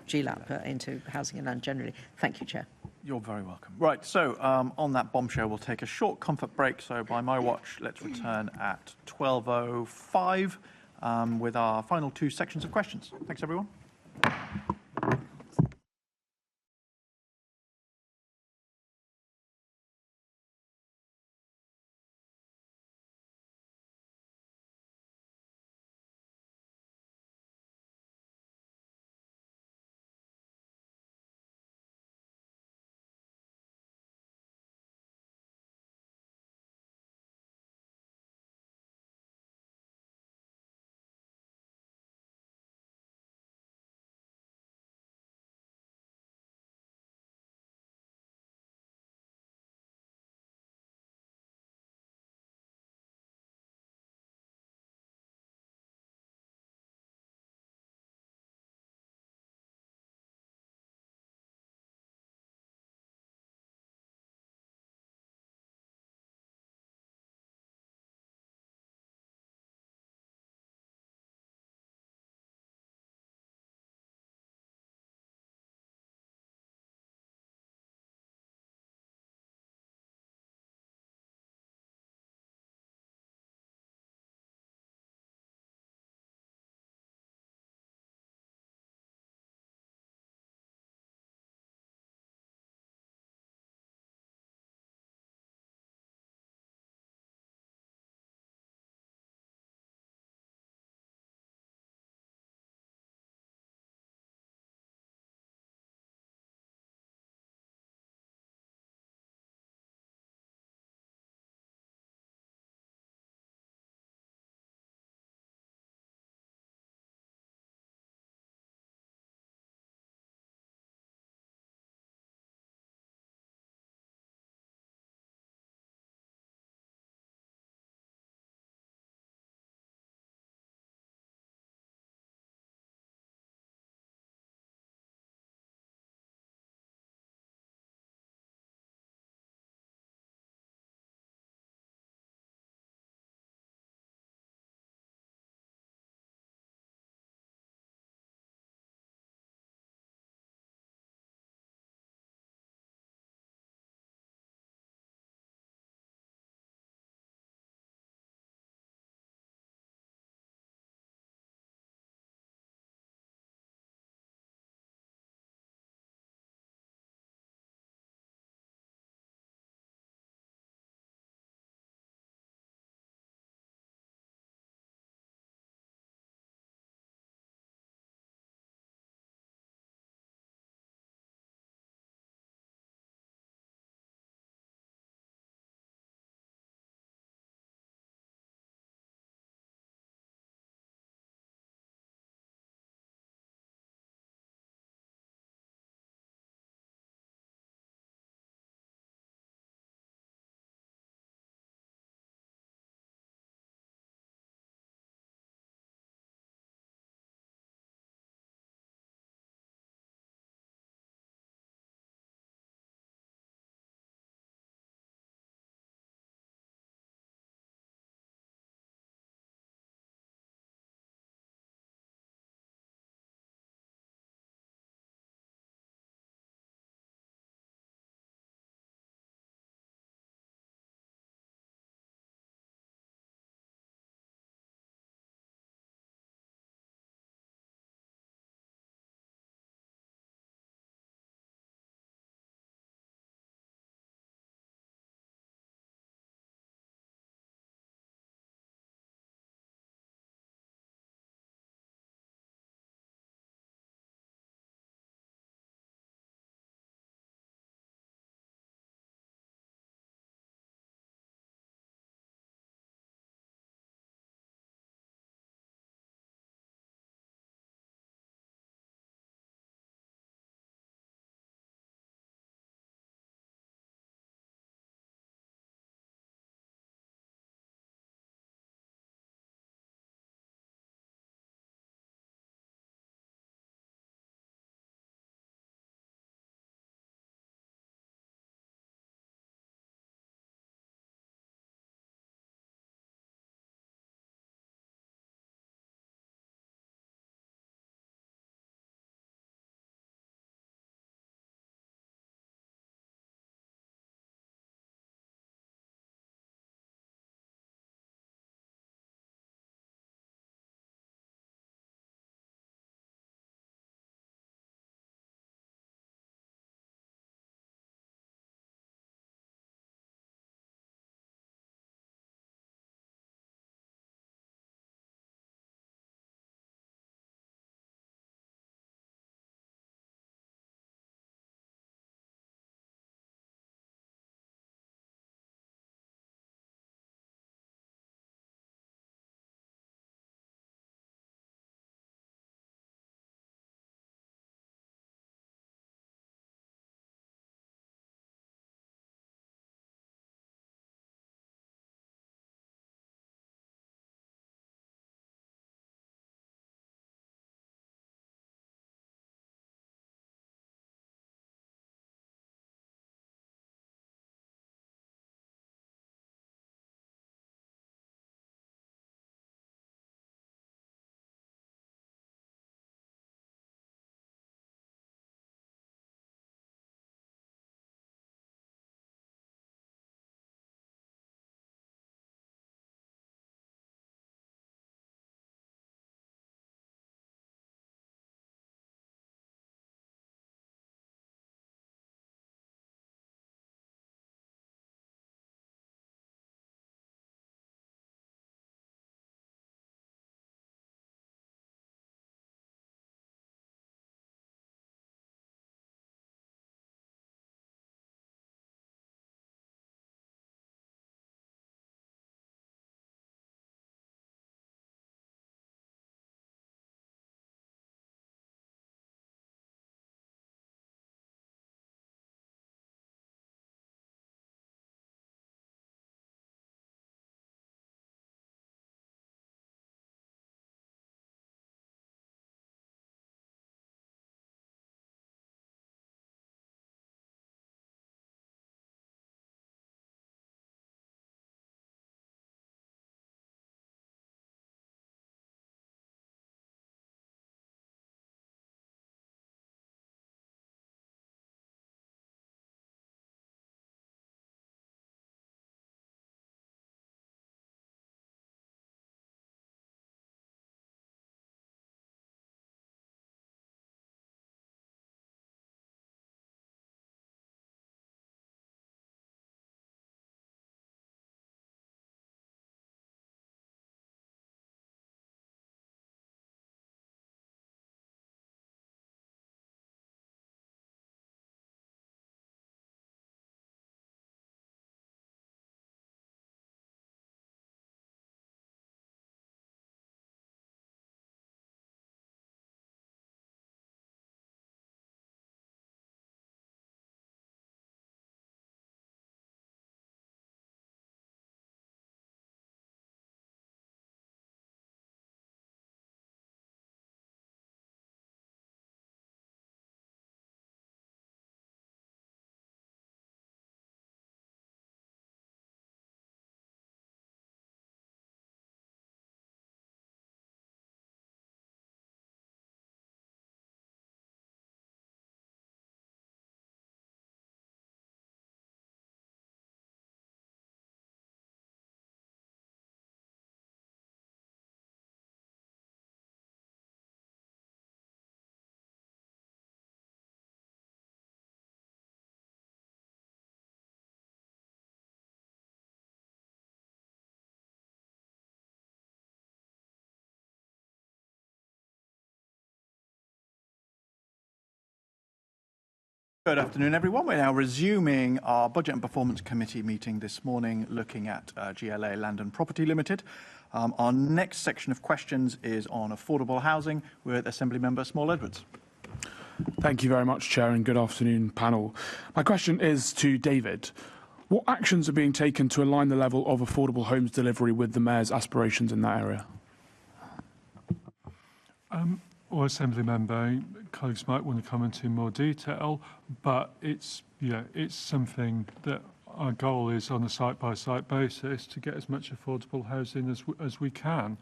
S11: GLAP into housing and land generally. Thank you, Chair.
S1: You're very welcome. Right, so on that bombshell, we'll take a short comfort break. So by my watch, let's return at 12:05 with our final two sections of questions. Thanks, everyone. Good afternoon, everyone. We're now resuming our Budget and Performance Committee meeting this morning, looking at GLA Land and Property Limited. Our next section of questions is on affordable housing with Assembly Member Small Edwards.
S14: Thank you very much, Chair, and good afternoon, panel. My question is to David. What actions are being taken to align the level of affordable homes delivery with the Mayor's aspirations in that area?
S4: Or Assembly Member, colleagues might want to comment in more detail, but it's something that our goal is on a site-by-site basis to get as much affordable housing as we can.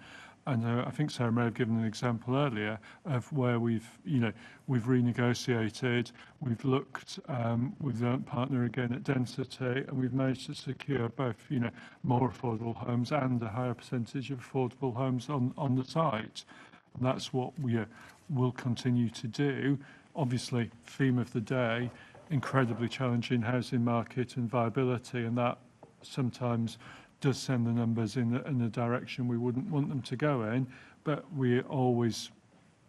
S4: And I think Sarah may have given an example earlier of where we've renegotiated, we've looked with our partner again at density, and we've managed to secure both, more affordable homes and a higher percentage of affordable homes on the site. And that's what we will continue to do. Obviously, theme of the day, incredibly challenging housing market and viability, and that sometimes does send the numbers in the direction we wouldn't want them to go in. But we're always,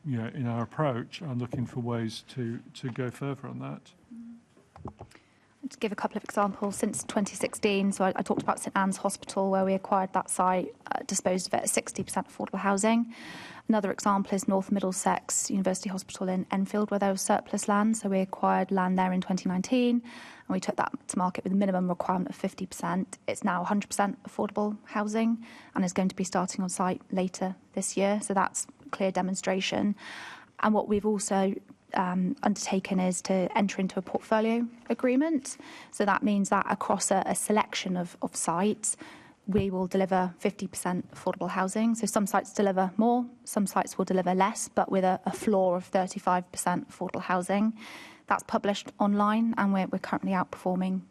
S4: in our approach, are looking for ways to go further on that.
S3: To give a couple of examples, since 2016, so I talked about St Anne's Hospital, where we acquired that site, disposed of it at 60% affordable housing. Another example is North Middlesex University Hospital in Enfield, where there was surplus land. So we acquired land there in 2019, and we took that to market with a minimum requirement of 50%. It's now 100% affordable housing and is going to be starting on site later this year. So that's a clear demonstration. And what we've also undertaken is to enter into a portfolio agreement. So that means that across a selection of sites, we will deliver 50% affordable housing. So some sites deliver more, some sites will deliver less, but with a floor of 35% affordable housing. That's published online, and we're currently outperforming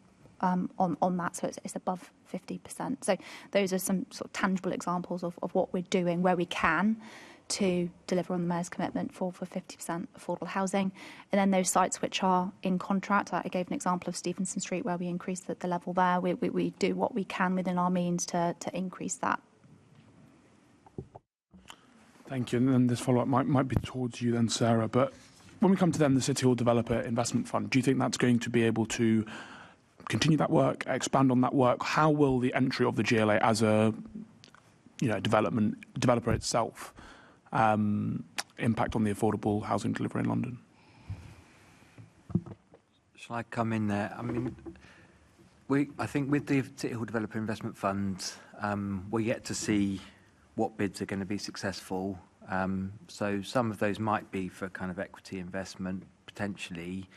S3: on that, so it's above 50%. So those are some sort of tangible examples of what we're doing where we can to deliver on the Mayor's commitment for 50% affordable housing. And then those sites which are in contract, I gave an example of Stevenson Street where we increased the level there. We do what we can within our means to increase that.
S14: Thank you. And then this follow-up might be towards you then, Sarah. But when we come to then the City Hall Developer Investment Fund, do you think that's going to be able to continue that work, expand on that work? How will the entry of the GLA as a developer itself impact on the affordable housing delivery in London?
S5: Shall I come in there? I mean, I think with the City Hall Developer Investment Fund, we're yet to see what bids are going to be successful. So some of those might be for kind of equity investment potentially,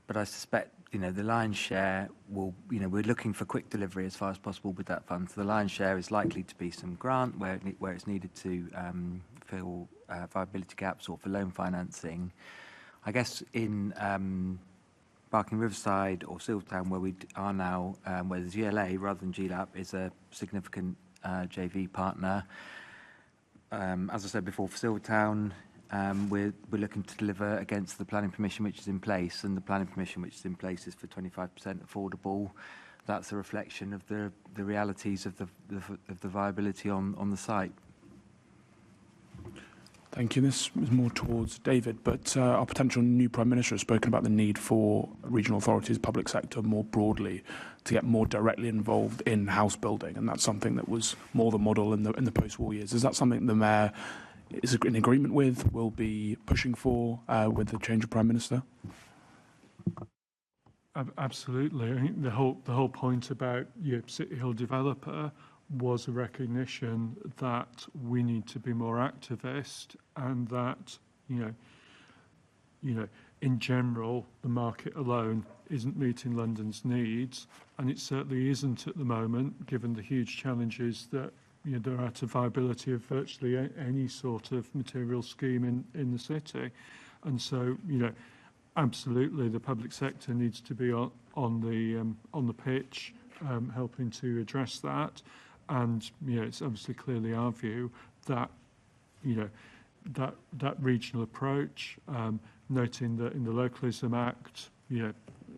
S5: but I suspect the lion's share will, we're looking for quick delivery as far as possible with that fund. So the lion's share is likely to be some grant where it's needed to fill viability gaps or for loan financing. I guess in Barking Riverside or Silvertown, where we are now, where the GLA rather than GLAP is a significant JV partner. As I said before, for Silvertown, we're looking to deliver against the planning permission which is in place, and the planning permission which is in place is for 25% affordable. That's a reflection of the realities of the viability on the site.
S14: Thank you. This is more towards David, but our potential new Prime Minister has spoken about the need for regional authorities, public sector more broadly, to get more directly involved in house building, and that's something that was more the model in the post-war years. Is that something the Mayor is in agreement with, will be pushing for with the change of Prime Minister?
S4: Absolutely. I think the whole point about City Hall Developer was a recognition that we need to be more activist, and that in general the market alone isn't meeting London's needs, and it certainly isn't at the moment, given the huge challenges that there are to viability of virtually any sort of material scheme in the city. And so absolutely the public sector needs to be on the pitch, helping to address that. And it's obviously clearly our view that that regional approach, noting that in the Localism Act,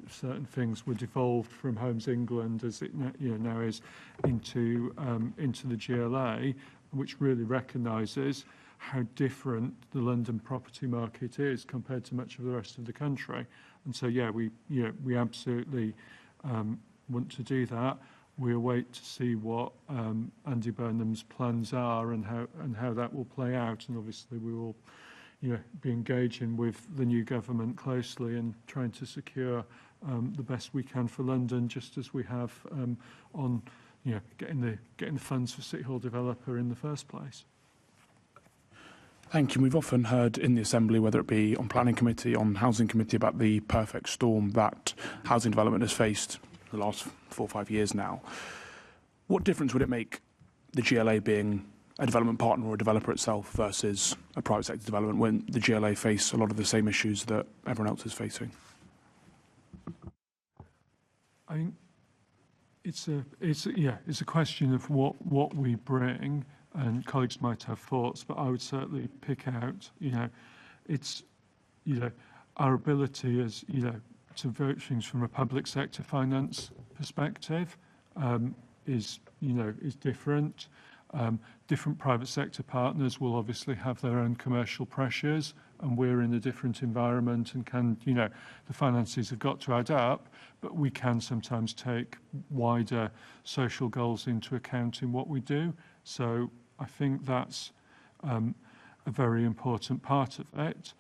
S4: certain things were devolved from Homes England, as it now is, into the GLA, which really recognises how different the London property market is compared to much of the rest of the country. And so, yeah, we absolutely want to do that. We await to see what Andy Burnham's plans are and how that will play out. And obviously, we will, be engaging with the new government closely and trying to secure the best we can for London, just as we have on, getting the funds for City Hall developer in the first place.
S14: Thank you. We've often heard in the Assembly, whether it be on Planning Committee, on Housing Committee, about the perfect storm that housing development has faced the last 4 or 5 years now. What difference would it make, the GLA being a development partner or a developer itself versus a private sector development, when the GLA face a lot of the same issues that everyone else is facing?
S4: I think it's a question of what we bring, and colleagues might have thoughts, but I would certainly pick out, it's, our ability as, to vote things from a public sector finance perspective is different. Different private sector partners will obviously have their own commercial pressures, and we're in a different environment and can, the finances have got to add up, but we can sometimes take wider social goals into account in what we do. So I think that's a very important part of it.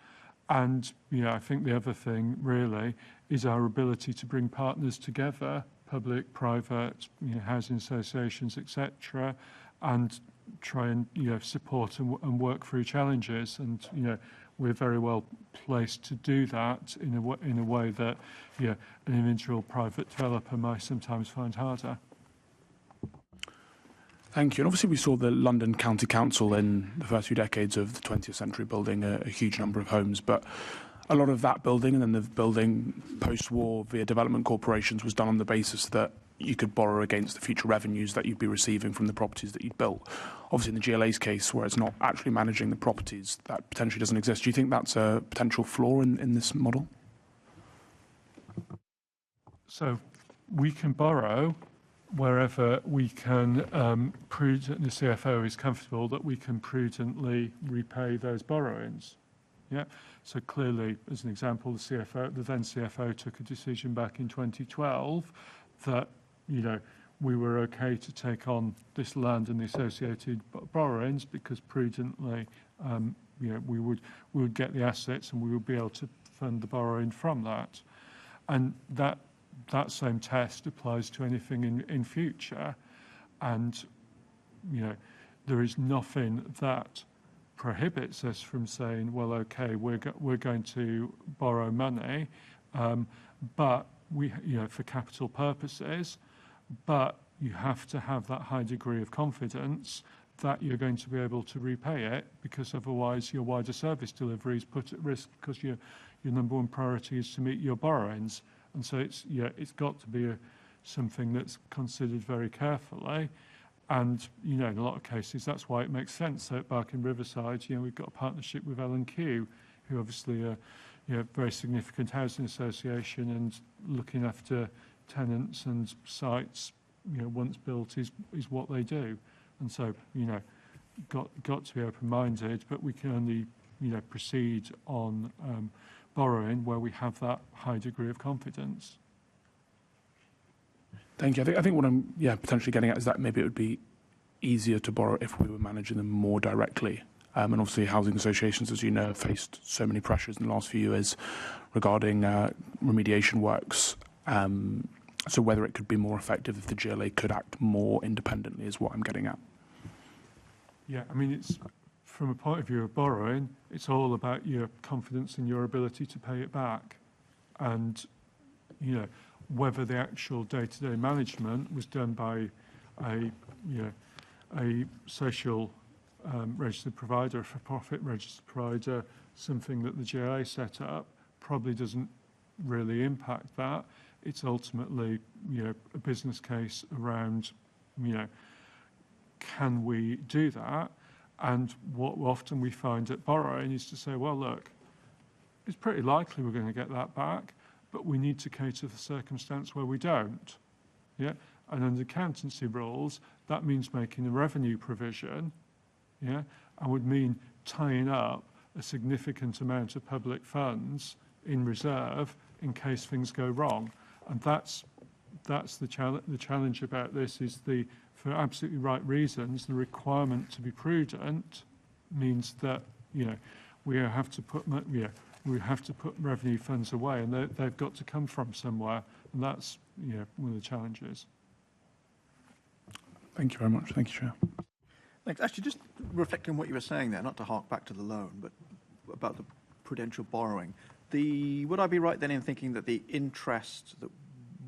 S4: And, I think the other thing really is our ability to bring partners together, public, private, housing associations, etc., and try and, support and work through challenges. And, we're very well placed to do that in a way that, an individual private developer might sometimes find harder.
S14: Thank you. And obviously we saw the London County Council in the first few decades of the 20th century building a huge number of homes, but a lot of that building and then the building post-war via development corporations was done on the basis that you could borrow against the future revenues that you'd be receiving from the properties that you'd built. Obviously in the GLA's case, where it's not actually managing the properties, that potentially doesn't exist. Do you think that's a potential flaw in this model?
S4: So we can borrow wherever we can, the CFO is comfortable that we can prudently repay those borrowings. Yeah. So clearly, as an example, the then CFO took a decision back in 2012 that, we were okay to take on this land and the associated borrowings because prudently, we would get the assets and we would be able to fund the borrowing from that. And that same test applies to anything in future. And, there is nothing that prohibits us from saying, well, okay, we're going to borrow money, but we, for capital purposes, but you have to have that high degree of confidence that you're going to be able to repay it, because otherwise your wider service delivery is put at risk because your number one priority is to meet your borrowings. And so it's got to be something that's considered very carefully. And, in a lot of cases, that's why it makes sense. So at Barking Riverside, we've got a partnership with L&Q, who obviously are, very significant housing association, and looking after tenants and sites, once built is what they do. And so, got to be open-minded, but we can only, proceed on borrowing where we have that high degree of confidence.
S14: Thank you. I think what I'm potentially getting at is that maybe it would be easier to borrow if we were managing them more directly. And obviously housing associations, as you know, have faced so many pressures in the last few years regarding remediation works. So whether it could be more effective if the GLA could act more independently is what I'm getting at.
S4: Yeah, I mean, it's from a point of view of borrowing, it's all about your confidence in your ability to pay it back. And, whether the actual day-to-day management was done by a social registered provider, a for-profit registered provider, something that the GLA set up, probably doesn't really impact that. It's ultimately, a business case around, can we do that? And what often we find at borrowing is to say, well, look, it's pretty likely we're going to get that back, but we need to cater for the circumstance where we don't. Yeah? And under accountancy rules, that means making a revenue provision, yeah, and would mean tying up a significant amount of public funds in reserve in case things go wrong. And that's the challenge about this is for absolutely right reasons, the requirement to be prudent means that, you know, we have to put revenue funds away, and they've got to come from somewhere, and that's, you know, one of the challenges.
S14: Thank you very much. Thank you, Chair.
S1: Thanks. Actually, just reflecting on what you were saying there, not to hark back to the loan, but about the prudential borrowing. Would I be right then in thinking that the interest that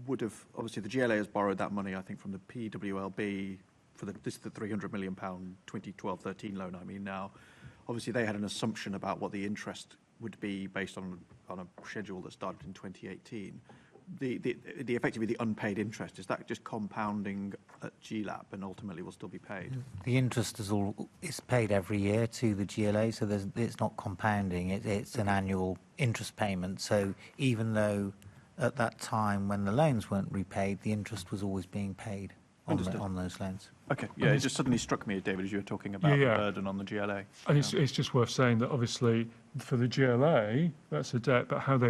S1: would have, obviously the GLA has borrowed that money, I think, from the PWLB for this is the £300 million 2012-13 loan, I mean now. Obviously, they had an assumption about what the interest would be based on a schedule that started in 2018. The effectively the unpaid interest, is that just compounding at GLAP and ultimately will still be paid?
S9: The interest is paid every year to the GLA, so it's not compounding. It's an annual interest payment. So even though at that time when the loans weren't repaid, the interest was always being paid on those loans.
S1: Okay, yeah, it just suddenly struck me, David, as you were talking about the burden on the GLA.
S4: And it's just worth saying that obviously for the GLA, that's a debt, but how the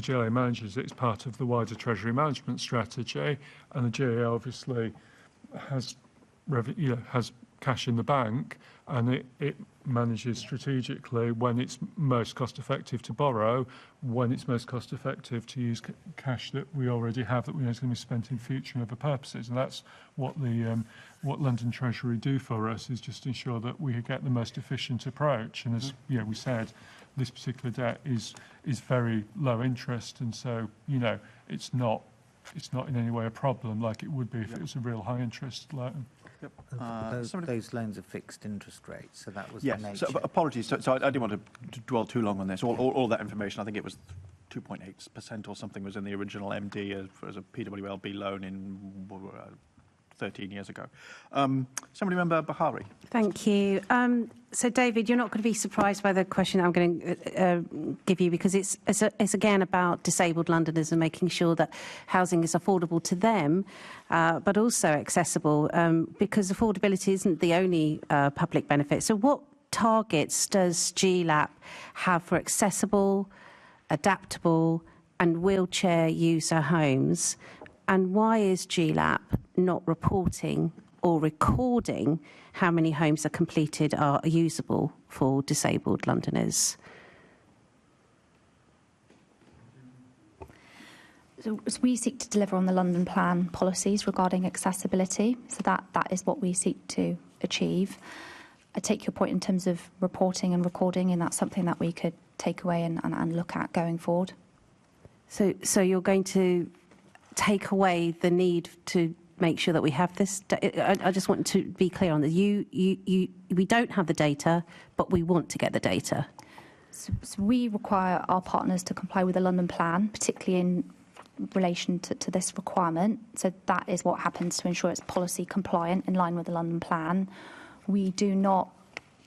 S4: GLA manages it is part of the wider Treasury management strategy, and the GLA obviously has cash in the bank, and it manages strategically when it's most cost effective to borrow, when it's most cost effective to use cash that we already have that we know is going to be spent in future and other purposes. And that's what what London Treasury do for us, is just ensure that we get the most efficient approach. And as we said, this particular debt is very low interest, and so it's not in any way a problem like it would be if it was a real high interest loan.
S9: Those loans are fixed interest rates, so that was
S1: yes.
S9: the nature.
S1: So, apologies. So I didn't want to dwell too long on this. All that information, I think it was 2.8% or something, was in the original MD as a PWLB loan in 13 years ago. Somebody member Bahari.
S12: Thank you. So, David, you're not going to be surprised by the question I'm going to give you, because it's again about disabled Londoners and making sure that housing is affordable to them, but also accessible, because affordability isn't the only public benefit. So what targets does GLAP have for accessible, adaptable and wheelchair user homes? And why is GLAP not reporting or recording how many homes are completed are usable for disabled Londoners?
S3: So we seek to deliver on the London Plan policies regarding accessibility. So that is what we seek to achieve. I take your point in terms of reporting and recording, and that's something that we could take away and look at going forward.
S12: So you're going to take away the need to make sure that we have this. I just want to be clear on this. We don't have the data, but we want to get the data.
S3: So we require our partners to comply with the London Plan, particularly in relation to this requirement. So that is what happens to ensure it's policy compliant in line with the London Plan. We do not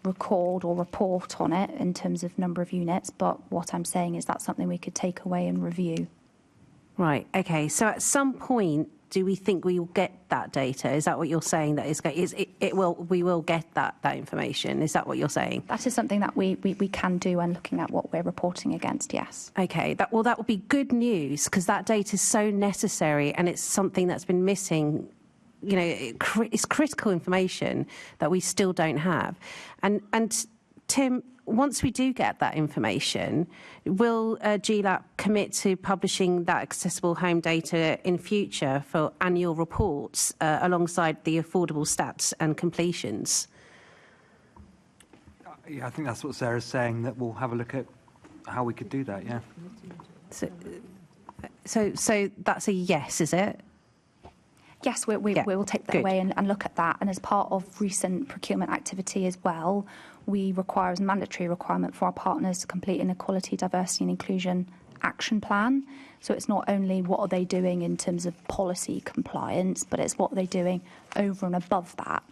S3: record or report on it in terms of number of units, but what I'm saying is that's something we could take away and review.
S12: Right. Okay. So at some point, do we think we will get that data? Is that what you're saying? That we will get that information? Is that what you're saying?
S3: That is something that we can do when looking at what we're reporting against. Yes.
S12: Okay. That would be good news, because that data is so necessary, and it's something that's been missing. It's critical information that we still don't have. And Tim, once we do get that information, will GLAP commit to publishing that accessible home data in future for annual reports alongside the affordable stats and completions?
S5: Yeah, I think that's what Sarah's saying, that we'll have a look at how we could do that, yeah.
S12: So that's a yes, is it?
S3: Yes, we will take that away and look at that. And as part of recent procurement activity as well, we require as a mandatory requirement for our partners to complete an equality, diversity and inclusion action plan. So it's not only what are they doing in terms of policy compliance, but it's what they're doing over and above that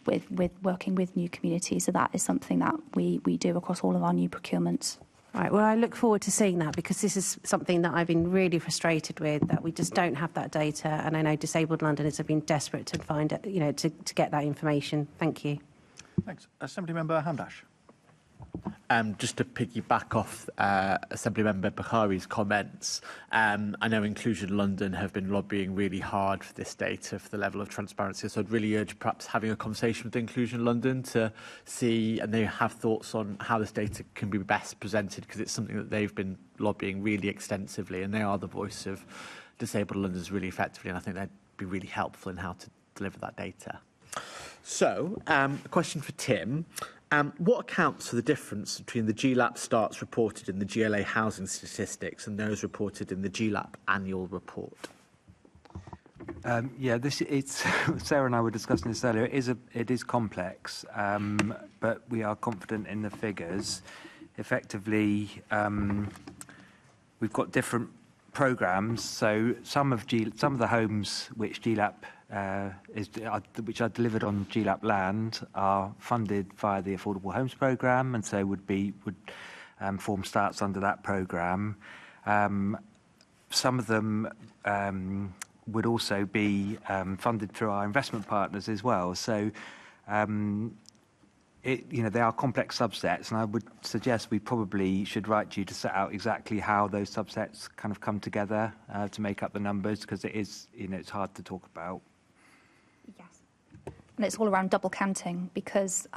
S3: with working with new communities. So that is something that we do across all of our new procurements.
S12: Right. Well, I look forward to seeing that, because this is something that I've been really frustrated with, that we just don't have that data. And I know disabled Londoners have been desperate to find it, to get that information. Thank you.
S1: Thanks. Assembly Member Hamdash.
S6: Just to piggyback off Assemblymember Bukhari's comments, I know Inclusion London have been lobbying really hard for this data, for the level of transparency. So I'd really urge perhaps having a conversation with Inclusion London to see, and they have thoughts on how this data can be best presented, because it's something that they've been lobbying really extensively, and they are the voice of disabled Londoners really effectively, and I think they'd be really helpful in how to deliver that data. So, a question for Tim. What accounts for the difference between the GLAP starts reported in the GLA housing statistics and those reported in the GLAP annual report?
S5: It's Sarah and I were discussing this earlier. It is complex, but we are confident in the figures. Effectively, we've got different programmes. So some of the homes which GLAP which are delivered on GLAP land are funded via the Affordable Homes Programme, and so would form starts under that programme. Some of them would also be funded through our investment partners as well. So, they are complex subsets, and I would suggest we probably should write to you to set out exactly how those subsets kind of come together to make up the numbers, because it is, it's hard to talk about.
S3: And it's all around double counting, because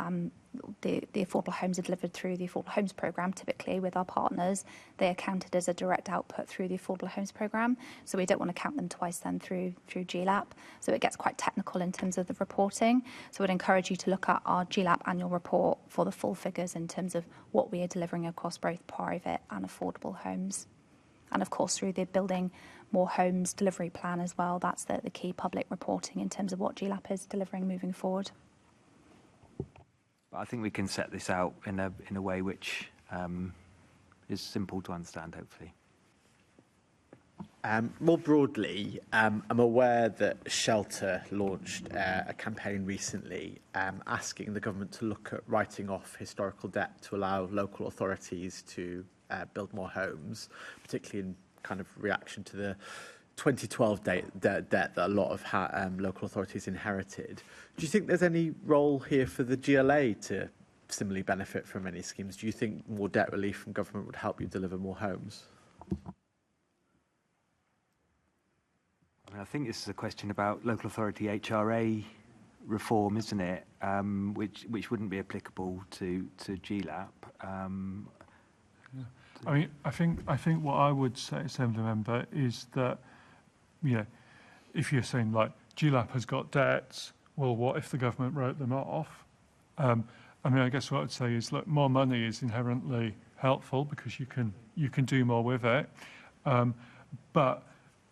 S3: the affordable homes are delivered through the Affordable Homes Programme, typically with our partners. They are counted as a direct output through the Affordable Homes Programme, so we don't want to count them twice then through GLAP. So it gets quite technical in terms of the reporting. So I'd encourage you to look at our GLAP annual report for the full figures in terms of what we are delivering across both private and affordable homes. And of course, through the Building More Homes delivery plan as well, that's the key public reporting in terms of what GLAP is delivering moving forward.
S5: But I think we can set this out in a way which is simple to understand, hopefully.
S6: More broadly, I'm aware that Shelter launched a campaign recently asking the government to look at writing off historical debt to allow local authorities to build more homes, particularly in kind of reaction to the 2012 debt that a lot of local authorities inherited. Do you think there's any role here for the GLA to similarly benefit from any schemes? Do you think more debt relief from government would help you deliver more homes?
S5: I think this is a question about local authority HRA reform, isn't it? Which wouldn't be applicable to GLAP.
S4: I mean, I think what I would say, Assembly Member, is that, if you're saying like GLAP has got debts, well, what if the government wrote them off? I mean, I guess what I'd say is, look, more money is inherently helpful because you can do more with it, but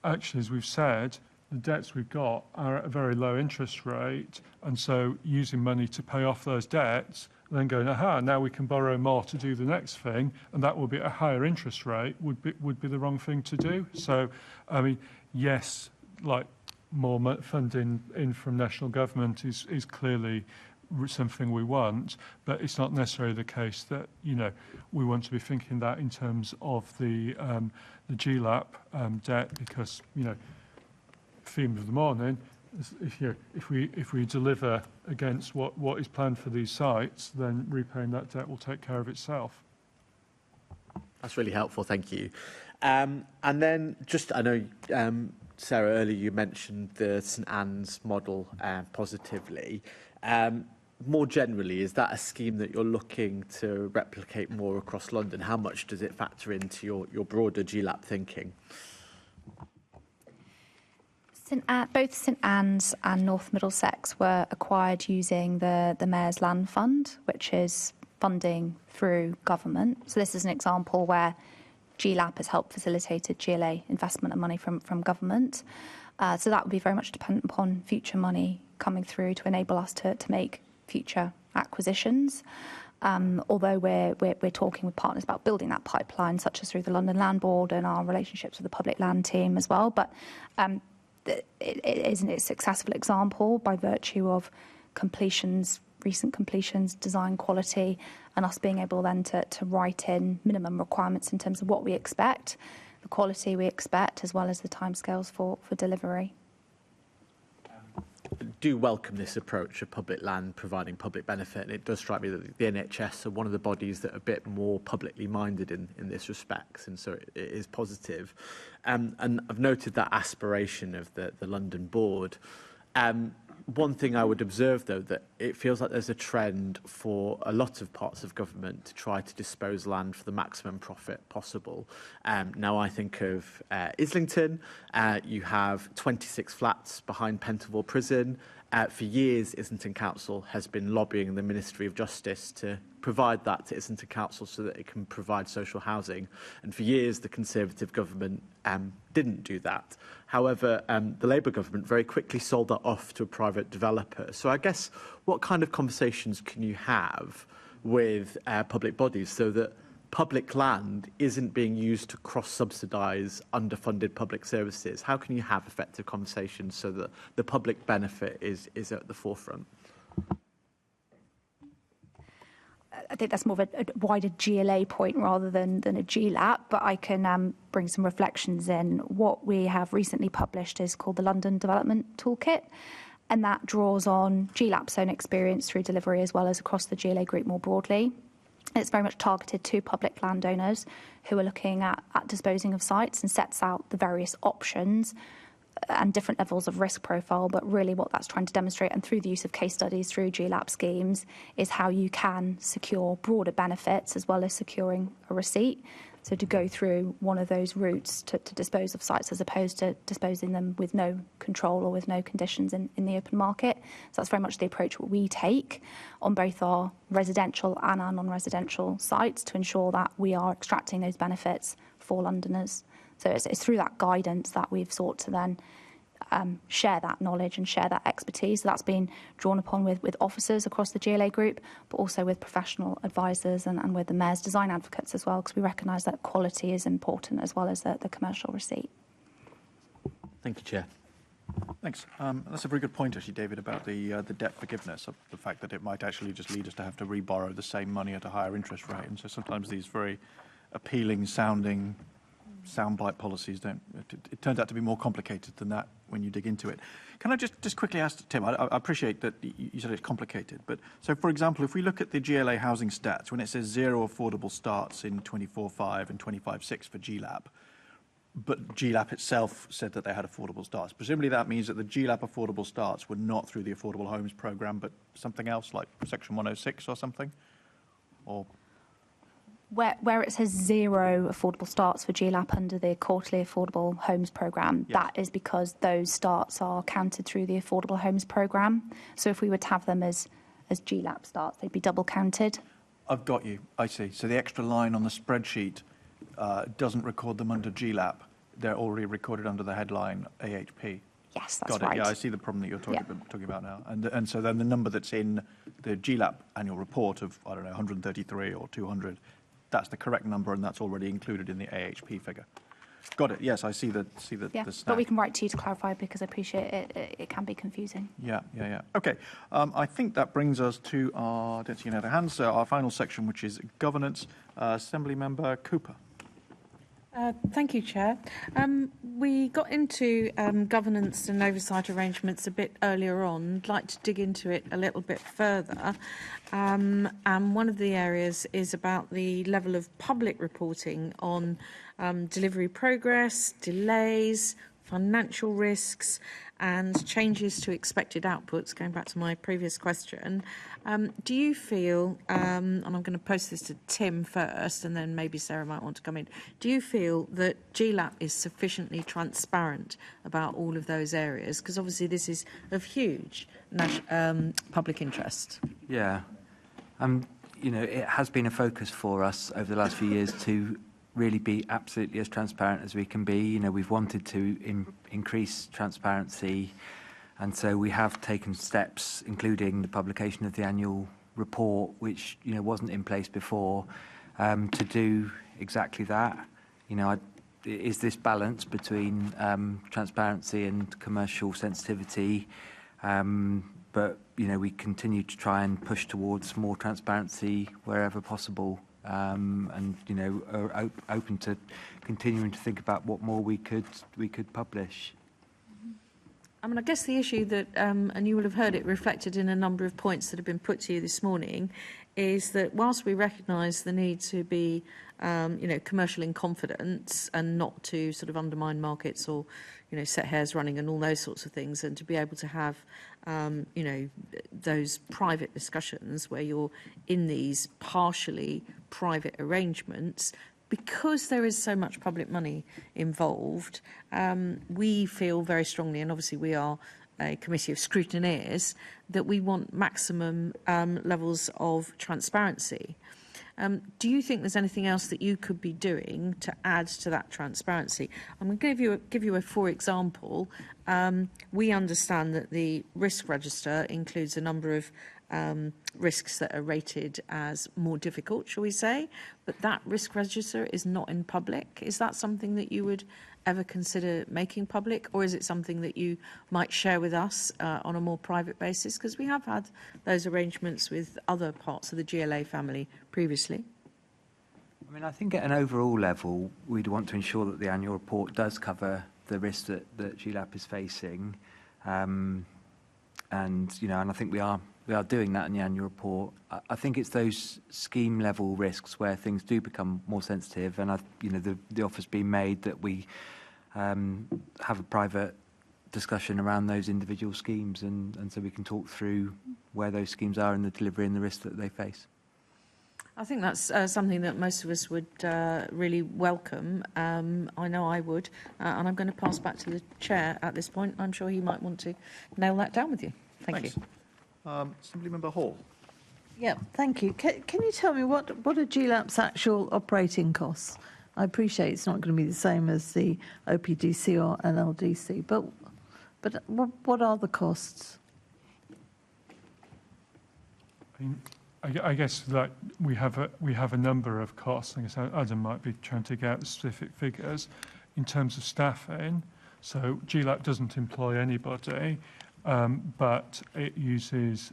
S4: actually, as we've said, the debts we've got are at a very low interest rate, and so using money to pay off those debts, then going, now we can borrow more to do the next thing, and that will be at a higher interest rate, would be the wrong thing to do. So, I mean, yes, like more funding in from national government is clearly something we want, but it's not necessarily the case that we want to be thinking that in terms of the GLAP debt, because theme of the morning, if we deliver against what is planned for these sites, then repaying that debt will take care of itself.
S6: That's really helpful, thank you. And then I know, Sarah, earlier you mentioned the St Anne's model positively. More generally, is that a scheme that you're looking to replicate more across London? How much does it factor into your broader GLAP thinking?
S3: Both St Anne's and North Middlesex were acquired using the Mayor's Land Fund, which is funding through government. So this is an example where GLAP has helped facilitated GLA investment and money from government. So that would be very much dependent upon future money coming through to enable us to make future acquisitions. Although we're talking with partners about building that pipeline, such as through the London Land Board and our relationships with the public land team as well. But it isn't a successful example by virtue of recent completions, design quality, and us being able then to write in minimum requirements in terms of what we expect, the quality we expect, as well as the timescales for delivery.
S6: do welcome this approach of public land providing public benefit, and it does strike me that the NHS are one of the bodies that are a bit more publicly minded in this respect, and so it is positive. And I've noted that aspiration of the London board. One thing I would observe, though, that it feels like there's a trend for a lot of parts of government to try to dispose land for the maximum profit possible. Now, I think of Islington. You have 26 flats behind Pentonville Prison. For years, Islington Council has been lobbying the Ministry of Justice to provide that to Islington Council so that it can provide social housing. And for years, the Conservative government didn't do that. However, the Labour government very quickly sold that off to a private developer. So I guess what kind of conversations can you have with public bodies so that public land isn't being used to cross-subsidise underfunded public services? How can you have effective conversations so that the public benefit is at the forefront?
S3: I think that's more of a wider GLA point rather than a GLAP, but I can bring some reflections in. What we have recently published is called the London Development Toolkit, and that draws on GLAP's own experience through delivery as well as across the GLA group more broadly. It's very much targeted to public landowners who are looking at disposing of sites and sets out the various options and different levels of risk profile, but really what that's trying to demonstrate, and through the use of case studies through GLAP schemes, is how you can secure broader benefits as well as securing a receipt. So to go through one of those routes to dispose of sites as opposed to disposing them with no control or with no conditions in the open market. So that's very much the approach we take on both our residential and our non-residential sites to ensure that we are extracting those benefits for Londoners. So it's through that guidance that we've sought to then share that knowledge and share that expertise. So that's been drawn upon with officers across the GLA group, but also with professional advisors and with the Mayor's design advocates as well, because we recognise that quality is important as well as the commercial receipt.
S6: Thank you, Chair.
S1: Thanks. That's a very good point, actually, David, about the debt forgiveness, of the fact that it might actually just lead us to have to reborrow the same money at a higher interest rate. And so sometimes these very appealing sounding soundbite policies it turns out to be more complicated than that when you dig into it. Can I just quickly ask Tim, I appreciate that you said it's complicated, but so for example, if we look at the GLA housing stats, when it says 0 affordable starts in 24/5 and 25/6 for GLAP, but GLAP itself said that they had affordable starts, presumably that means that the GLAP affordable starts were not through the Affordable Homes Programme, but something else like Section 106 or something? Or
S3: Where it says 0 affordable starts for GLAP under the Quarterly Affordable Homes Programme,
S1: yes,
S3: that is because those starts are counted through the Affordable Homes Programme. So if we were to have them as GLAP starts, they'd be double counted.
S1: I've got you. I see. So the extra line on the spreadsheet doesn't record them under GLAP. They're already recorded under the headline AHP.
S3: Yes, that's
S1: Got it.
S3: right.
S1: Yeah, I see the problem that you're talking about now. And so then the number that's in the GLAP annual report of, I don't know, 133 or 200, that's the correct number, and that's already included in the AHP figure. Got it. Yes, I see the
S3: Yeah,
S1: the snap.
S3: but we can write to you to clarify because I appreciate it can be confusing.
S1: Yeah. Okay. I think that brings us to our, I don't see any other hands, so our final section, which is governance. Assembly Member Cooper.
S11: Thank you, Chair. We got into governance and oversight arrangements a bit earlier on. I'd like to dig into it a little bit further. And one of the areas is about the level of public reporting on delivery progress, delays, financial risks and changes to expected outputs, going back to my previous question. Do you feel, and I'm going to post this to Tim first and then maybe Sarah might want to come in, do you feel that GLAP is sufficiently transparent about all of those areas? Because obviously this is of huge public interest.
S5: Yeah. You know, it has been a focus for us over the last few years to really be absolutely as transparent as we can be. You know, we've wanted to increase transparency, and so we have taken steps, including the publication of the annual report, which, you know, wasn't in place before, to do exactly that. You know, is this balance between transparency and commercial sensitivity? But, you know, we continue to try and push towards more transparency wherever possible. And, you know, are open to continuing to think about what more we could publish.
S11: I mean, I guess the issue that, and you will have heard it reflected in a number of points that have been put to you this morning, is that whilst we recognise the need to be, commercial in confidence and not to sort of undermine markets or, set hairs running and all those sorts of things, and to be able to have, those private discussions where you're in these partially private arrangements, because there is so much public money involved, we feel very strongly, and obviously we are a committee of scrutineers, that we want maximum levels of transparency. Do you think there's anything else that you could be doing to add to that transparency? I'm going to give you a for example. We understand that the risk register includes a number of risks that are rated as more difficult, shall we say, but that risk register is not in public. Is that something that you would ever consider making public, or is it something that you might share with us on a more private basis? Because we have had those arrangements with other parts of the GLA family previously.
S5: I mean, I think at an overall level, we'd want to ensure that the annual report does cover the risks that GLAP is facing. And I think we are doing that in the annual report. I think it's those scheme level risks where things do become more sensitive, and the offer's been made that we have a private discussion around those individual schemes, and so we can talk through where those schemes are in the delivery and the risks that they face.
S11: I think that's something that most of us would really welcome. I know I would, and I'm going to pass back to the chair at this point. I'm sure he might want to nail that down with you. Thank you.
S1: Assemblymember Hall.
S8: Yeah, thank you. Can you tell me what are GLAP's actual operating costs? I appreciate it's not going to be the same as the OPDC or NLDC, but what are the costs?
S4: I guess that we have a number of costs. I guess Adam might be trying to get the specific figures in terms of staffing. So GLAP doesn't employ anybody, but it uses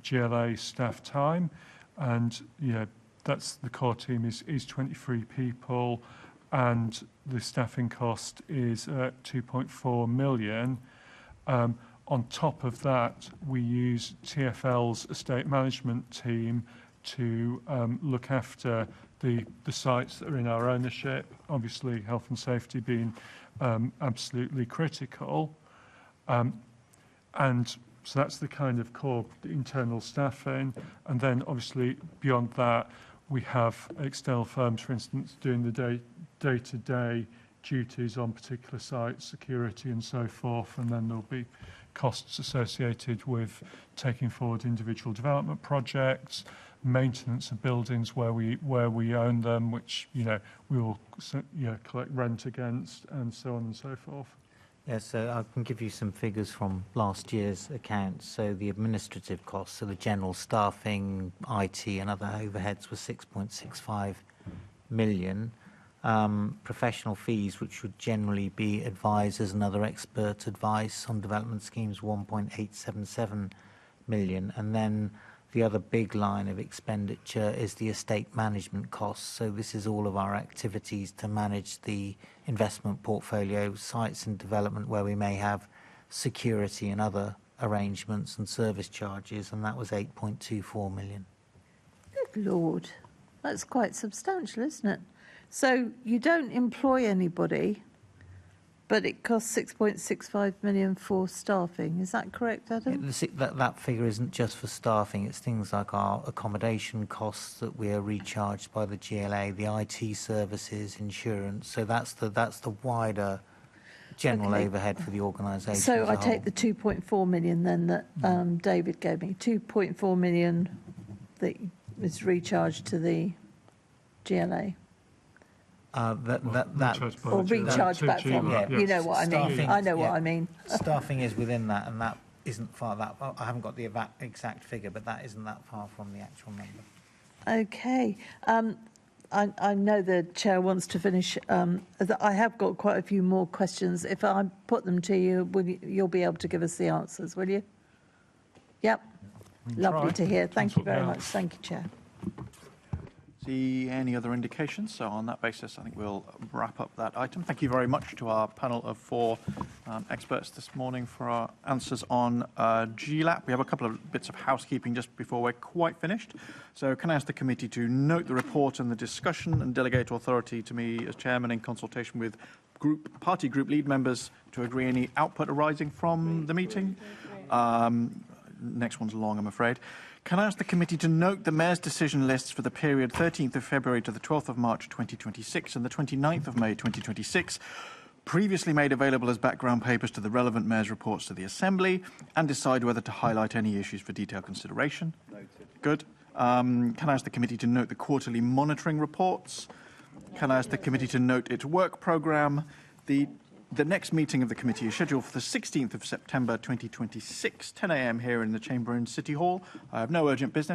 S4: GLA staff time, and that's the core team is 23 people, and the staffing cost is 2.4 million. On top of that, we use TfL's estate management team to look after the sites that are in our ownership, obviously health and safety being absolutely critical. And so that's the kind of core internal staffing. And then obviously beyond that, we have external firms, for instance, doing the day-to-day duties on particular sites, security and so forth. And then there'll be costs associated with taking forward individual development projects, maintenance of buildings where we own them, which we will collect rent against, and so on and so forth.
S9: Yes, so I can give you some figures from last year's accounts. So the administrative costs, so the general staffing, IT and other overheads were 6.65 million. Professional fees, which would generally be advisors and other expert advice on development schemes, 1.877 million. And then the other big line of expenditure is the estate management costs. So this is all of our activities to manage the investment portfolio, sites and development where we may have security and other arrangements and service charges, and that was 8.24 million.
S8: Good Lord, that's quite substantial, isn't it? So you don't employ anybody, but it costs 6.65 million for staffing. Is that correct, Adam?
S9: That figure isn't just for staffing. It's things like our accommodation costs that we are recharged by the GLA, the IT services, insurance. So that's the wider general overhead for the organisation.
S8: So I take the 2.4 million then that David gave me. 2.4 million that is recharged to the GLA. Or recharge back from it. You know what I mean. I know what I mean.
S9: Staffing is within that, and that isn't far that. I haven't got the exact figure, but that isn't that far from the actual number.
S8: Okay. I know the chair wants to finish. I have got quite a few more questions. If I put them to you, you'll be able to give us the answers, will you? Yep. Lovely to hear. Thank you very much. Thank you, Chair.
S1: See any other indications? So on that basis, I think we'll wrap up that item. Thank you very much to our panel of 4 experts this morning for our answers on GLAP. We have a couple of bits of housekeeping just before we're quite finished. So can I ask the committee to note the report and the discussion and delegate authority to me as chairman in consultation with party group lead members to agree any output arising from the meeting? Next one's long, I'm afraid. Can I ask the committee to note the Mayor's decision lists for the period 13th of February to the 12th of March 2026 and the 29th of May 2026, previously made available as background papers to the relevant Mayor's reports to the Assembly, and decide whether to highlight any issues for detailed consideration? Noted. Good. Can I ask the committee to note the quarterly monitoring reports? Can I ask the committee to note its work programme? The next meeting of the committee is scheduled for the 16th of September 2026, 10 a.m. here in the chamber in City Hall. I have no urgent business.